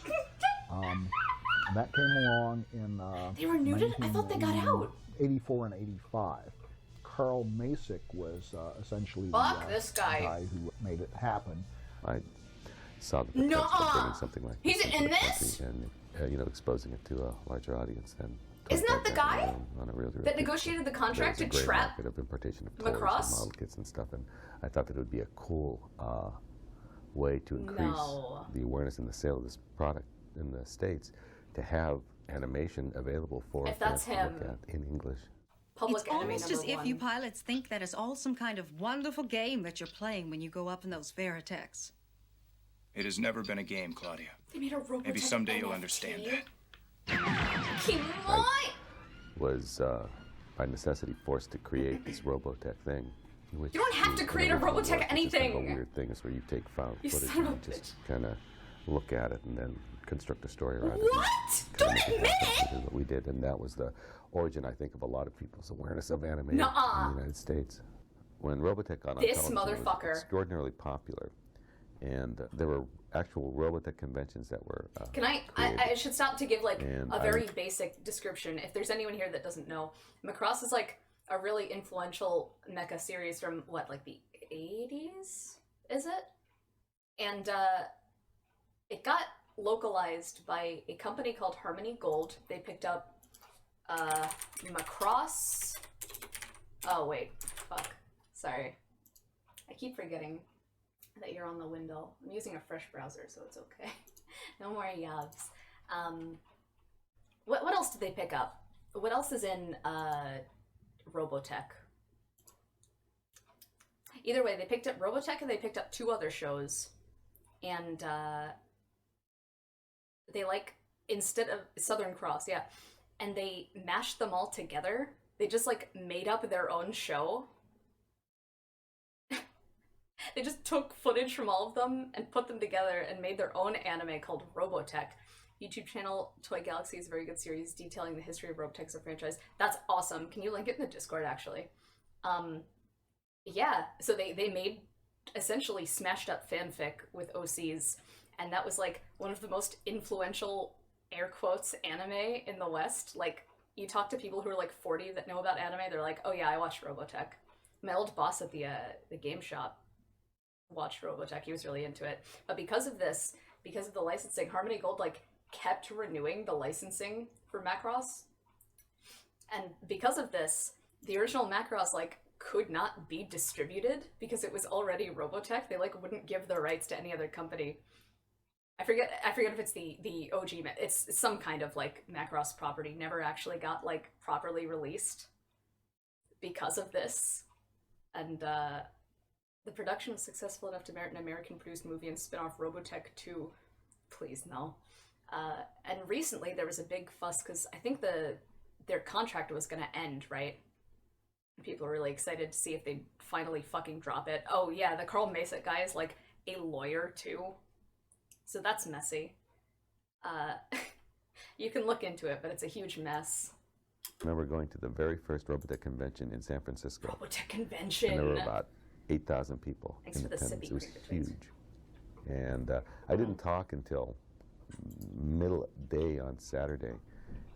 That came along in They were new to I thought they got out. 84 and 85. Carl Masick was essentially Fuck the this guy. guy who made it happen. I saw the potential of Nuh-uh. bringing something like He's this into in the this? country and you know, exposing it to a larger audience. And Isn't that the guy on a real that negotiated the contract to There's a great trap market of importation of toys and Macross? model kits and stuff, and I thought that it would be a cool way to increase No. the awareness and the sale of this product in the States, to have animation available for If that's fans to look him. at in English. Public It's enemy almost as number if you one. pilots think that it's all some kind of wonderful game that you're playing when you go up in those Veritechs. It has never been a game, Claudia. They made a Robotech Maybe someday you'll NFT. understand that. Kimoy! Was by necessity forced to create this Robotech thing. Which You don't have to in create a original Robotech work is just kind of anything. a weird thing is where you take found You footage son of and a just kind of look at it and then construct a story around it. What? Don't admit it! Which is what we did, and that was the origin, I think, of a lot of people's awareness of anime Nuh-uh. in the United States. When Robotech got on This television, it was motherfucker. extraordinarily popular, and there were actual Robotech conventions that were Can I created. should stop to give like And a very basic description. If there's anyone here that doesn't know, Macross is like a really influential mecha series from what, like the 80s? Is it? And it got localized by a company called Harmony Gold. They picked up Macross. Oh wait, fuck. Sorry. I keep forgetting that you're on the window. I'm using a fresh browser, so it's okay. No more yabs. What else did they pick up? What else is in Robotech? Either way, they picked up Robotech and they picked up two other shows. And they like, instead of Southern Cross, yeah. And they mashed them all together. They just like made up their own show. They just took footage from all of them and put them together and made their own anime called Robotech. YouTube channel Toy Galaxy is a very good series detailing the history of Robotech as a franchise. That's awesome. Can you link it in the Discord, actually? Yeah, so they made essentially smashed up fanfic with OCs, and that was like one of the most influential, air quotes, anime in the West. Like, you talk to people who are like 40 that know about anime, they're like, oh yeah, I watched Robotech. My old boss at the game shop watched Robotech. He was really into it. But because of this, because of the licensing, Harmony Gold like kept renewing the licensing for Macross. And because of this, the original Macross like could not be distributed because it was already Robotech. They like wouldn't give the rights to any other company. I forget if it's the OG, it's some kind of like Macross property, never actually got like properly released because of this. And the production was successful enough to merit an American-produced movie and spin-off Robotech 2. Please, no. And recently there was a big fuss because I think their contract was going to end, right? People were really excited to see if they'd finally fucking drop it. Oh yeah, the Carl Masick guy is like a lawyer too. So that's messy. You can look into it, but it's a huge mess. I remember going to the very first Robotech convention in San Francisco. Robotech convention! And there were about 8,000 people Thanks in for the attendance. sippy It was cricket huge. And I didn't talk until middle day on Saturday.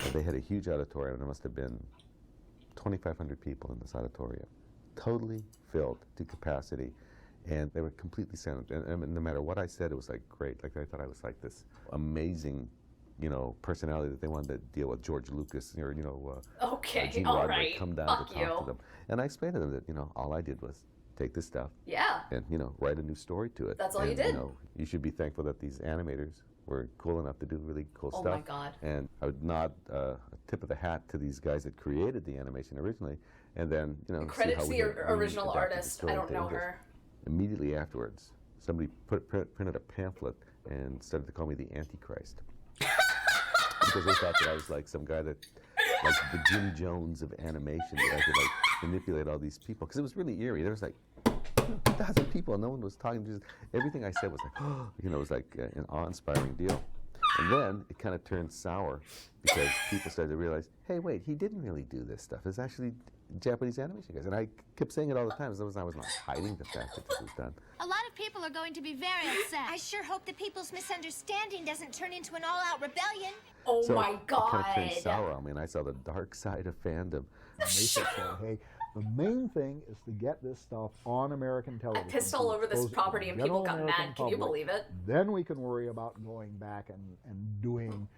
And they had a huge auditorium, and there must have been 2,500 people in this auditorium. Totally filled to capacity. And they were completely silent. And no matter what I said, it was like great. Like I thought I was like this amazing, you know, personality that they wanted to deal with George Lucas or, you know, Okay, Gene all Roddenberry right. come down Fuck to talk you. to them. And I explained to them that, you know, all I did was take this stuff Yeah. and, you know, write a new story to it. That's all you And, did. You know, you should be thankful that these animators were cool enough to do really cool Oh stuff. my God. And I would nod a tip of the hat to these guys that created the animation originally, and then, you know, see Credit how to we the had original readapted the artist. story I don't into know English. her. Immediately afterwards, somebody printed a pamphlet and started to call me the Antichrist. Because they thought that I was like some guy that, like the Jim Jones of animation, that I could like manipulate all these people. Because it was really eerie. There was like 2,000 people, and no one was talking. Just everything I said was like, you know, it was like an awe-inspiring deal. And then it kind of turned sour because people started to realize, hey, wait, he didn't really do this stuff. It's actually Japanese animation guys. And I kept saying it all the time, as I was not hiding the fact that this was done. A lot of people are going to be very upset. I sure hope that people's misunderstanding doesn't turn into an all-out rebellion. Oh So my it god. kind of turned sour on me, and I saw the dark side of fandom. And they said, hey, the main thing is to get this stuff on American television. I pissed all over this property and people got mad. Can you believe it? Then we can worry about going back and doing,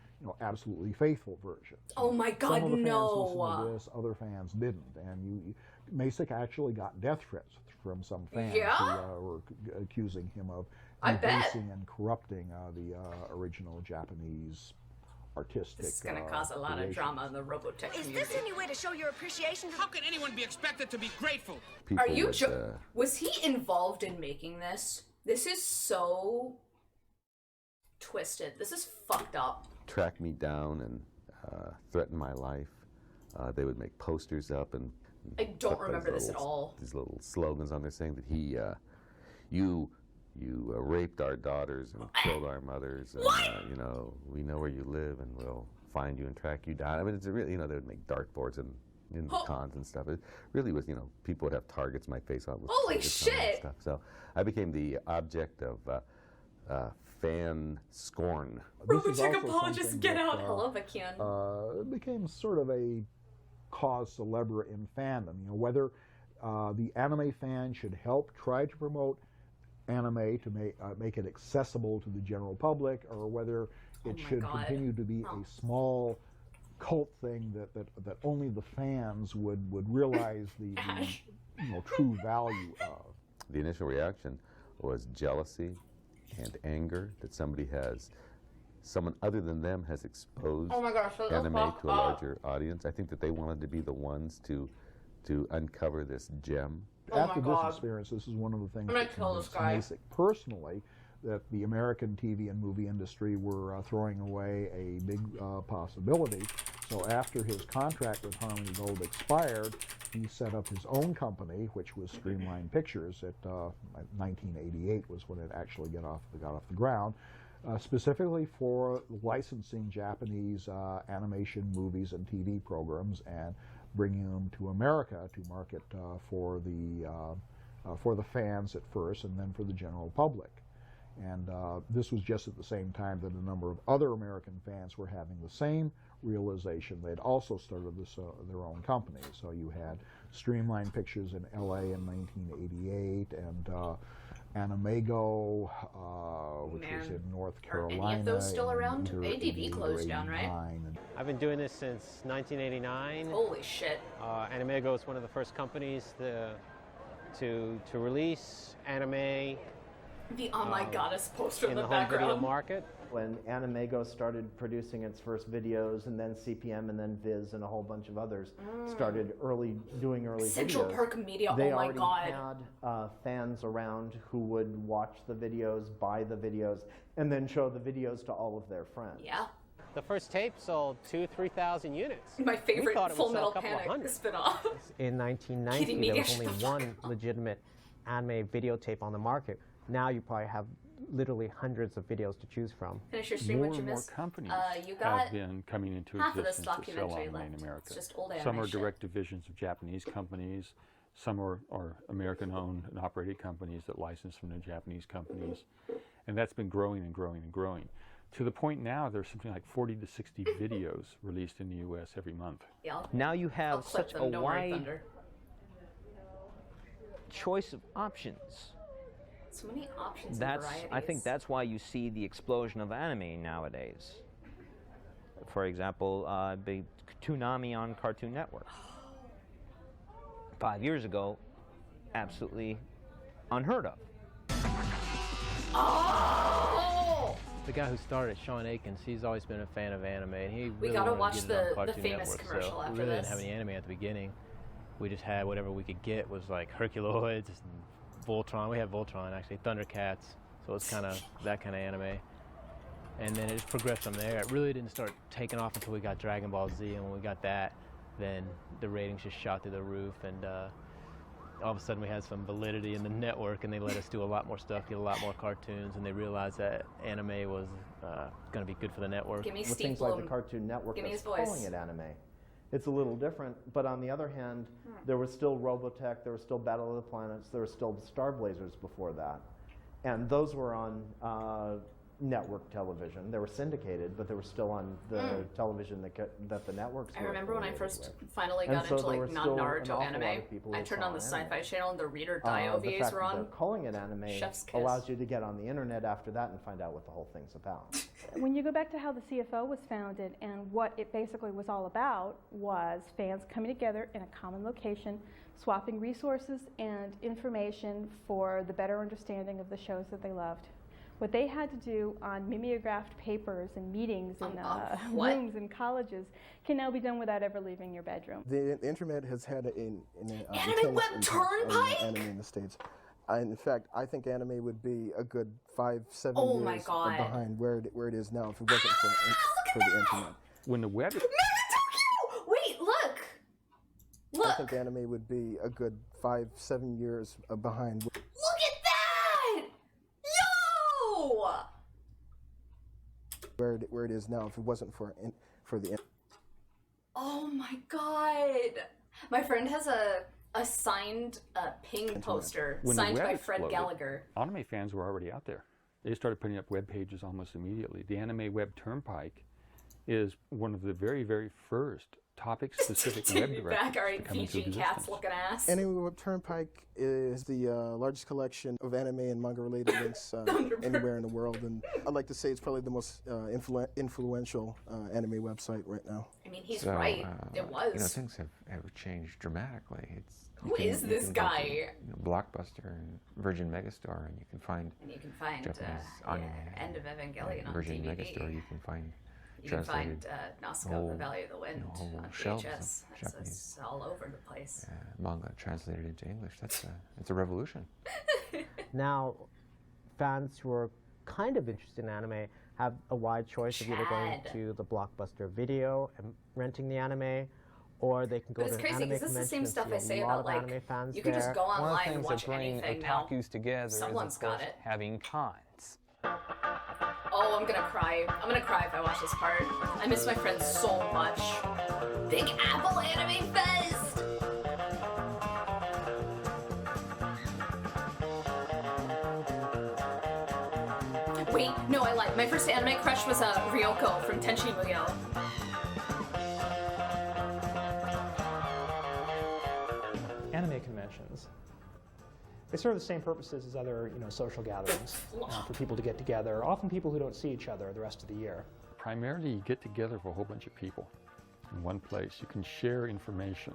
absolutely faithful versions. Oh my god, Some of the fans no. listened to this, other fans didn't, and Masick actually got death threats from some fans Yeah? who were accusing him of I bet. debasing and corrupting the original Japanese artistic. This is gonna cause a lot of creation. drama in the Robotech Is community. this any way to show your appreciation? How can anyone be expected to be grateful? Are you was he involved in making this? This is so twisted. This is fucked up. Track me down and threaten my life. They would make posters up and I don't put remember those this at all. These little slogans on there saying that you raped our daughters and killed our mothers, and we know where you live and we'll find you and track you down. I mean, it's a really, they would make dartboards and in the cons and stuff. It really was, people would have targets my face on with Holy targets on it and shit! stuff. So I became the object of fan scorn. Robotech apologists, get out! Hello, Vakian. It became sort of a cause célèbre in fandom. Whether the anime fan should help try to promote anime to make it accessible to the general public, or whether it should continue to be a small cult thing that only the fans would realize the true value of. The initial reaction was jealousy and anger that someone other than them has exposed Oh my gosh, shut the anime fuck to a up. larger audience. I think that they wanted to be the ones to uncover this gem. After this experience, this is one of the things I'm gonna that kill this convinced guy. Masick personally that the American TV and movie industry were throwing away a big possibility. So after his contract with Harmony Gold expired, he set up his own company, which was Streamline Pictures. 1988 was when it actually got off the ground, specifically for licensing Japanese animation movies and TV programs and bringing them to America to market for the fans at first, and then for the general public. And this was just at the same time that a number of other American fans were having the same realization. They'd also started their own company. So you had Streamline Pictures in LA in 1988, and Animego, which was in North Carolina. Are any of those still around? in ADV closed down, right? 89. I've been doing this since 1989. Holy shit. Animego is one of the first companies to release anime. The Oh My Goddess poster in the home video background. market. When Animego started producing its first videos, and then CPM, and then Viz, and a whole bunch of others started doing early Central videos. Perk Media, They oh my already god. had fans around who would watch the videos, buy the videos, and then show the videos to all of their friends. Yeah. The first tape sold 3,000 units. My favorite We thought it would Full sell Metal a couple of Panic hundred. spin-off. In 1990, Kidding me, there was shut only the fuck one legitimate anime videotape on the market. Now you probably have literally hundreds of videos to choose from. Finish your stream, More what you and more missed. companies You got have been coming into half of this existence to sell documentary anime left. in America. It's just old Some anime are shit. direct divisions of Japanese companies. Some are American-owned and operated companies that license from the Japanese companies. And that's been growing and growing and growing. To the point now, there's something like 40 to 60 videos released in the U.S. every month. Yeah. Now you have such a wide Thunder. choice of options. So many options and I varieties. think that's why you see the explosion of anime nowadays. For example, big Toonami on Cartoon Network. 5 years ago, absolutely unheard of. Oh! The guy who started, Sean Akins, he's always been a fan of anime, and he We really gotta wanted watch to get it on the Cartoon famous Network, commercial so after we really this. didn't have any anime at the beginning. We just had whatever we could get was like Herculoids, and Voltron. We had Voltron actually, Thundercats. So it's kind of that kind of anime. And then it just progressed from there. It really didn't start taking off until we got Dragon Ball Z, and when we got that, then the ratings just shot through the roof, and all of a sudden we had some validity in the network, and they let us do a lot more stuff, get a lot more cartoons, and they realized that anime was going to be good for the network. Give me With Steve things Bloom. like the Cartoon Network Give me that's his voice. calling it anime. It's a little different, but on the other hand, there was still Robotech, there was still Battle of the Planets, there was still Star Blazers before that. And those were on network television. They were syndicated, but they were still on the television that the networks I were remember when I affiliated first with. finally And got so into there like were still an non-Naruto awful lot anime. of people I who turned saw on the anime. Sci-Fi Channel and the Reader Die The OVAs fact were that on. they're calling it anime Chef's kiss. allows you to get on the internet after that and find out what the whole thing's about. When you go back to how the CFO was founded and what it basically was all about was fans coming together in a common location, swapping resources and information for the better understanding of the shows that they loved. What they had to do on mimeographed papers and meetings in rooms in colleges can now be done without ever leaving your bedroom. The internet has had an Anime Web Turnpike? anime in the States. In fact, I think anime would be a good 5-7 Oh my years God. behind where it is now if it wasn't for the internet. When the web Wait, look! I think anime would be a good 5-7 years behind. Look at that! Yo! Where it is now if it wasn't for the Oh my God! My friend has a signed Ping poster When the signed web by Fred exploded, Gallagher. Anime fans were already out there. They started putting up web pages almost immediately. The Anime Web Turnpike is one of the very, very first topic-specific web Take me back, directories alright, to come into PG existence. cats looking ass. Anime Web Turnpike is the largest collection of anime and manga-related links anywhere in the world, and I'd like to say it's probably the most influential anime website right now. I mean, he's right. It was. You know, things have changed dramatically. Who is this you can go guy? to, Blockbuster and Virgin Megastore, and you can find Japanese anime. End of Evangelion on Virgin DVD. Megastore, you can find You can find translated Nausicaa, The Valley of the Wind whole on shelves VHS. of Japanese It's all over the place. manga translated into English. It's a revolution. Now, fans who are kind of interested in anime have a wide choice of either going to the Blockbuster Video and renting the anime, or they can go But to it's an crazy anime because this is the same convention stuff I and see say a lot about of like anime fans you can just there. go One of the online and things watch that bring anything now. otakus together Someone's is, of got course, it. having cons. Oh, I'm gonna cry. I'm gonna cry if I watch this part. I miss my friends so much. Big Apple Anime Fest! Wait, no, I lied. My first anime crush was Ryoko from Tenchi Muyo. Anime conventions. They serve the same purposes as other, social gatherings for people to get together. Often people who don't see each other the rest of the year. Primarily, you get together for a whole bunch of people in one place. You can share information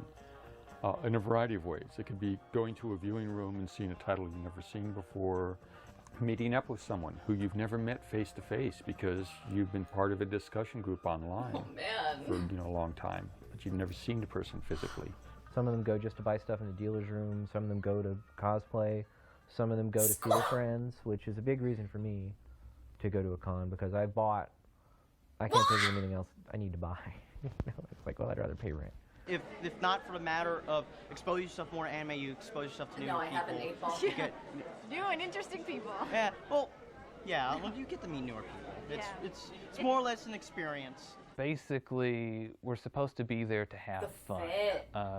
in a variety of ways. It could be going to a viewing room and seeing a title you've never seen before, meeting up with someone who you've never met face to face because you've been part of a discussion group online for a long time, but you've never seen the person physically. Some of them go just to buy stuff in the dealer's room. Some of them go to cosplay. Some of them go to see their friends, which is a big reason for me to go to a con because I can't think of anything else I need to buy. It's like, well, I'd rather pay rent. If not for the matter of expose yourself more to anime, you expose yourself to new people. I have an 8-ball. You get, New and interesting people. yeah, well, you get to meet newer people. It's more or less an experience. Basically, we're supposed to be there to have fun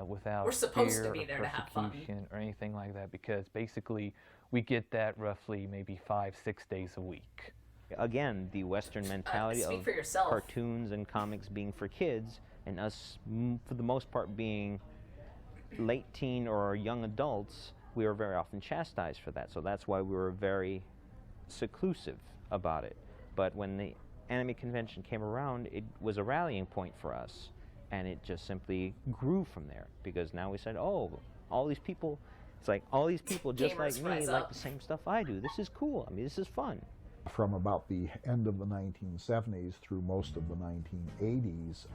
without We're supposed to fear be or there to have fun. persecution or anything like that because basically we get that roughly maybe 5-6 days a week. Again, the Western mentality speak of for yourself. cartoons and comics being for kids and us, for the most part, being late teen or young adults, we were very often chastised for that. So that's why we were very seclusive about it. But when the anime convention came around, it was a rallying point for us. And it just simply grew from there because now we said, oh, all these people, it's like all these people just like me like the same stuff I do. This is cool. I mean, this is fun. From about the end of the 1970s through most of the 1980s,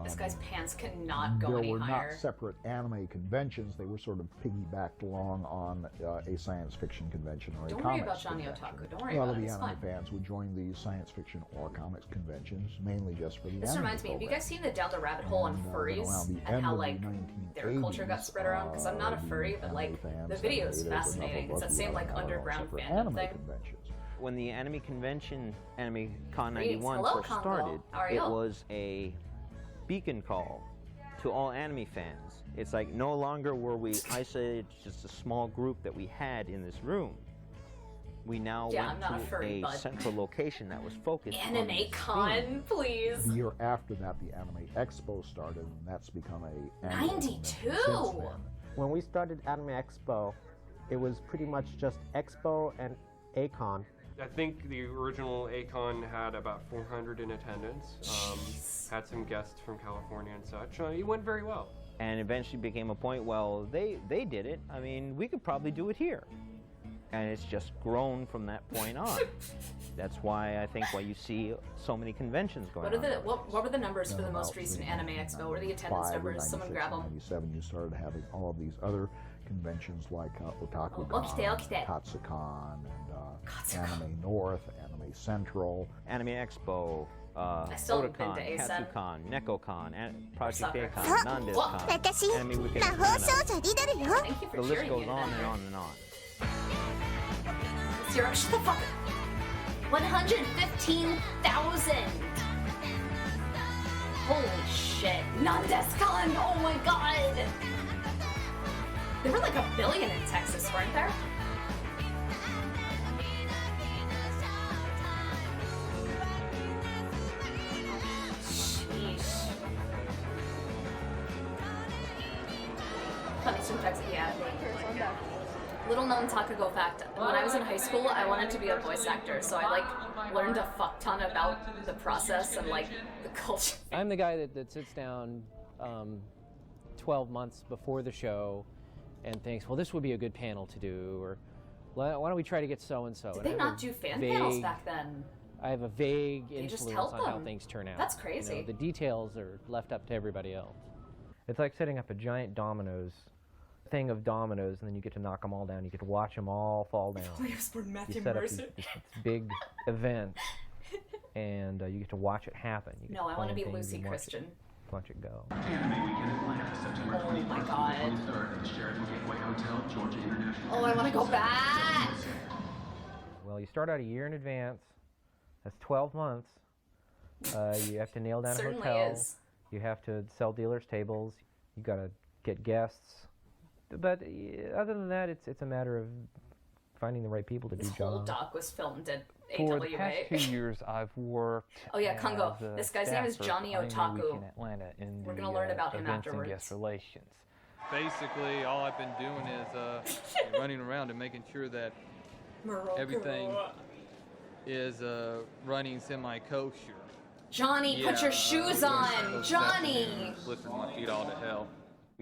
This guy's pants cannot go any there were higher. not separate anime conventions. They were sort of piggybacked along on a science fiction convention or Don't a worry comics about Johnny convention. Otaku. Don't worry A lot about of it. the It's anime fine. fans would join these science fiction or comics conventions, mainly just for the This anime reminds me, have you program. guys seen the Down the Rabbit Hole on And, furries around the and end how of the like their culture got 1980s, spread around? Because I'm not a the furry, but like anime fans the video is separated enough fascinating. of It's us that same to like have underground separate fandom anime thing. conventions. when the anime convention, Anime Con Greetings. 91 Hello, first Congo. started, How are it you? was a beacon call to all anime fans. It's like no longer were we isolated to just a small group that we had in this room. We now Yeah, I'm not a went furry, to a bud. central location that was focused on Anime this Con, theme. please. The year after that, the Anime Expo started, and that's become a annual convention 92. since then. When we started Anime Expo, it was pretty much just Expo and A-Con. I think the original A-Con had about 400 in attendance. Had some guests from California and such. It went very well. And eventually became a point, well, they did it. I mean, we could probably do it here. And it's just grown from that point on. That's why I think you see so many conventions going on. What were the numbers for the most recent Anime Expo? What are the attendance 95, numbers? Someone 96, grab them. 97, you started having all of these other conventions like Otaku okite. Katsucon, and Anime North, Anime Central. Anime Expo, still haven't been Otakon, to ASEP. Katsukon, Nekocon, Project Sucker. A-Con, Nandescon, Anime Weekend in China. Thank you for The list cheering goes me on then. and on and on. Zero, shut the fuck up. 115,000. Holy shit. Nandescon, oh my god. There were like 1 billion in Texas, weren't there? Sheesh. Funny from Texas, yeah. Little known Takako fact, when I was in high school, I wanted to be a voice actor, so I learned a fuck ton about the process and the culture. I'm the guy that sits down 12 months before the show and thinks, well, this would be a good panel to do, or why don't we try to get so-and-so. Did they not do fan panels back then? I have a vague They just influence help on how them. things turn out. That's crazy. You know, the details are left up to everybody else. It's like setting up a giant thing of dominoes, and then you get to knock them all down. You get to watch them all fall down. only was born Matthew You set up Mercer. this big event, and you get to watch it happen. You get No, I want to plan be things Lucy and Christian. Watch it go. Oh my god. Oh, I want to go back. Well, you start out a year in advance. That's 12 months. You have to nail down a Certainly hotel. is. You have to sell dealers' tables. You got to get guests. But other than that, it's a matter of finding the right people to This do whole jobs. doc was filmed at For the past AWA. 2 years, I've worked. Oh, yeah, Congo. as a This guy's name is staffer Johnny for Anime Otaku. Week in Atlanta in We're the, gonna learn about him events and afterwards. guest relations. Basically, all I've been doing is running around and making sure that everything is running semi-kosher. Johnny, put your shoes on! Johnny! Lifting my feet all to hell.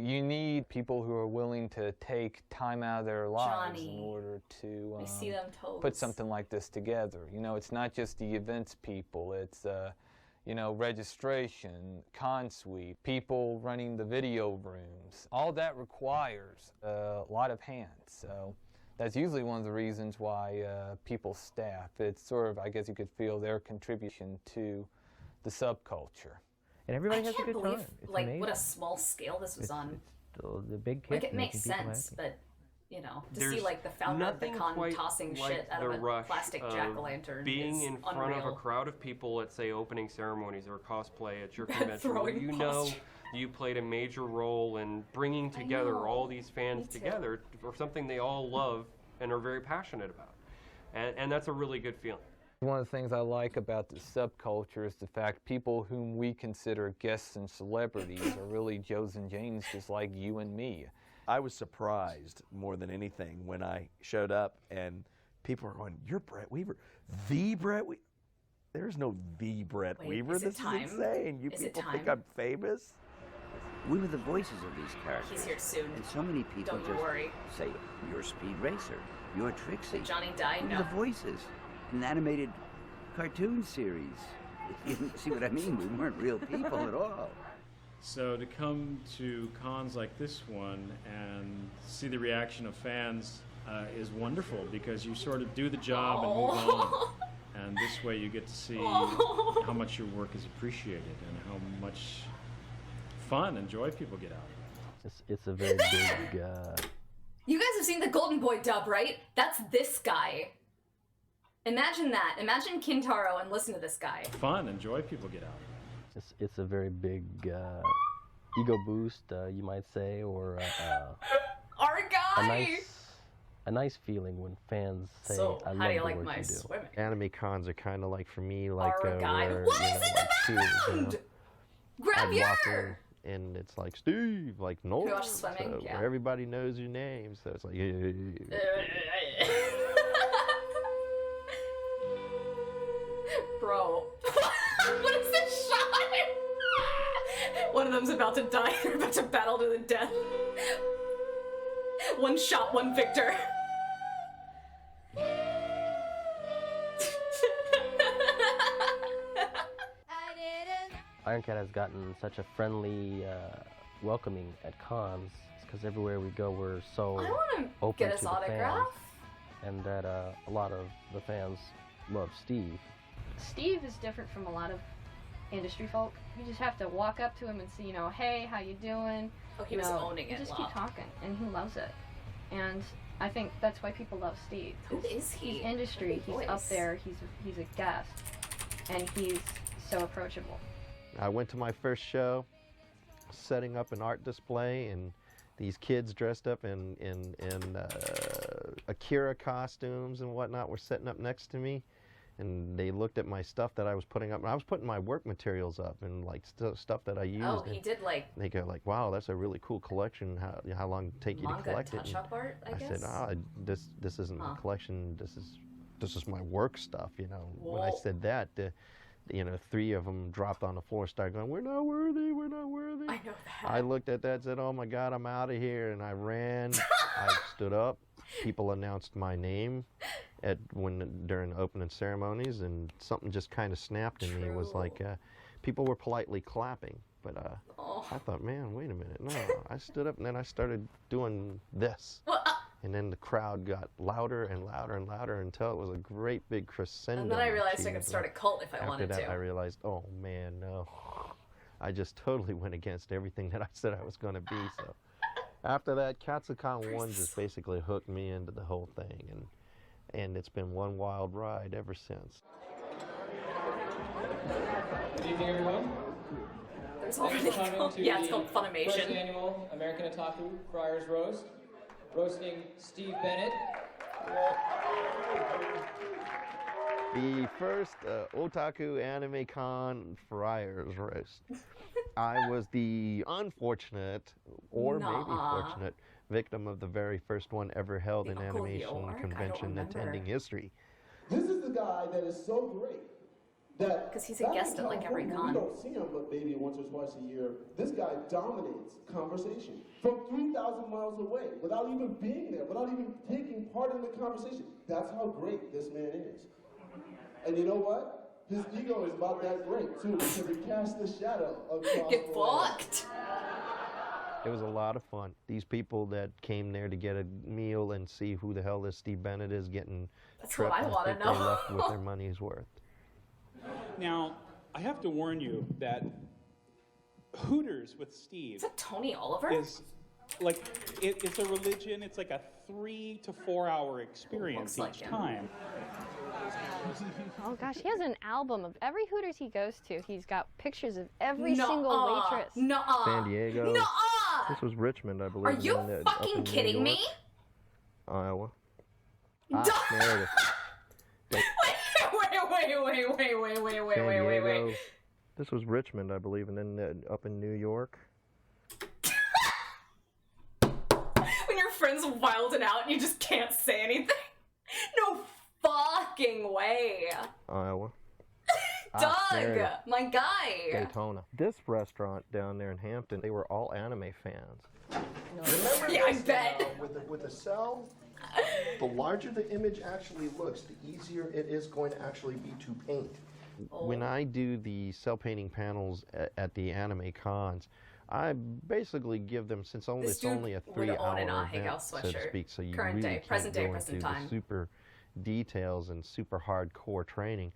You need people who are willing to take time out of their lives Johnny. in order to I see them toes. put something like this together. You know, it's not just the events people, it's registration, con suite, people running the video rooms. All that requires a lot of hands. So that's usually one of the reasons why people staff. It's sort of, I guess you could feel their contribution to the subculture. And everybody I has a can't good believe time. It's what a amazing. small scale this was on. The big kick. Like it makes making people sense, happy. but to There's see the founder of the nothing con quite tossing like shit out the of a rush plastic of jack-o'-lantern being is in front of a unreal. crowd of people at, say, opening ceremonies or cosplay at your convention, where Throwing you know posture. you played a major role in bringing together all these fans together for something they all love and are very passionate about. And that's a really good feeling. One of the things I like about the subculture is the fact people whom we consider guests and celebrities are really Joes and Janes just like you and me. I was surprised more than anything when I showed up and people were going, "You're Brett Weaver, the Brett Weaver." There's no the Brett Wait, Weaver. is it This time? is insane. You Is it people think time? I'm famous? We were the voices of these characters. He's here soon. And so many people Don't you just worry. say, "You're Speed Racer, you're Trixie." Did Johnny die? We were No. the voices. An animated cartoon series. You see what I mean? We weren't real people at all. So to come to cons like this one and see the reaction of fans is wonderful, because you sort of do the job and move on. And this way you get to see how much your work is appreciated and how much fun and joy people get out of it. It's a very big. You guys have seen the Golden Boy dub, right? That's this guy. Imagine that. Imagine Kintaro and listen to this guy. Fun and joy people get out of it. It's a very big ego boost, you might say, or Our guy! a nice feeling when fans say, So, I how love do you the like work my you do. swimming? Anime cons are kind of like, for me, like Our guy. where, What you is know, in like the Steve, background? Grab I'd walk your... in, and it's like, Steve, like, no, Can we watch swimming? so Yeah. where everybody knows your name, so it's like, Bro. What is this shot? One of them's about to die. They're about to battle to the death. One shot, one victor. Iron Cat has gotten such a friendly welcoming at cons because everywhere we go we're so I want to open get to his the autograph. fans, and that a lot of the fans love Steve. Steve is different from a lot of industry folk. You just have to walk up to him and say, you know, hey, how you doing? Oh, he You was know, owning you it, just wow. keep talking, and he loves it. And I think that's why people love Steve. Who is he? He's industry. He's Voice. up there. He's a guest, and he's so approachable. I went to my first show, setting up an art display, and these kids dressed up in Akira costumes and whatnot were sitting up next to me, and they looked at my stuff that I was putting up. And I was putting my work materials up and like stuff that I used. Oh, he and did like they go like, "Wow, that's a really cool collection. How long did it take you to manga collect it?" And touch-up art, I guess? said, this isn't Huh. a collection. This is my work stuff. You know, when I Whoa. said that, you know, 3 of them dropped on the floor, started going, "We're not worthy. We're not worthy." I know that. I looked at that, and said, "Oh my God, I'm out of here," and I ran. I stood up. People announced my name during opening ceremonies, and something just kind of snapped in me. It was like people were politely clapping, but I thought, man, wait a minute, no. I stood up, and then I started doing this. And then the crowd got louder and louder and louder until it was a great big crescendo. And then I realized I achievement. could start a cult if I wanted After that, to. I realized, oh man, no. I just totally went against everything that I said I was going to be. So after that, Katsucon 1 just basically hooked me into the whole thing, and it's been one wild ride ever since. Good evening, everyone. There's Thanks already for coming to yeah, it's the called Funimation. First annual American Otaku Friars Roast, roasting Steve Bennett. The first Otaku Anime Con Friars Roast. I was the unfortunate, or maybe fortunate, victim of the very first one ever held in animation convention attending history. This is the guy that is so great that because he's a guest at like every con. We don't see him but maybe once or twice a year. This guy dominates conversation from 3,000 miles away without even being there, without even taking part in the conversation. That's how great this man is. And you know what? His ego is about that great too, because he casts the shadow of Get fucked. It was a lot of fun. These people that came there to get a meal and see who the hell this Steve Bennett is getting That's what I tripped, wanna think know. they left with their money's worth. Now, I have to warn you that Hooters with Steve Is that Tony Oliver? is like it's a religion. It's like a 3 to 4 hour experience Looks each like him. time. Oh gosh, he has an album of every Hooters he goes to. He's got pictures of every single Nuh-uh. waitress. Nuh-uh. San Diego. Nuh-uh. This was Richmond, I believe. Are and you then, up fucking in New kidding me? York, Iowa. Duh. There it is. Wait. San Diego. This was Richmond, I believe, and then up in New York. When your friend's wilding out and you just can't say anything. No fucking way. Iowa. Doug, there it is. my guy. Daytona. This restaurant down there in Hampton, they were all anime fans. Remember Yeah, I this, bet. with a cell, the larger the image actually looks, the easier it is going to actually be to paint. When I do the cell painting panels at the anime cons, I basically give them, since This it's dude only a would own 3-hour an event, Ahegao so to sweatshirt. speak, so you Current really day, can't present day, go present into time. the super details and super hardcore training.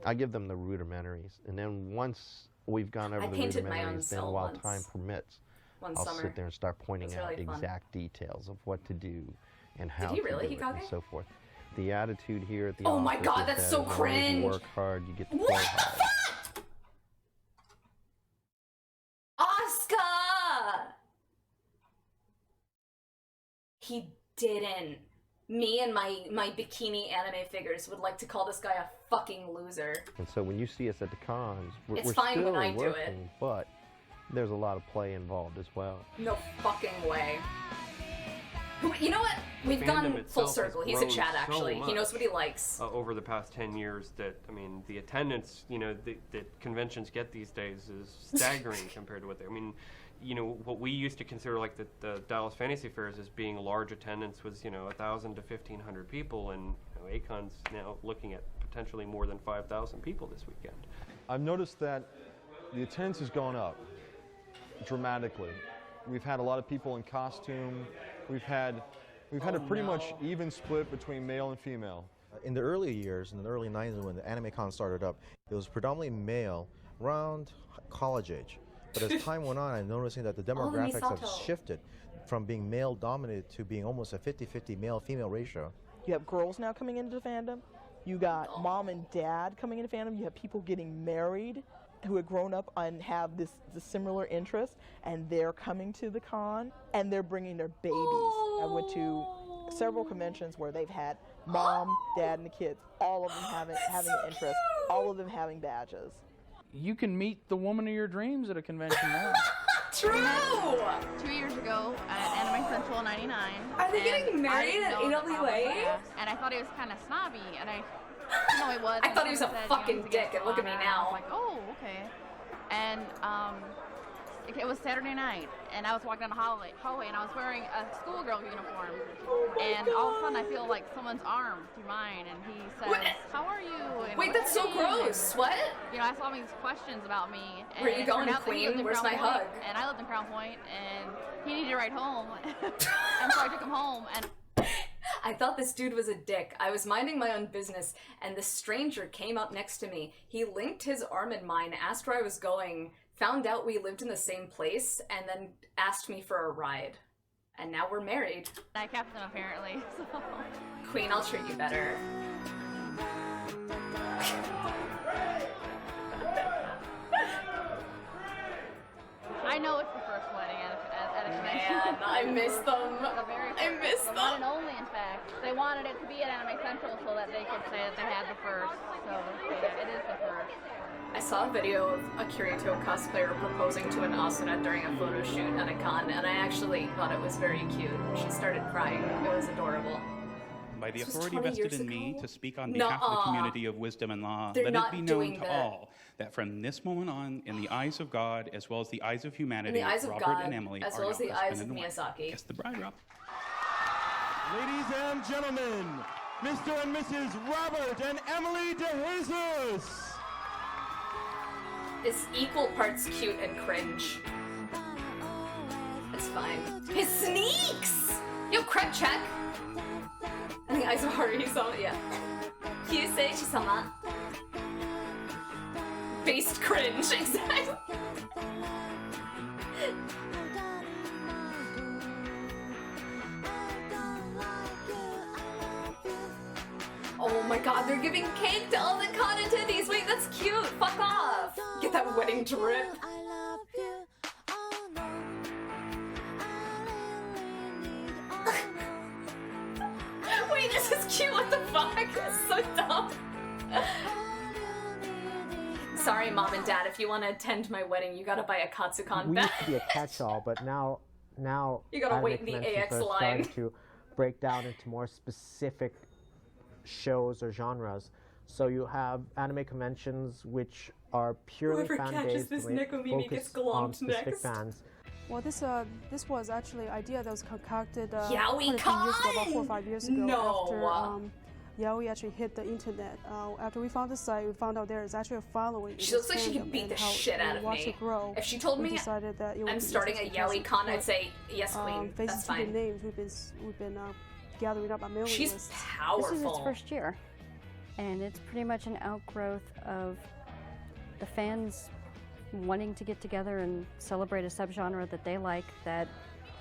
I give them the rudimentaries, and then once we've gone over I the painted my own rudimentaries, then cell while once. time permits, One I'll summer. sit there and start pointing It was out really fun. exact details of what to do and how he to really, do it and Hikage? so forth. The attitude here at the Oh my office God, is that's that so as long as cringe. you work hard, you get to play What hard. the fuck? Asuka! He didn't. Me and my bikini anime figures would like to call this guy a fucking loser. And so when you see us at the cons, It's we're fine still when I do it. working, but there's a lot of play involved as well. No fucking way. You know what? We've Fandom gone full itself has circle. He's a grown Chad, so actually. He much, knows what he likes. over the past 10 years that, I mean, the attendance, you know, that conventions get these days is staggering compared to what they, I mean, you know, what we used to consider like the Dallas Fantasy Fairs as being large attendance was, you know, 1,000 to 1,500 people, and you know, Acon's now looking at potentially more than 5,000 people this weekend. I've noticed that the attendance has gone up dramatically. We've had a lot of people in costume. We've had a pretty much even split between male and female. In the early years, in the early 90s when the AnimeCon started up, it was predominantly male, around college age. But as time went on, I'm noticing that the demographics have shifted from being male-dominated to being almost a 50-50 male-female ratio. You have girls now coming into fandom. You got mom and dad coming into fandom. You have people getting married who have grown up and have this similar interest, and they're coming to the con, and they're bringing their babies. I went to several conventions where they've had mom, dad, and the kids, all of them having an interest, all of them having badges. You can meet the woman of your dreams at a convention now. True! 2 years ago at Anime Central in '99. Are they getting married at AWA? And I thought he was kind of snobby, and no, he was. I thought he was a fucking dick, and look at me now. I was like, oh, okay. And it was Saturday night, and I was walking down the hallway, and I was wearing a schoolgirl uniform. And all of a sudden, I feel like someone's arm through mine, and he says, "How are you?" And Wait, that's so gross. What? You know, I saw these questions about me. And Where are you going, it turned out that he lived Queen? in Where's Crown my Point, hug? And I lived in Crown Point, and he needed a ride home, and so I took him home. And I thought this dude was a dick. I was minding my own business, and this stranger came up next to me. He linked his arm in mine, asked where I was going, found out we lived in the same place, and then asked me for a ride. And now we're married. I kept him, apparently. So. Queen, I'll treat you better. I know it's the first wedding at a convention. Man, I miss them. The very first, I miss the them. one and only, in fact. They wanted it to be at Anime Central so that they could say that they had the first. So yeah, it is the first. I saw a video of a Kirito cosplayer proposing to an Asuna during a photo shoot at a con, and I actually thought it was very cute. She started crying. It was adorable. By the This was authority 20 vested years in me ago? to speak on behalf of the Nuh-uh. community of wisdom and law, They're let not it be doing known to that. all that from this moment on, in the eyes of God, as well as the eyes of In humanity, the eyes of Robert God, and Emily as are well as now the husband eyes of and wife. Miyazaki. Kiss the bride, Rob. Ladies and gentlemen, Mr. and Mrs. Robert and Emily DeJesus. It's equal parts cute and cringe. It's fine. His sneaks! Yo, crap check! And the eyes of Haruhi-sama, yeah. Kyusei-sama. Based cringe, exactly. Oh my god, they're giving cake to all the con attendees! Wait, that's cute! Fuck off! Get that wedding drip! Wait, this is cute, what the fuck? This is so dumb! Sorry, Mom and Dad, if you want to attend my wedding, you gotta buy a Katsucon We bag. used to be a catch-all, but now You gotta anime wait in the conventions AX are starting line. to break down into more specific shows or genres. So you have anime conventions which are purely Whoever catches fan-based, this and they Nekomimi gets focus on glomped specific next. fans. Well, this was actually an idea that was concocted Yaoi quite a few years ago, about 4 or 5 years ago. No. After Yaoi actually hit the internet. After we found the site, we found out there is actually a following. She looks like she could beat the shit out of me. It grow, If she told we me decided that it would I'm be starting a interesting Yaoi con, because I'd say, yes, queen, faces that's to the fine. names we've been gathering up a mailing She's lists. powerful. This is its first year, and it's pretty much an outgrowth of the fans wanting to get together and celebrate a subgenre that they like, that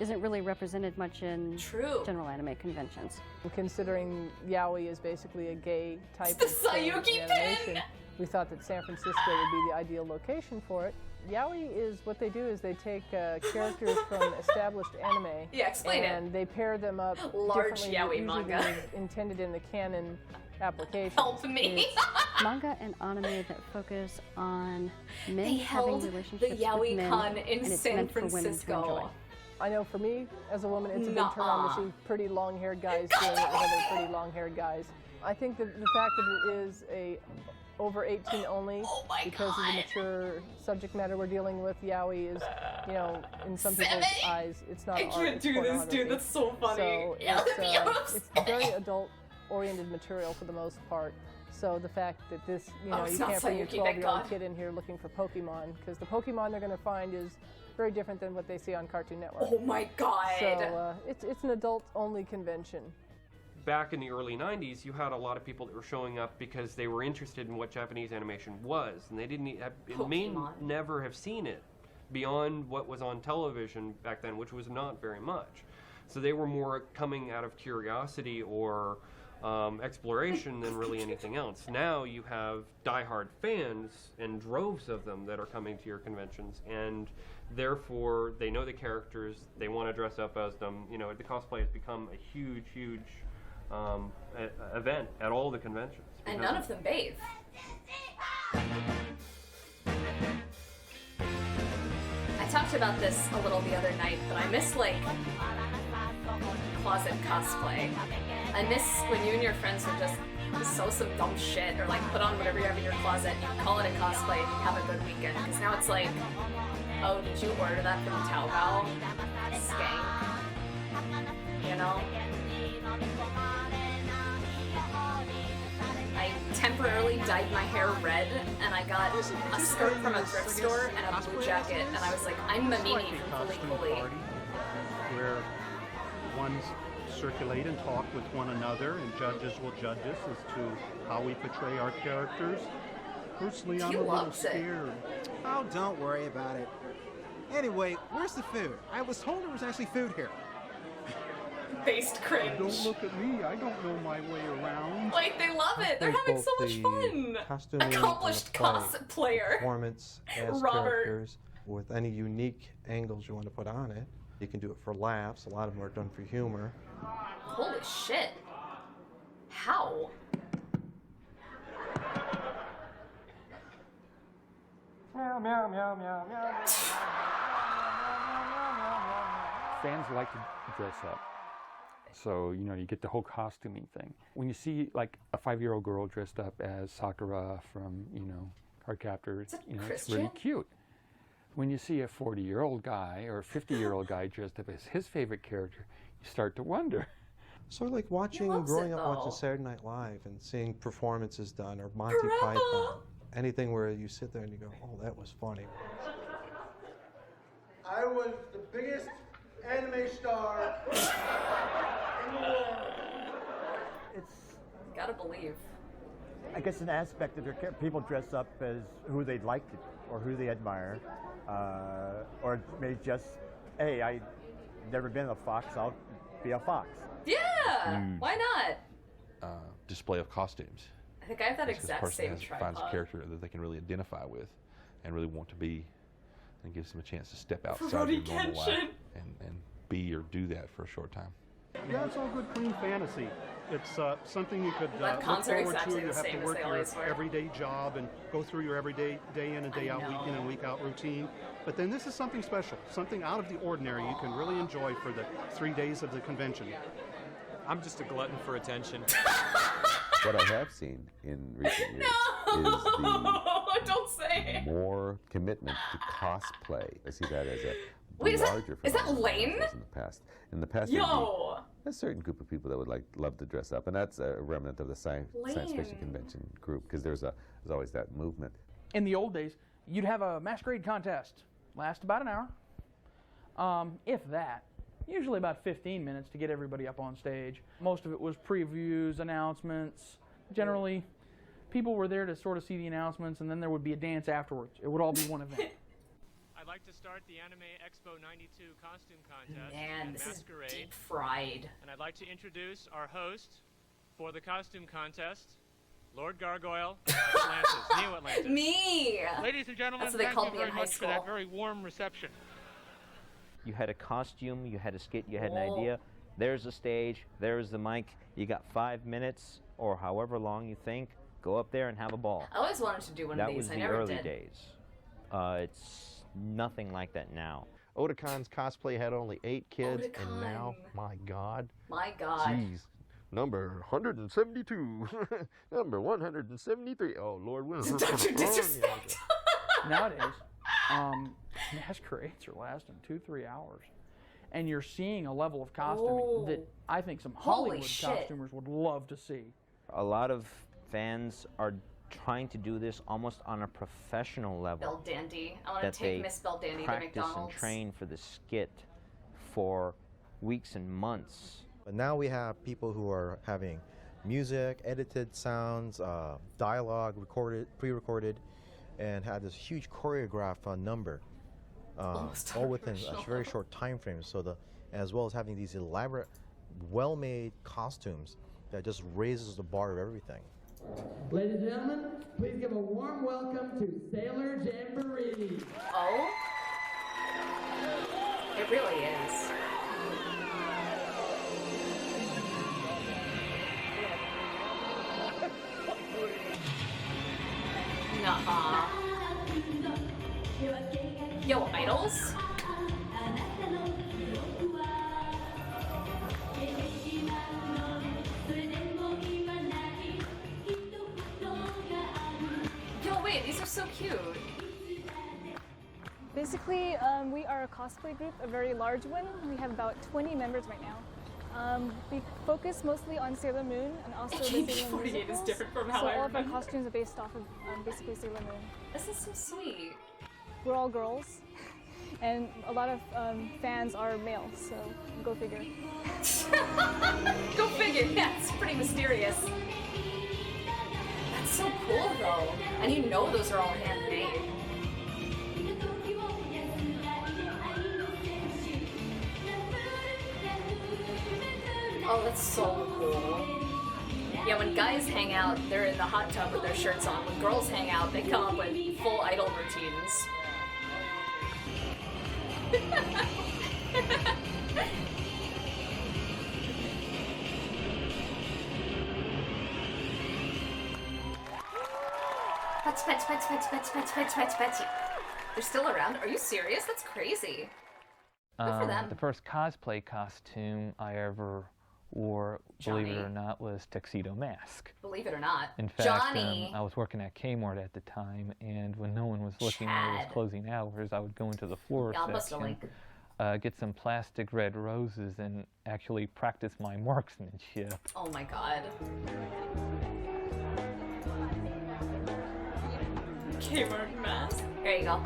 isn't really represented much in general anime conventions. Considering yaoi is basically a gay type the of thing in Sayuki animation, pin! we thought that San Francisco would be the ideal location for it. Yaoi is what they do is they take characters from established anime Yeah, explain it. and they pair them up Large differently yaoi usually manga. than is intended in the canon application. Help me. Manga and anime that focus on men They having held the relationships with yaoi men, con in and it's San meant for women to Francisco. enjoy. I know for me, as a woman, it's a big turn on to see pretty long-haired guys doing it with other pretty long-haired guys. I think that the fact that it is a over 18 only because of the mature subject matter we're dealing with, yaoi is, you know, in some people's eyes, it's not I art, can't it's do this, pornography. dude. That's so funny. So Yeah, it's very adult-oriented material for the most part. So the fact that this, you know, it's you not can't bring your Sayuki, thank 12-year-old God. kid in here looking for Pokemon, because the Pokemon they're going to find is very different than what they see on Cartoon Network. Oh my God. So it's an adult-only convention. Back in the early 90s, you had a lot of people that were showing up because they were interested in what Japanese animation was, and they didn't may never have seen it beyond what was on television back then, which was not very much. So they were more coming out of curiosity or exploration than really anything else. Now you have diehard fans and droves of them that are coming to your conventions, and therefore they know the characters, they want to dress up as them. You know, the cosplay has become a huge, huge event at all the conventions. And none of them bathe. I talked about this a little the other night, but I miss like closet cosplay. I miss when you and your friends would just sew some dumb shit or like put on whatever you have in your closet and you call it a cosplay and you have a good weekend. Because now it's like, oh, did you order that from Taobao? Skank. You know? I temporarily dyed my hair red and I got a skirt from a thrift store and a blue jacket and I was like, I'm Mamimi from Fooly Cooly. Where ones circulate and talk with one another and judges will judge us as to how we portray our characters. Personally, I'm a little scared. Oh, don't worry about it. Anyway, where's the food? I was told there was actually food here. Based cringe. Don't look at me. I don't know my way around. Like, they love it. They're having so much fun. Accomplished cosplayer. Performance as Robert. characters with any unique angles you want to put on it. You can do it for laughs. A lot of them are done for humor. Holy shit. How? Meow, meow, meow, meow, meow. Fans like to dress up. So, you know, you get the whole costuming thing. When you see, like, a 5-year-old girl dressed up as Sakura from, you know, Cardcaptor, you know, it's really cute. When you see a 40-year-old guy or a 50-year-old guy dressed up as his favorite character, you start to wonder. Sort of like growing up watching Saturday Night Live and seeing performances done, or Monty Python. Anything where you sit there and you go, oh, that was funny. I was the biggest anime star in the world. It's, gotta believe. I guess, an aspect of people dress up as who they'd like to, or who they admire, or maybe just, hey, I've never been a fox, I'll be a fox. Yeah, why not? Display of costumes. I think I have that exact same finds a tripod. character that they can really identify with and really want to be, and gives them a chance to step outside Rurouni their normal life Kenshin. and be or do that for a short time. Yeah, it's all good, clean fantasy. It's something you could But look cons are forward exactly to. You the have same to as work they your always were. everyday job and go through your everyday day in and day out, week in and week out routine. But then this is something special, something out of the ordinary you can really enjoy for the 3 days of the convention. I'm just a glutton for attention. What I have seen in recent years Don't say is the more commitment to cosplay. I see that as a Wait, larger is that phenomenon than it Lane? was in the past. In the past, there'd Yo! be a certain group of people that would love to dress up, and that's a remnant of the science fiction Lane. convention group, because there's always that movement. In the old days, you'd have a masquerade contest, last about an hour, if that. Usually about 15 minutes to get everybody up on stage. Most of it was previews, announcements. Generally, people were there to sort of see the announcements, and then there would be a dance afterwards. It would all be one event. I'd like to start the Anime Expo 92 costume contest. Man, this is Masquerade. deep fried. And I'd like to introduce our host for the costume contest, Lord Gargoyle, Atlantis, Neo Atlantis. Me! Ladies and gentlemen, That's what they thank called you me very in high much for that school. very warm reception. You had a costume, you had a skit, you had an Oh. idea. There's the stage, there's the mic. You got 5 minutes or however long you think. Go up there and have a ball. I always wanted to do one of That these. was I the never early did. days. It's nothing like that now. Otakon's cosplay had only 8 kids, and now, Otakon. my God. My God. Jeez. Number 172. Number 173. Oh, Lord, what is this? Such a disrespect. Nowadays, masquerades are lasting 2-3 hours. And you're seeing a level of costuming that I think some Holy Hollywood shit. costumers would love to see. A lot of fans are trying to do this almost on a professional level. Belle Dandy. I want that to take they Miss Belle Dandy to practice and McDonald's. train for the skit for weeks and months. But now we have people who are having music, edited sounds, dialogue recorded, pre-recorded, and have this huge choreographed number, Almost all within a professional. very short time frame. So as well as having these elaborate, well-made costumes that just raises the bar of everything. Ladies and gentlemen, please give a warm welcome to Sailor Jamboree. Oh? It really is. Nuh-uh. Yo, idols? Yo, wait, these are so cute. Basically, we are a cosplay group, a very large one. We have about 20 members right now. We focus mostly on Sailor Moon and also the Sailor Moon AKB48 is musicals. different from how so I all of our remember. costumes are based off of basically Sailor Moon. This is so sweet. We're all girls, and a lot of fans are males, so go figure. Go figure, yeah, it's pretty mysterious. That's so cool though. And you know those are all handmade. Oh, that's so cool. Yeah, when guys hang out, they're in the hot tub with their shirts on. When girls hang out, they come up with full idol routines. Pets, pets, pets, pets, pets, pets, pets, pets, pets. They're still around? Are you serious? That's crazy. Good for them. The first cosplay costume I ever wore, believe it or Johnny. not, was Tuxedo Mask. Believe it or not. In fact, Johnny. I was working at Kmart at the time, and when no one was looking when it was Chad. closing hours, I would go into the floor Yeah, I'll post a section, link. get some plastic red roses, and actually practice my marksmanship. Oh my god. Kmart mask. There you go.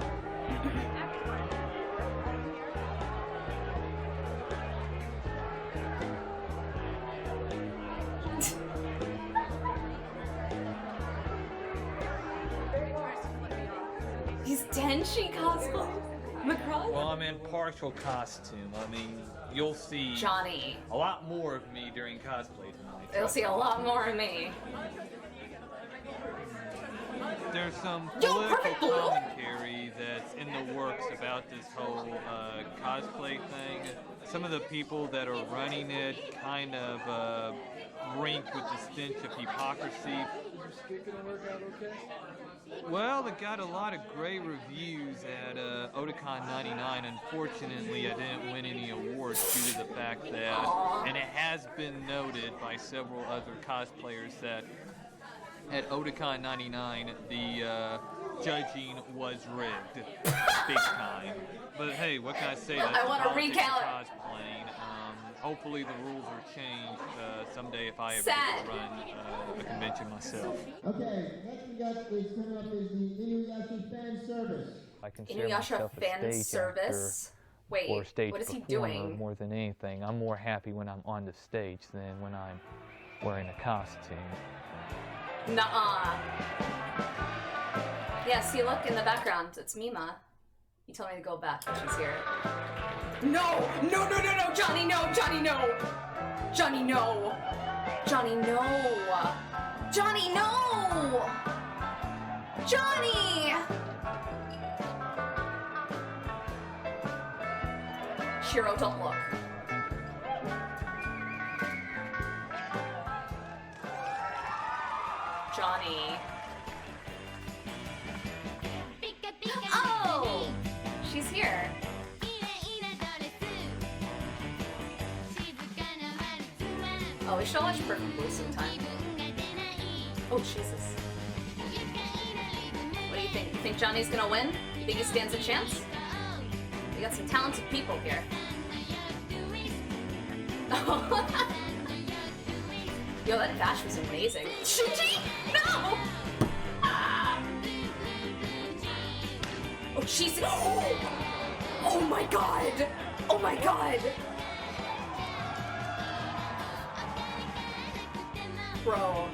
He's Denshi cosplay. Macross? Well, I'm in partial costume. I mean, you'll see Johnny. a lot more of me during cosplay tonight. They'll see a lot more of me. There's some Yo, political Perfect Blue? commentary that's in the works about this whole cosplay thing. Some of the people that are running it kind of rink with the stench of hypocrisy. Is your skit gonna work out okay? Well, it got a lot of great reviews at Otakon 99. Unfortunately, I didn't win any awards due to the fact that, and it has been noted by several other cosplayers that at Otakon 99, the judging was rigged, big time. But hey, what can I say? That's I wanna the politics of recount. cosplaying. Hopefully the rules are changed someday if I ever Sad. get to run a convention myself. Okay, next we got is coming up is the Inuyasha fan service. I consider Inuyasha myself a fan stage service. actor or Wait, stage what is he performer doing? more than anything. I'm more happy when I'm on the stage than when I'm wearing a costume. Nuh-uh. Yeah, see, look in the background. It's Mima. You told me to go back, but she's here. No! No, no, no, no! Johnny, no! Johnny, no! Johnny, no! Johnny, no! Johnny, no! Johnny! Shiro, don't look. Johnny. Oh! She's here. Oh, we should watch Perfect Blue sometime. Oh, Jesus. What do you think? You think Johnny's gonna win? You think he stands a chance? We got some talented people here. Yo, that dash was amazing. Shinji! No! Ah! Oh, Jesus! Oh my god! Oh my god! Bro.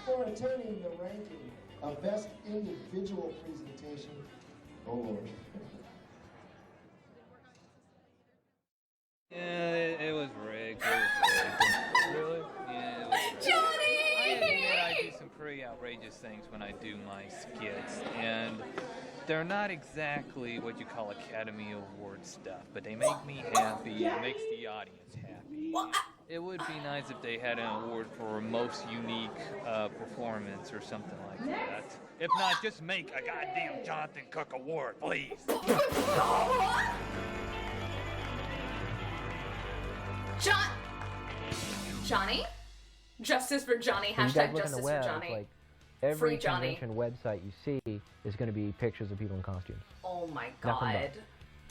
For attaining the ranking of Best Individual Presentation, oh Lord. Yeah, it was rigged. Really? Yeah, it was rigged. Johnny! I admit I do some pretty outrageous things when I do my skits, and they're not exactly what you call Academy Award stuff, but they make me happy. It makes the audience happy. It would be nice if they had an award for a most unique performance or something like that. If not, just make a goddamn Jonathan Cook Award, please. Johnny? Justice for Johnny. When you guys Hashtag look on the justice web, for Johnny. it's like every Free Johnny. convention website you see is going to be pictures of people in costumes. Oh my Nothing god. but.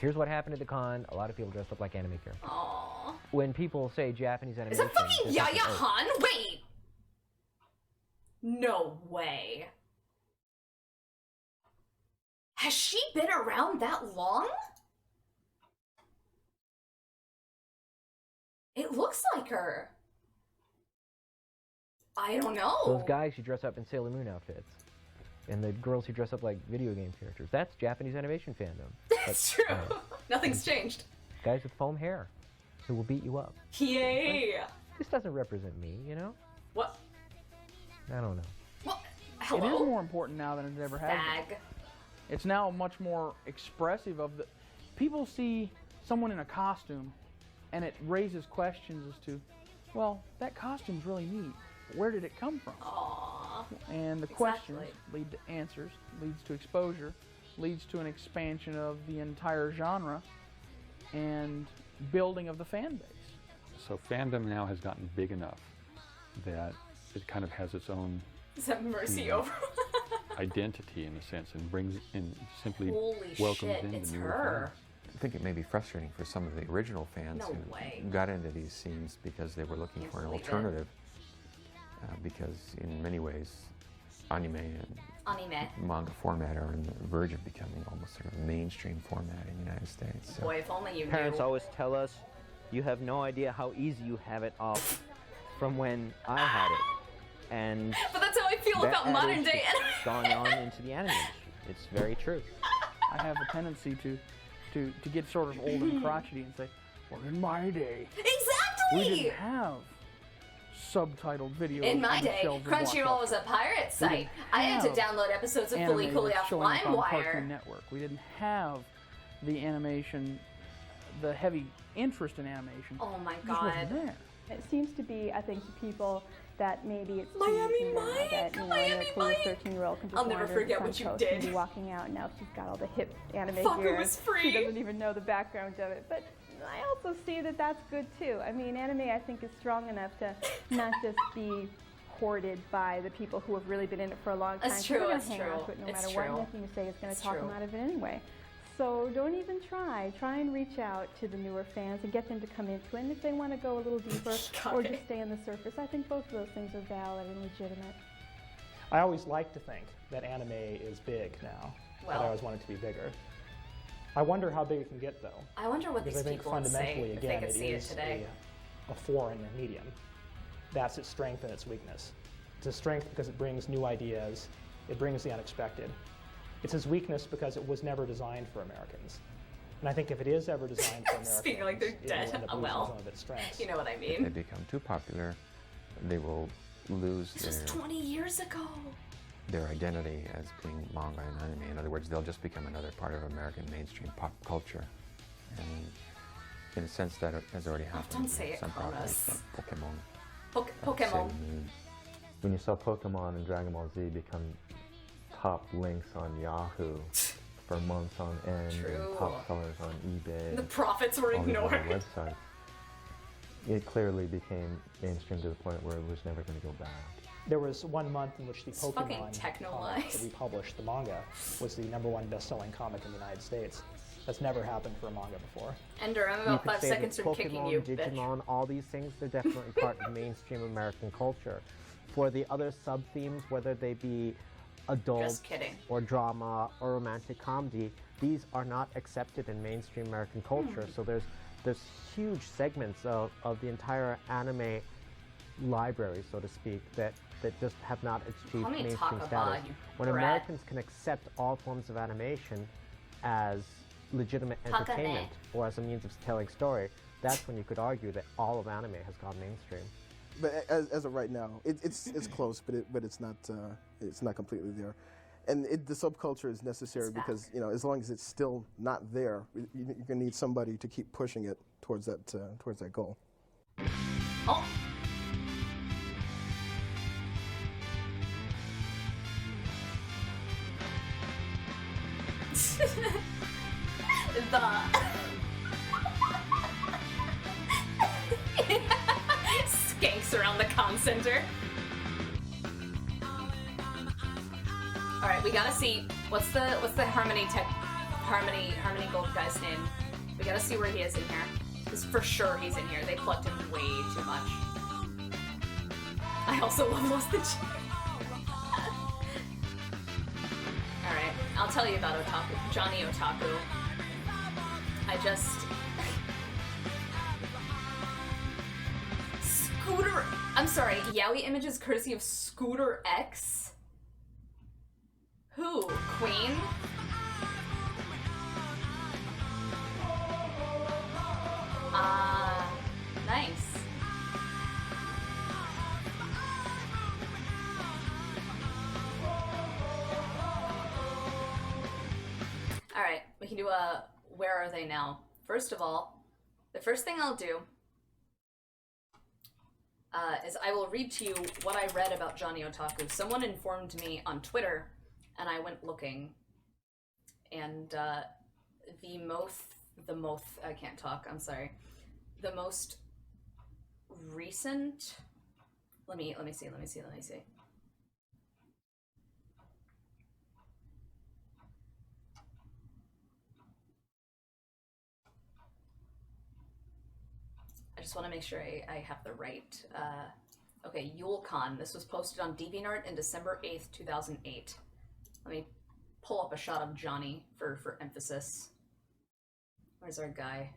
Here's what happened at the con. A lot of people dressed up like anime characters. Aww. When people say Japanese Is animation, that fucking it's like, Yaya oh, Han? Wait! No way. Has she been around that long? It looks like her. I don't know. Those guys who dress up in Sailor Moon outfits, and the girls who dress up like video game characters. That's Japanese animation fandom. That's true. Nothing's changed. Guys with foam hair who will beat you up. Yay! This doesn't represent me, you know? What? I don't know. It is more important now than it ever has been. It's now much more expressive of the... People see someone in a costume, and it raises questions as to, well, that costume's really neat. Where did it come from? Aww. And the questions lead to answers, leads to exposure, leads to an expansion of the entire genre, and building of the fan base. So fandom now has gotten big enough that it kind of has its own Is that Mercy over? identity in a sense, and brings in simply Holy welcomes shit, in it's the newer her. fans. I think it may be frustrating for some of the original fans No who way. got into these scenes because they were looking for an believe it. alternative. Because in many ways, anime and manga format are on the verge of becoming almost sort of a mainstream format in the United States. So. Boy, if only you Parents knew. always tell us, you have no idea how easy you have it off from when I had it. And But that's how I feel that about modern adage day has anime. gone on into the anime industry. It's very true. I have a tendency to get sort of old and crotchety and say, well, in my day, Exactly! we didn't have subtitled videos In my on the day, shelves of Crunchyroll was a pirate We site. didn't I had to have download episodes of Fully anime Cooley that's off showing up on LimeWire. Cartoon Network. We didn't have the animation, the heavy interest in animation. Oh my It just wasn't god. there. It seems to be, I think, to people that maybe it's Miami too easy now, Mike, that, you know, Miami a cool 13-year-old can just I'll never wander forget the what you Suncoast did. and be walking out, and now she's got all the hip anime Fucker gear. was and free. She doesn't even know the background of it. But I also see that that's good too. I mean, anime, I think, is strong enough to not just be hoarded by the people who have really been in it for a long time. That's They're true, gonna that's hang true. on to it no It's matter true. what. Nothing you say is going It's to talk true. them out of it anyway. So don't even try. Try and reach out to the newer fans and get them to come into it. And if they want to go a little deeper or just stay on the surface, I think both of those things are valid and legitimate. I always like to think that anime is big now, but I always want it to be bigger. I wonder how big it can get, though. I wonder what because these I think people would say fundamentally, if they again, could it see it is today. a foreign medium. That's its strength and its weakness. It's a strength because it brings new ideas, it brings the unexpected. It's its weakness because it was never designed for Americans. And I think if it is ever designed for Americans, Speaking like they're it will dead. end up Oh, losing well. some of its strengths. You know what I If mean? they become too popular, they will lose This was their 20 years ago. identity as being manga and anime. In other words, they'll just become another part of American mainstream pop culture. And in a sense, that has already happened. Don't say it, Some properties Cronus. like Pokemon. Pokemon. Sailor Moon. When you saw Pokemon and Dragon Ball Z become top links on Yahoo for months on end, True. and top sellers on eBay, The profits were all these other ignored. websites, it clearly became mainstream to the point where it was never going to go back. There was 1 month in which the It's fucking Pokemon techno comic lies. that we published, the manga, was the #1 best-selling comic in the United States. That's never happened for a manga before. Ender, I'm You about could 5 say seconds that from kicking Pokemon, you, bitch. Digimon, all these things, they're definitely part of mainstream American culture. For the other sub-themes, whether they be adult Just kidding. or drama or romantic comedy, these are not accepted in mainstream American culture. So there's huge segments of the entire anime library, so to speak, that just have not achieved Call me mainstream Takako, status. you When brat. Americans can accept all forms of animation as legitimate Takane. entertainment or as a means of telling story, that's when you could argue that all of anime has gone mainstream. But as of right now, it's close, but it's not completely there, and the subculture is necessary because as long as it's still not there, you're gonna need somebody to keep pushing it towards that goal. Oh. Skanks around the con center. All right, we gotta see what's the Harmony Gold guy's name. We gotta see where he is in here, because for sure he's in here. They plugged him way too much. I also love Lost the All right, I'll tell you about Otaku, Johnny Otaku. Scooter. I'm sorry. Yaoi images courtesy of Scooter X. Who? Queen? Nice. All right, we can do a where are they now? First of all, the first thing I'll do is I will read to you what I read about Johnny Otaku. Someone informed me on Twitter, and I went looking, and I can't talk, I'm sorry. The most recent, let me see. I just want to make sure I have the right, okay, YuleCon. This was posted on DeviantArt in December 8th, 2008. Let me pull up a shot of Johnny for emphasis. Where's our guy?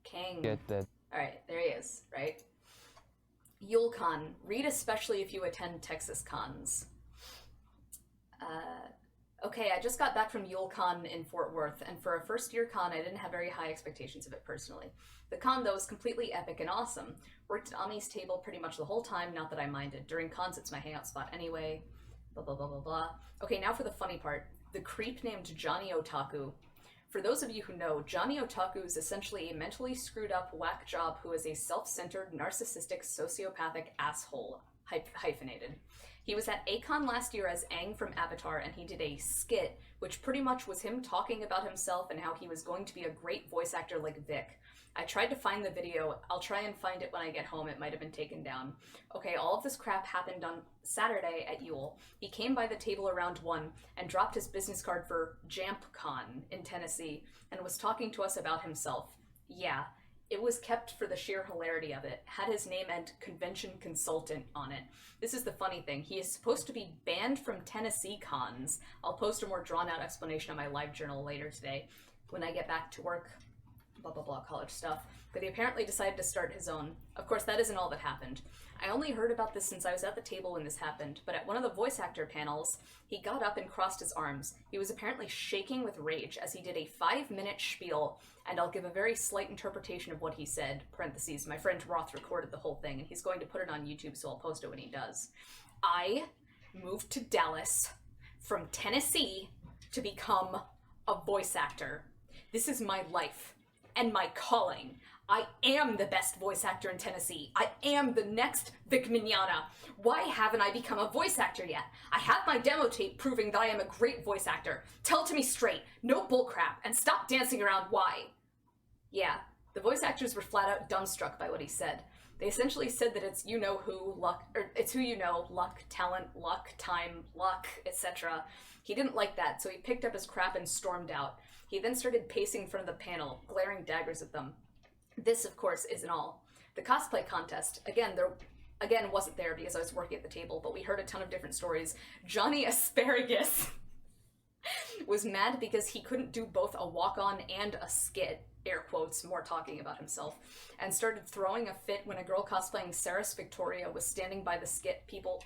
King. Get that. Alright, there he is, right? YuleCon. Read especially if you attend Texas cons. Okay, I just got back from YuleCon in Fort Worth, and for a first-year con, I didn't have very high expectations of it personally. The con, though, was completely epic and awesome. Worked at Ami's table pretty much the whole time, not that I minded. During cons, it's my hangout spot anyway. Blah, blah, blah, blah, blah. Okay, now for the funny part. The creep named Johnny Otaku. For those of you who know, Johnny Otaku is essentially a mentally screwed up whack job who is a self-centered, narcissistic, sociopathic asshole. Hyphenated. He was at A-Kon last year as Aang from Avatar, and he did a skit, which pretty much was him talking about himself and how he was going to be a great voice actor like Vic. I tried to find the video. I'll try and find it when I get home. It might have been taken down. Okay, all of this crap happened on Saturday at Yule. He came by the table around 1 and dropped his business card for JampCon in Tennessee and was talking to us about himself. Yeah. It was kept for the sheer hilarity of it. Had his name and convention consultant on it. This is the funny thing. He is supposed to be banned from Tennessee cons. I'll post a more drawn out explanation on my live journal later today when I get back to work. blah blah blah college stuff, but he apparently decided to start his own. Of course, that isn't all that happened. I only heard about this since I was at the table when this happened, but at one of the voice actor panels, he got up and crossed his arms. He was apparently shaking with rage as he did a 5-minute spiel, and I'll give a very slight interpretation of what he said, parentheses, my friend Roth recorded the whole thing, and he's going to put it on YouTube, so I'll post it when he does. I moved to Dallas from Tennessee to become a voice actor. This is my life and my calling. I am the best voice actor in Tennessee. I am the next Vic Mignogna. Why haven't I become a voice actor yet? I have my demo tape proving that I am a great voice actor. Tell it to me straight, no bullcrap, and stop dancing around why. Yeah, the voice actors were flat out dumbstruck by what he said. They essentially said that it's you know who, luck, or it's who you know, luck, talent, luck, time, luck, etc. He didn't like that, so he picked up his crap and stormed out. He then started pacing in front of the panel, glaring daggers at them. This, of course, isn't all. The cosplay contest, again, wasn't there because I was working at the table, but we heard a ton of different stories. Johnny Asparagus was mad because he couldn't do both a walk-on and a skit, air quotes, more talking about himself, and started throwing a fit when a girl cosplaying Saris Victoria was standing by the skit people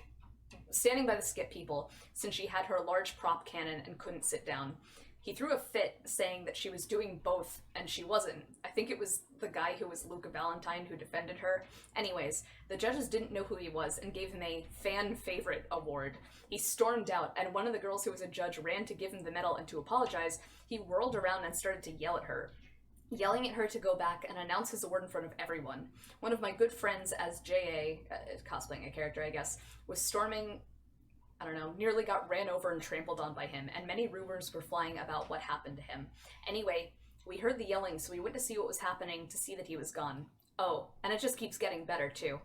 since she had her large prop cannon and couldn't sit down. He threw a fit saying that she was doing both, and she wasn't. I think it was the guy who was Luca Valentine who defended her. Anyways, the judges didn't know who he was and gave him a fan favorite award. He stormed out, and one of the girls who was a judge ran to give him the medal and to apologize. He whirled around and started to yell at her, yelling at her to go back and announce his award in front of everyone. One of my good friends as J.A., cosplaying a character, I guess, was storming, I don't know, nearly got ran over and trampled on by him, and many rumors were flying about what happened to him. Anyway, we heard the yelling, so we went to see what was happening to see that he was gone. Oh, and it just keeps getting better, too.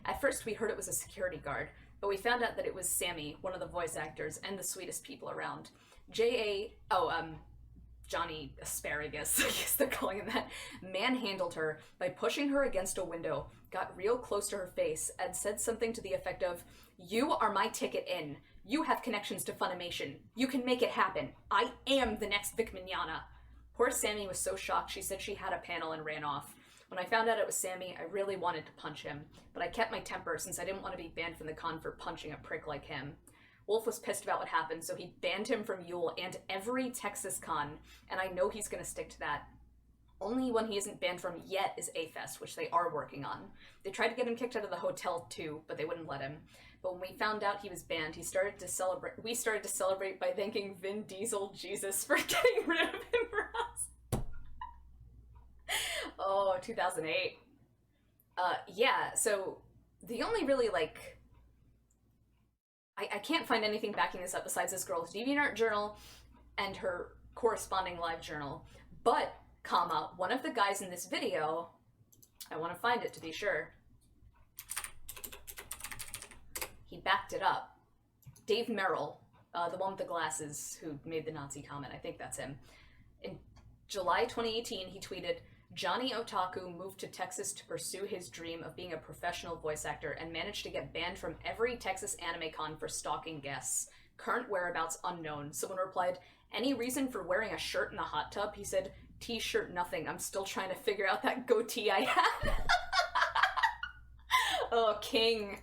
At first, we heard it was a security guard, but we found out that it was Sammy, one of the voice actors, and the sweetest people around. Johnny Asparagus, I guess they're calling him that, manhandled her by pushing her against a window, got real close to her face, and said something to the effect of, "You are my ticket in. You have connections to Funimation. You can make it happen. I am the next Vic Mignogna." Poor Sammy was so shocked she said she had a panel and ran off. When I found out it was Sammy, I really wanted to punch him, but I kept my temper since I didn't want to be banned from the con for punching a prick like him. Wolf was pissed about what happened, so he banned him from Yule and every Texas con, and I know he's gonna stick to that. Only one he isn't banned from yet is A-Fest, which they are working on. They tried to get him kicked out of the hotel too, but they wouldn't let him. But when we found out he was banned, we started to celebrate by thanking Vin Diesel Jesus for getting rid of him for us. Oh, 2008. Yeah, so the only really, I can't find anything backing this up besides this girl's DeviantArt journal and her corresponding live journal. But, one of the guys in this video, I want to find it to be sure, he backed it up. Dave Merrill, the one with the glasses who made the Nazi comment, I think that's him. In July 2018, he tweeted, "Johnny Otaku moved to Texas to pursue his dream of being a professional voice actor and managed to get banned from every Texas anime con for stalking guests. Current whereabouts unknown." Someone replied, "Any reason for wearing a shirt in the hot tub?" He said, "T-shirt nothing. I'm still trying to figure out that goatee I had." Oh, king.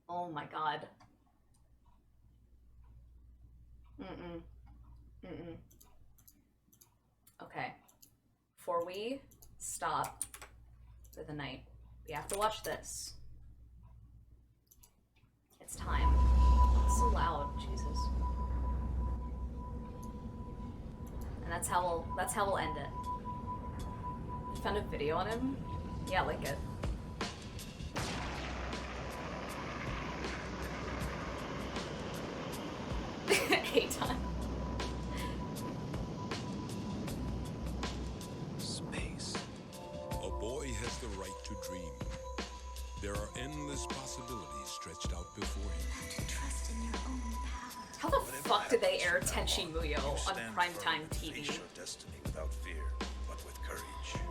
Oh my god. Okay. Before we stop for the night, we have to watch this. It's time. It's so loud, Jesus. And that's how we'll end it. You found a video on him? Yeah, like it. Eitan. Space. A boy has the right to dream. There are endless possibilities stretched out before him. To trust in your own path. How the fuck did they air Tenchi Muyo on primetime TV? Destiny without fear, but with courage.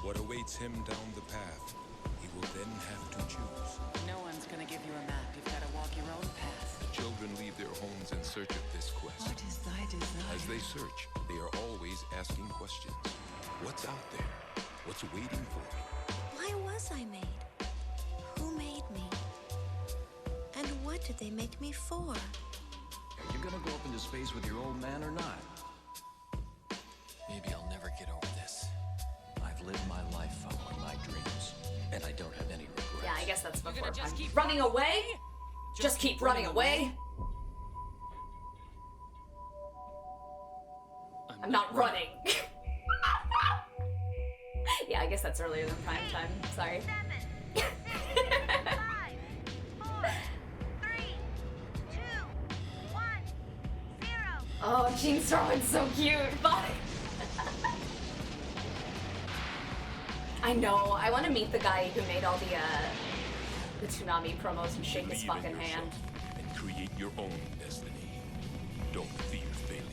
What awaits him down the path, he will then have to choose. No one's gonna give you a map. You've gotta walk your own path. The children leave their homes in search of this quest. What is thy As they search, they are always asking questions. What's out there? What's waiting for me? Why was I made? Who made me? And what did they make me for? Are you gonna go up into space with your old man or not? Maybe I'll never get over this. I've lived my life following my dreams, and I don't have any regrets. Yeah, I guess that's before just keep running away? Just keep running away? I'm not running. Yeah, I guess that's earlier than prime time. Sorry. 7, 6, 5, 4, 3, 2, 1, 0. Oh, Gene Starwood's so cute. Bye. I know. I want to meet the guy who made all the Toonami promos and shake his fucking hand. And create your own destiny. Don't fear failure.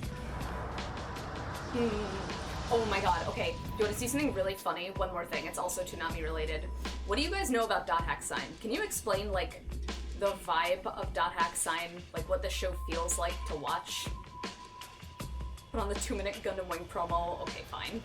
Oh my god, okay. You want to see something really funny? One more thing, it's also Toonami related. What do you guys know about Dot Hack Sign? Can you explain, like, the vibe of Dot Hack Sign? Like, what the show feels like to watch? Put on the 2-minute Gundam Wing promo. Okay, fine.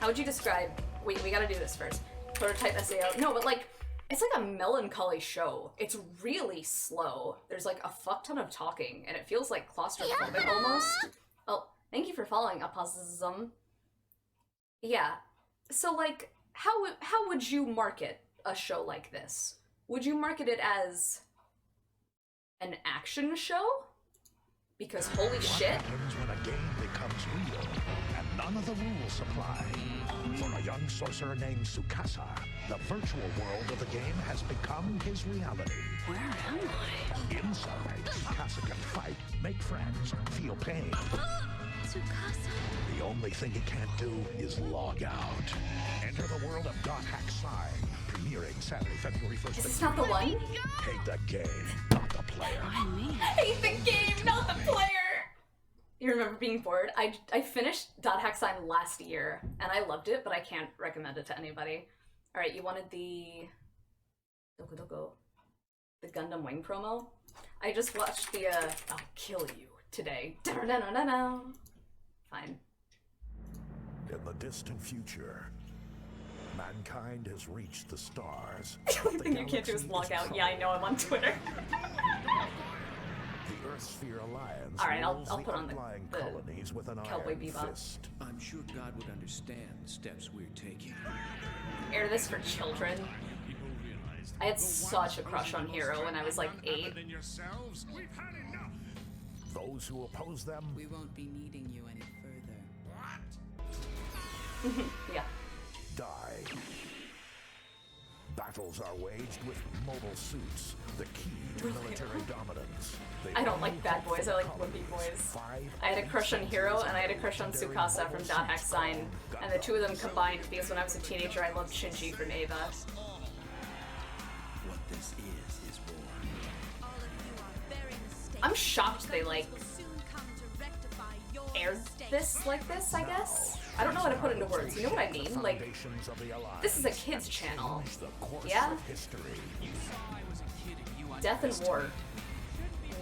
How would you describe... Wait, we gotta do this first. Prototype SAO. No, but like, it's like a melancholy show. It's really slow. There's like a fuck ton of talking, and it feels like claustrophobic almost. Oh, thank you for following, Aposism. Yeah. So like, how would you market a show like this? Would you market it as an action show? Because holy shit. What happens when a game becomes real and none of the rules apply? For a young sorcerer named Tsukasa, the virtual world of the game has become his reality. Where am I? Inside, Tsukasa can fight, make friends, feel pain. Tsukasa? The only thing he can't do is log out. Enter the world of Dot Hack Sign, premiering Saturday, February 1st. Is this not the one? Hate the game, not the player. Hate the game, not the player! You remember being bored? I finished Dot Hack Sign last year, and I loved it, but I can't recommend it to anybody. Alright, you wanted the... the Gundam Wing promo? I just watched the, I'll kill you today. Fine. In the distant future, mankind has reached the stars. The only thing you can't do is log out. Yeah, I know, I'm on Twitter. The Earthsphere Alliance Alright, I'll rules put on the colonies with an Cowboy iron Bebop. fist. I'm sure God would understand the steps we're taking. Air this for children. I had such a crush on Hero when I was like 8. Those who oppose them, we won't be needing you any further. Yeah. Die. Battles are waged with mobile suits, the key to military dominance. I don't like bad boys, I like wimpy boys. I had a crush on Hero and I had a crush on Tsukasa from Dot Hack Sign, and the two of them combined because when I was a teenager I loved Shinji from Eva. What this is war. I'm shocked they like aired this like this, I guess? I don't know how to put it into words, you know what I mean? Like, this is a kid's channel. Yeah? Death and War.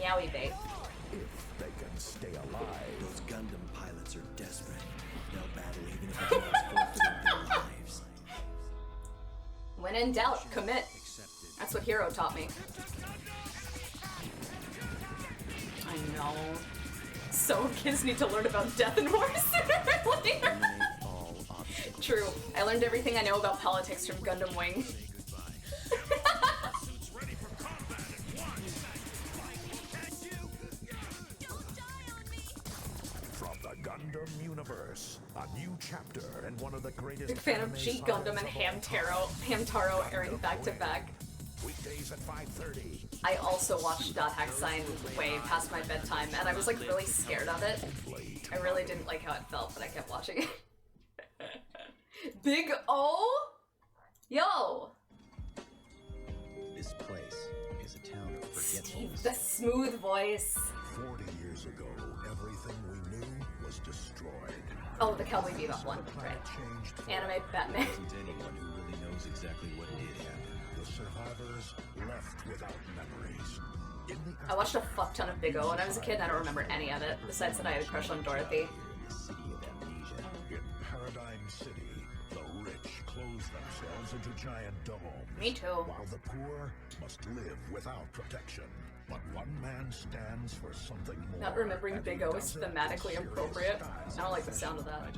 Meowie Bait. If they can stay alive. Those Gundam pilots are desperate. They'll battle even if it means forfeiting their lives. When in doubt, commit. That's what Hero taught me. I know. So kids need to learn about Death and War sooner or later. True. I learned everything I know about politics from Gundam Wing. From the Gundam universe, a new chapter and one of the greatest. Big fan of G Gundam and Hamtaro airing back to back. Weekdays at 5:30. I also watched Dot Hack Sign way past my bedtime, and I was like really scared of it. I really didn't like how it felt, but I kept watching it. Big O? Yo! This place is a town of Steve, forgetfulness. the smooth voice. 40 years ago, everything we knew was destroyed. Oh, the Cowboy Bebop one, right. Anime Batman. There isn't anyone who really knows exactly what did happen. The survivors left without memories. I watched a fuck ton of Big O when I was a kid and I don't remember any of it, besides that I had a crush on Dorothy. In Paradigm City, the rich close themselves into giant domes. Me too. While the poor must live without protection. But one man stands for something more. Not remembering Big O is thematically appropriate. I don't like the sound of that.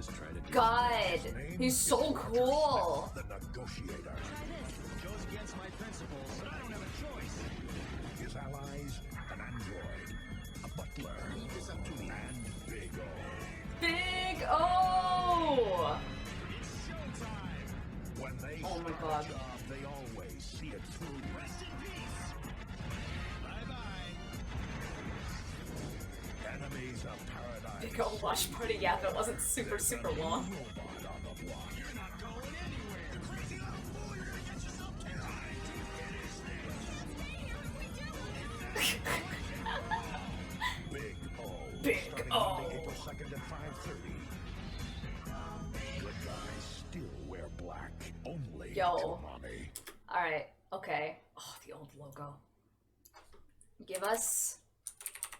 God! He's so cool! The negotiator. Goes against my principles, but I don't have a choice. His allies, an android, a butler, and Big O. Big O! When they oh my start god. a job, they always see it through. Rest in peace. Bye-bye. Enemies of paradise. Big O watch party, yeah, but it wasn't super long. You're not going anywhere. You're crazy little fool. You're gonna get yourself killed. Big O. Big Starting O. Monday, April 2nd at 5:30. Good guys still wear black. Only Yo. Konami. Alright, okay. Oh, the old logo. Give us...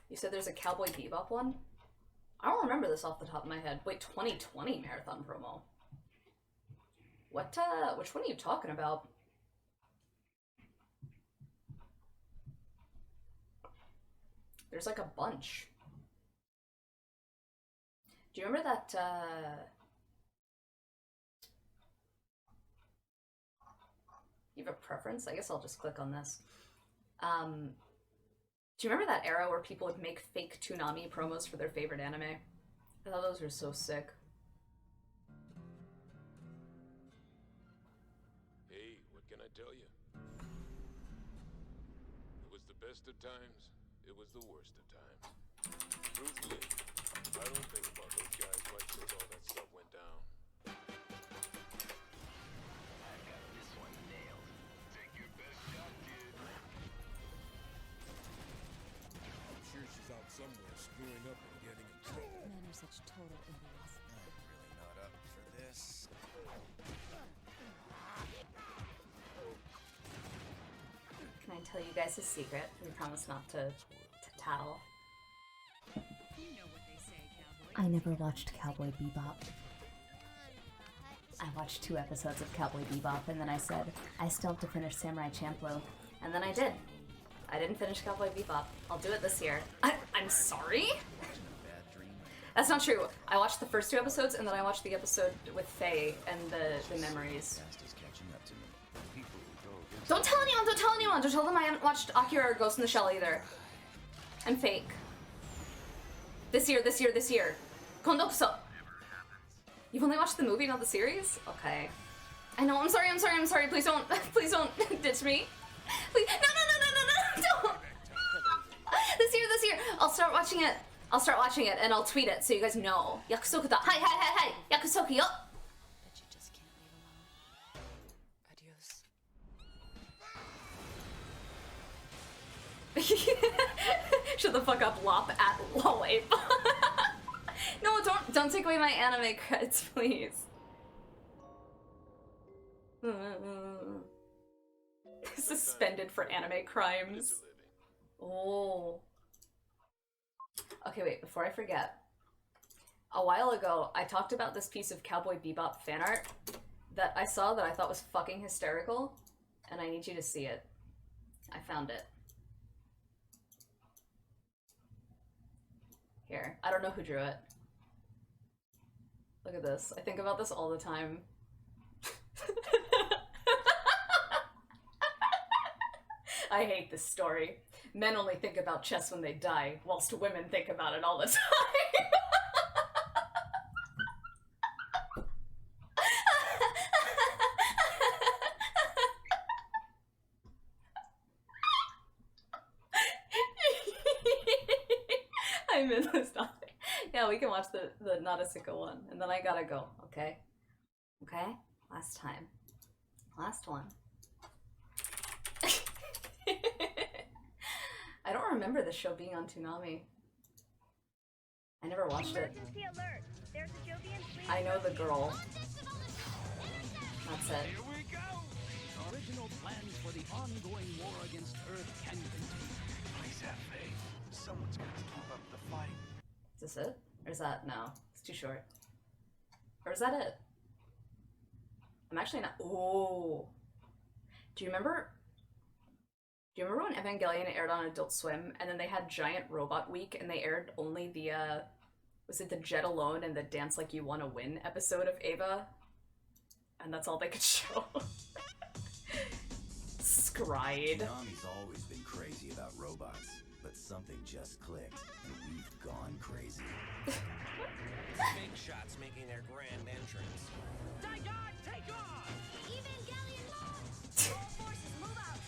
You said there's a Cowboy Bebop one? I don't remember this off the top of my head. Wait, 2020 marathon promo. What, which one are you talking about? There's like a bunch. Do you remember that, You have a preference? I guess I'll just click on this. Do you remember that era where people would make fake Toonami promos for their favorite anime? I thought those were so sick. Hey, what can I tell you? It was the best of times, it was the worst of times. Truthfully, I don't think about those guys much since all that stuff went down. I got this one nailed. Take your best shot, kid. I'm sure she's out somewhere screwing up and getting in trouble. Men are such total idiots. I'm really not up for this. Can I tell you guys a secret? We promise not to tattle. I never watched Cowboy Bebop. I watched 2 episodes of Cowboy Bebop and then I said, I still have to finish Samurai Champloo. And then I did. I didn't finish Cowboy Bebop. I'll do it this year. I'm sorry? That's not true. I watched the first 2 episodes and then I watched the episode with Faye and the memories. Don't tell anyone, don't tell anyone! Don't tell them I haven't watched Akira or Ghost in the Shell either. I'm fake. This year. Kondokuso. You've only watched the movie, not the series? Okay. I know, I'm sorry. Please don't ditch me. Please, no, don't! This year. I'll start watching it and I'll tweet it so you guys know. Yakusoku da. Hi. Yakusoku yo. But you just can't leave alone. Adios. Shut the fuck up, Lop at Lolape. No, don't take away my anime credits, please. Suspended for anime crimes. Oh. Okay, wait, before I forget. A while ago, I talked about this piece of Cowboy Bebop fan art that I saw that I thought was fucking hysterical, and I need you to see it. I found it. Here, I don't know who drew it. Look at this. I think about this all the time. I hate this story. Men only think about chess when they die, whilst women think about it all the time. I'm in this topic. Yeah, we can watch the Nautica one, and then I gotta go, okay? Okay? Last time. Last one. I don't remember this show being on Toonami. I never watched it. I know the girl. That's it. Here we go! Original plans for the ongoing war against Earth can continue. have faith. Someone's got to keep up the fight. Is this it? Or is that no? It's too short. Or is that it? I'm actually not. Oh. Do you remember? Do you remember when Evangelion aired on Adult Swim, and then they had Giant Robot Week, and they aired only the was it the Jet Alone and the Dance Like You Wanna Win episode of Ava? And that's all they could show. Scried. Nami's always been crazy about robots, but something just clicked, and we've gone crazy. Big shots making their grand entrance. Take off! Evangelion launch! All forces move out!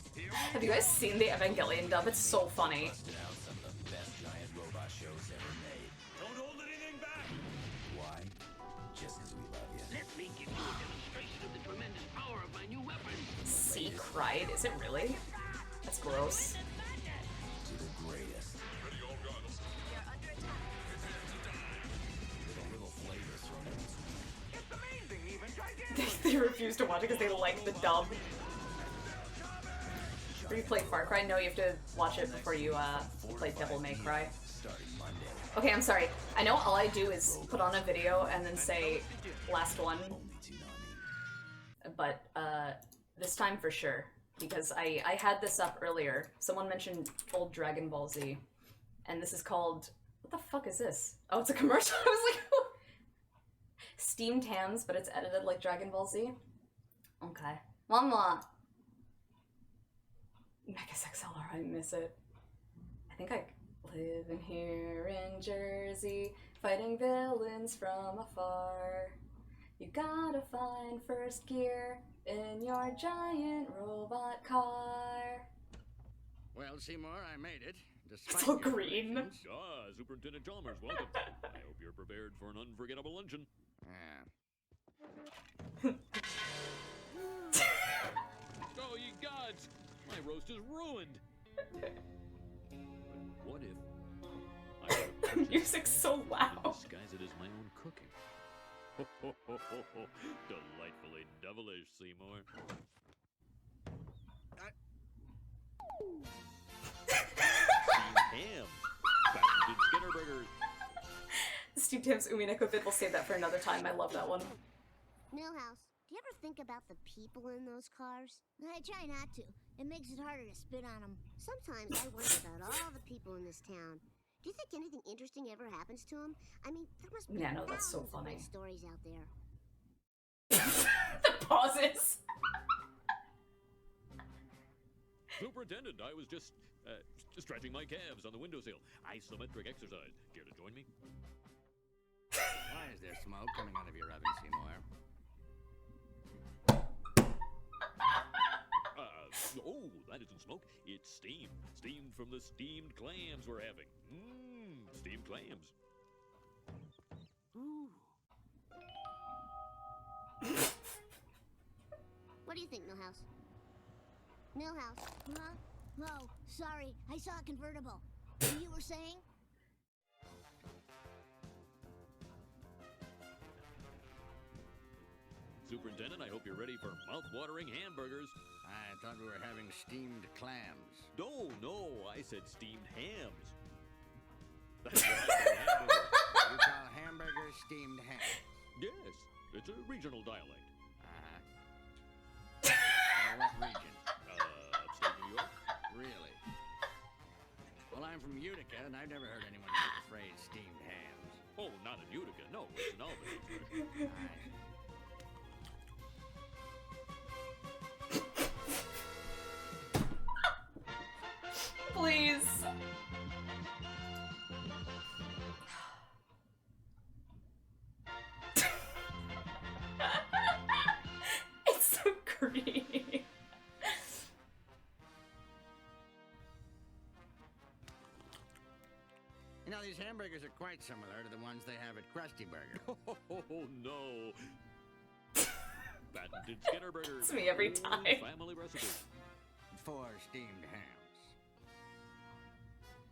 Have you guys seen the Evangelion dub? It's so funny. Busted out some of the best giant robot shows ever made. Don't hold anything back! Why? Just because we love you. Let me give you a demonstration of the tremendous power of my new weapon. C cried? Is it really? That's gross. To the greatest. Ready all guns. They're under attack. With a little flavor thrown in. It's amazing, even gigantic. They refuse to watch it because they like the dub. Or you play Far Cry? No, you have to watch it before you play Devil May Cry. Starting Monday. Okay, I'm sorry. I know all I do is put on a video and then say last one. But this time for sure. Because I had this up earlier. Someone mentioned old Dragon Ball Z. And this is called... What the fuck is this? Oh, it's a commercial. I was like... Steamed Hands, but it's edited like Dragon Ball Z. Okay. Mama! Megas XLR, I miss it. I think I live in here in Jersey, fighting villains from afar. You gotta find first gear in your giant robot car. Well, Seymour, I made it. It's all green. Ah, Superintendent Chalmers, welcome. I hope you're prepared for an unforgettable luncheon. Oh, ye gods! My roast is ruined. But what if The music's so loud. disguise it as my own cooking? Ho, ho, ho, ho, ho. Delightfully devilish, Seymour. Steamed ham. Patented Skinner burgers. Steamed Ham's Umineko bit, we'll save that for another time. I love that one. Millhouse, do you ever think about the people in those cars? I try not to. It makes it harder to spit on them. Sometimes I wonder about all the people in this town. Do you think anything interesting ever happens to them? I mean, there must be Yeah, no, that's so thousands of funny. good stories out there. The pauses. Superintendent, I was just stretching my calves on the windowsill. Isometric exercise. Care to join me? Why is there smoke coming out of your oven, Seymour? Oh, that isn't smoke. It's steam. Steam from the steamed clams we're having. Mmm, steamed clams. Ooh. What do you think, Millhouse? Millhouse? Huh? Oh, sorry. I saw a convertible. You were saying? Superintendent, I hope you're ready for mouth-watering hamburgers. I thought we were having steamed clams. No, I said steamed hams. That's what I call hamburgers. You call hamburgers steamed hams? Yes, it's a regional dialect. What region? Upstate New York. Really? Well, I'm from Utica, and I've never heard anyone use the phrase steamed hams. Oh, not in Utica. No, it's an Albany expression. Please. It's so green. You know, these hamburgers are quite similar to the ones they have at Krusty Burger. Oh, no. Patented Skinner burgers. It's me every time. Family recipe. 4 steamed hams.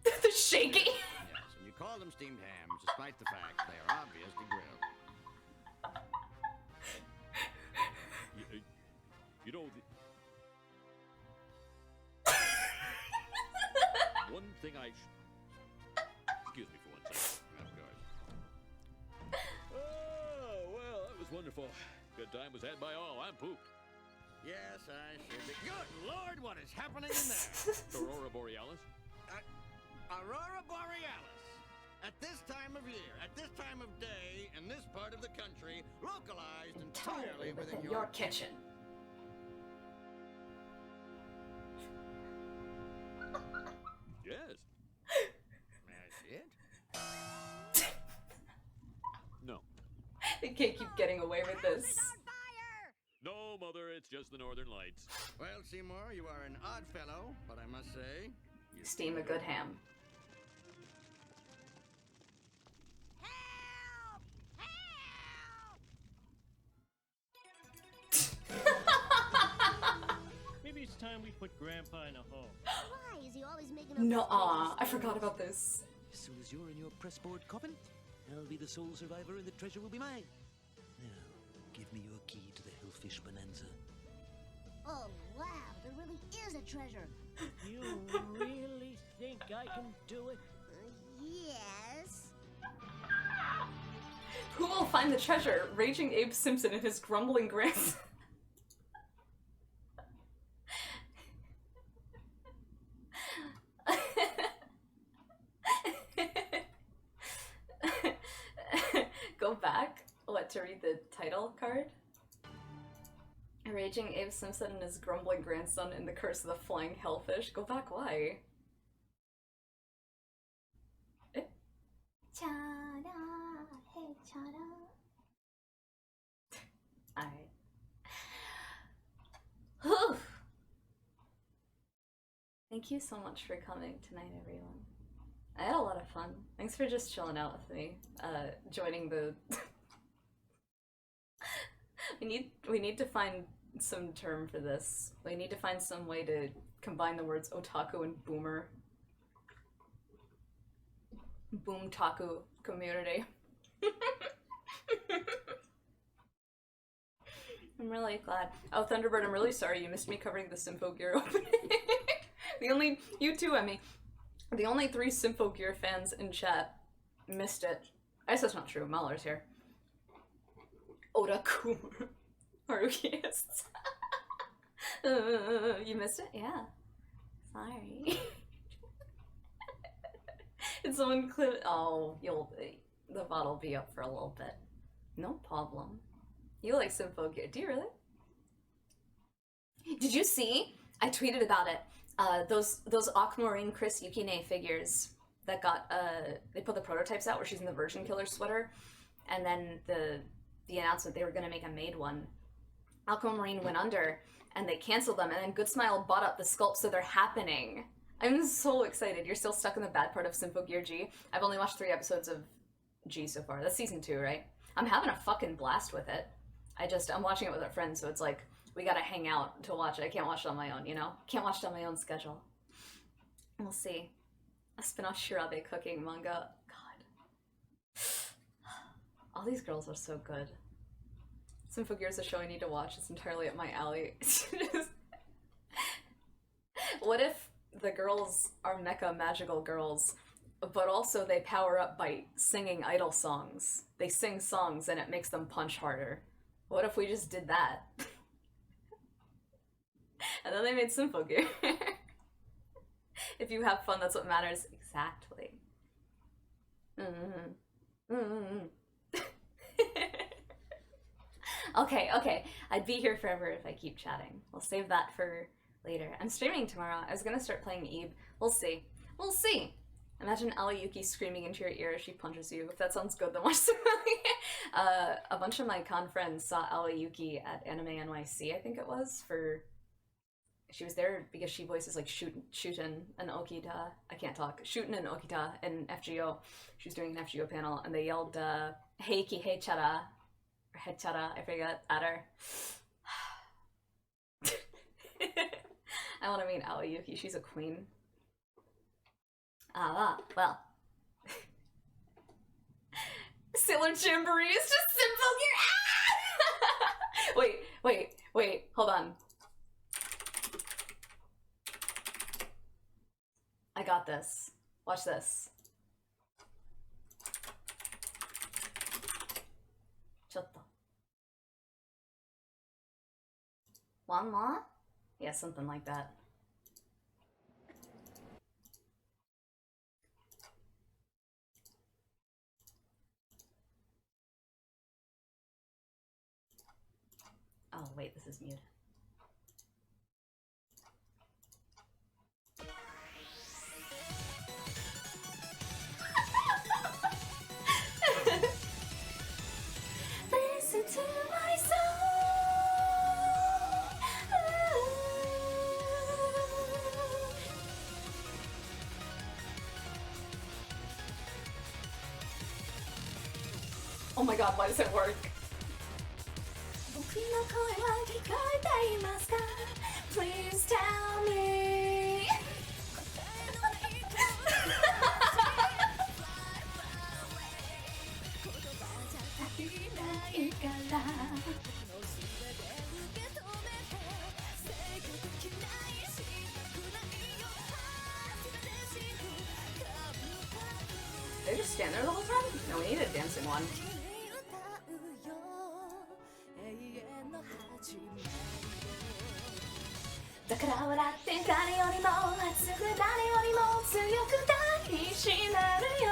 The shaking. Yes, and you call them steamed hams despite the fact they are obviously grilled. You know, one thing I Excuse me for 1 second. Of course. Oh, well, that was wonderful. Good time was had by all. I'm pooped. Yes, I should be. Good Lord, what is happening in there? Aurora Borealis? Aurora Borealis. At this time of year, at this time of day, in this part of the country, localized entirely within your kitchen. Yes. May I see it? No. They can't keep getting away with this. No, Mother, it's just the Northern Lights. Well, Seymour, you are an odd fellow, but I must say... you Steam a good ham. Maybe it's time we put Grandpa in a home. Why is he always making up Nuh-uh, I forgot about this. As soon as you're in your pressboard coffin, I'll be the sole survivor and the treasure will be mine. Now, give me your key to the Hellfish Bonanza. Oh, wow, there really is a treasure. You really think I can do it? Yes. Who will find the treasure? Raging Abe Simpson and his grumbling grandson. Go back. What, to read the title card? Raging Abe Simpson and his grumbling grandson in the Curse of the Flying Hellfish. Go back, why? Cha-da, hey cha-da. Alright. Whew. Thank you so much for coming tonight, everyone. I had a lot of fun. Thanks for just chilling out with me. Joining the... we need to find some term for this. We need to find some way to combine the words otaku and boomer. Boom-taku community. I'm really glad. Oh, Thunderbird, I'm really sorry you missed me covering the Symphogear opening. You too, Emmy. The only 3 Symphogear fans in chat missed it. I guess that's not true. Mahler's here. Otaku. Harukeists. You missed it? Yeah. Sorry. Did someone clip? Oh, the bot will be up for a little bit. No problem. You like Symphogear? Do you really? Did you see? I tweeted about it. Those Aquamarine Chris Yukine figures that got they put the prototypes out where she's in the Virgin Killer sweater, and then the announcement they were gonna make a maid one. Aquamarine went under and they canceled them, and then Good Smile bought up the sculpt, so they're happening. I'm so excited. You're still stuck in the bad part of Symphogear G. I've only watched 3 episodes of G so far. That's season 2, right? I'm having a fucking blast with it. I'm watching it with a friend, so it's like, we gotta hang out to watch it. I can't watch it on my own, you know? Can't watch it on my own schedule. We'll see. A spin-off Shirabe cooking manga. God. All these girls are so good. Symphogear is a show I need to watch. It's entirely up my alley. What if the girls are mecha magical girls, but also they power up by singing idol songs? They sing songs and it makes them punch harder. What if we just did that? And then they made Symphogear. If you have fun, that's what matters. Exactly. Okay. I'd be here forever if I keep chatting. We'll save that for later. I'm streaming tomorrow. I was gonna start playing Eve. We'll see. We'll see. Imagine Alayuki screaming into your ear as she punches you. If that sounds good, then watch Symphogear. A bunch of my con friends saw Alayuki at Anime NYC, I think it was, she was there because she voices like Shuten and Okita. I can't talk. Shuten and Okita in FGO. She was doing an FGO panel, and they yelled, Heiki Heichara, or Hechara, I forget, at her. I want to meet Aoyuki. She's a queen. Well. Sailor Jamboree is just Symphogear. Wait, hold on. I got this. Watch this. Chotto. One more? Yeah, something like that. Oh, wait, this is mute. Listen to my song. Oh my god, why does it work? Please tell me. They just stand there the whole time? No, we need a dancing one. だから笑って誰よりも熱く誰よりも強く抱きしめるよ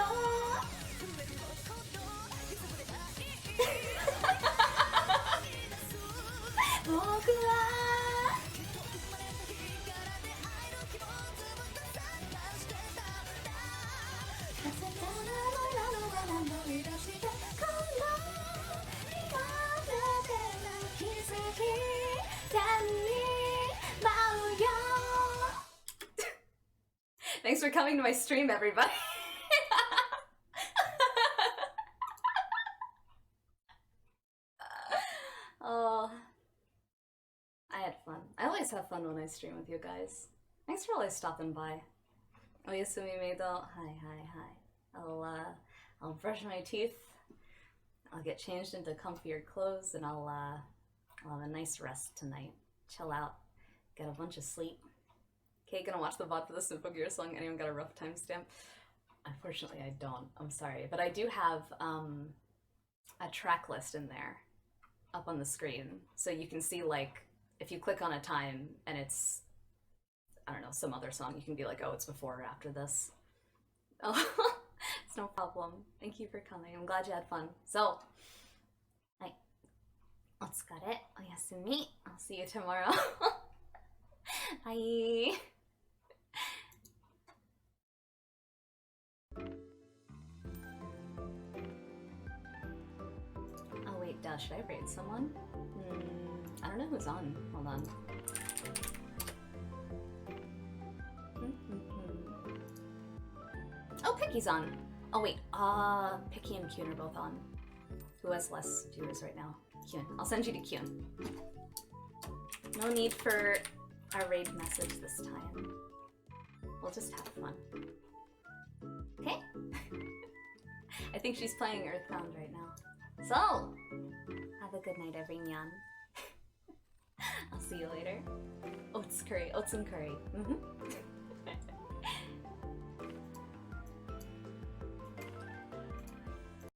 僕は風が乗り出してこの今までの奇跡天に Thanks for coming to my stream, everybody. Oh, I had fun. I always have fun when I stream with you guys. Thanks for always stopping by. Oyasumi Meido. Hi. I'll brush my teeth. I'll get changed into comfier clothes, and I'll have a nice rest tonight. Chill out. Get a bunch of sleep. Okay, gonna watch the VOD for the Simple Gear song. Anyone got a rough timestamp? Unfortunately, I don't. I'm sorry. But I do have a track list in there up on the screen. So you can see, like, if you click on a time and it's, I don't know, some other song, you can be like, oh, it's before or after this. Oh, it's no problem. Thank you for coming. I'm glad you had fun. So, hi. Otsukare. Oyasumi. I'll see you tomorrow. Bye. Oh wait, should I raid someone? I don't know who's on. Hold on. Oh, Picky's on. Oh wait, Picky and Kyun are both on. Who has less viewers right now? Kyun. I'll send you to Kyun. No need for a raid message this time. We'll just have fun. Okay? I think she's playing Earthbound right now. So, have a good night, everyone. I'll see you later. Oats curry, oats and curry.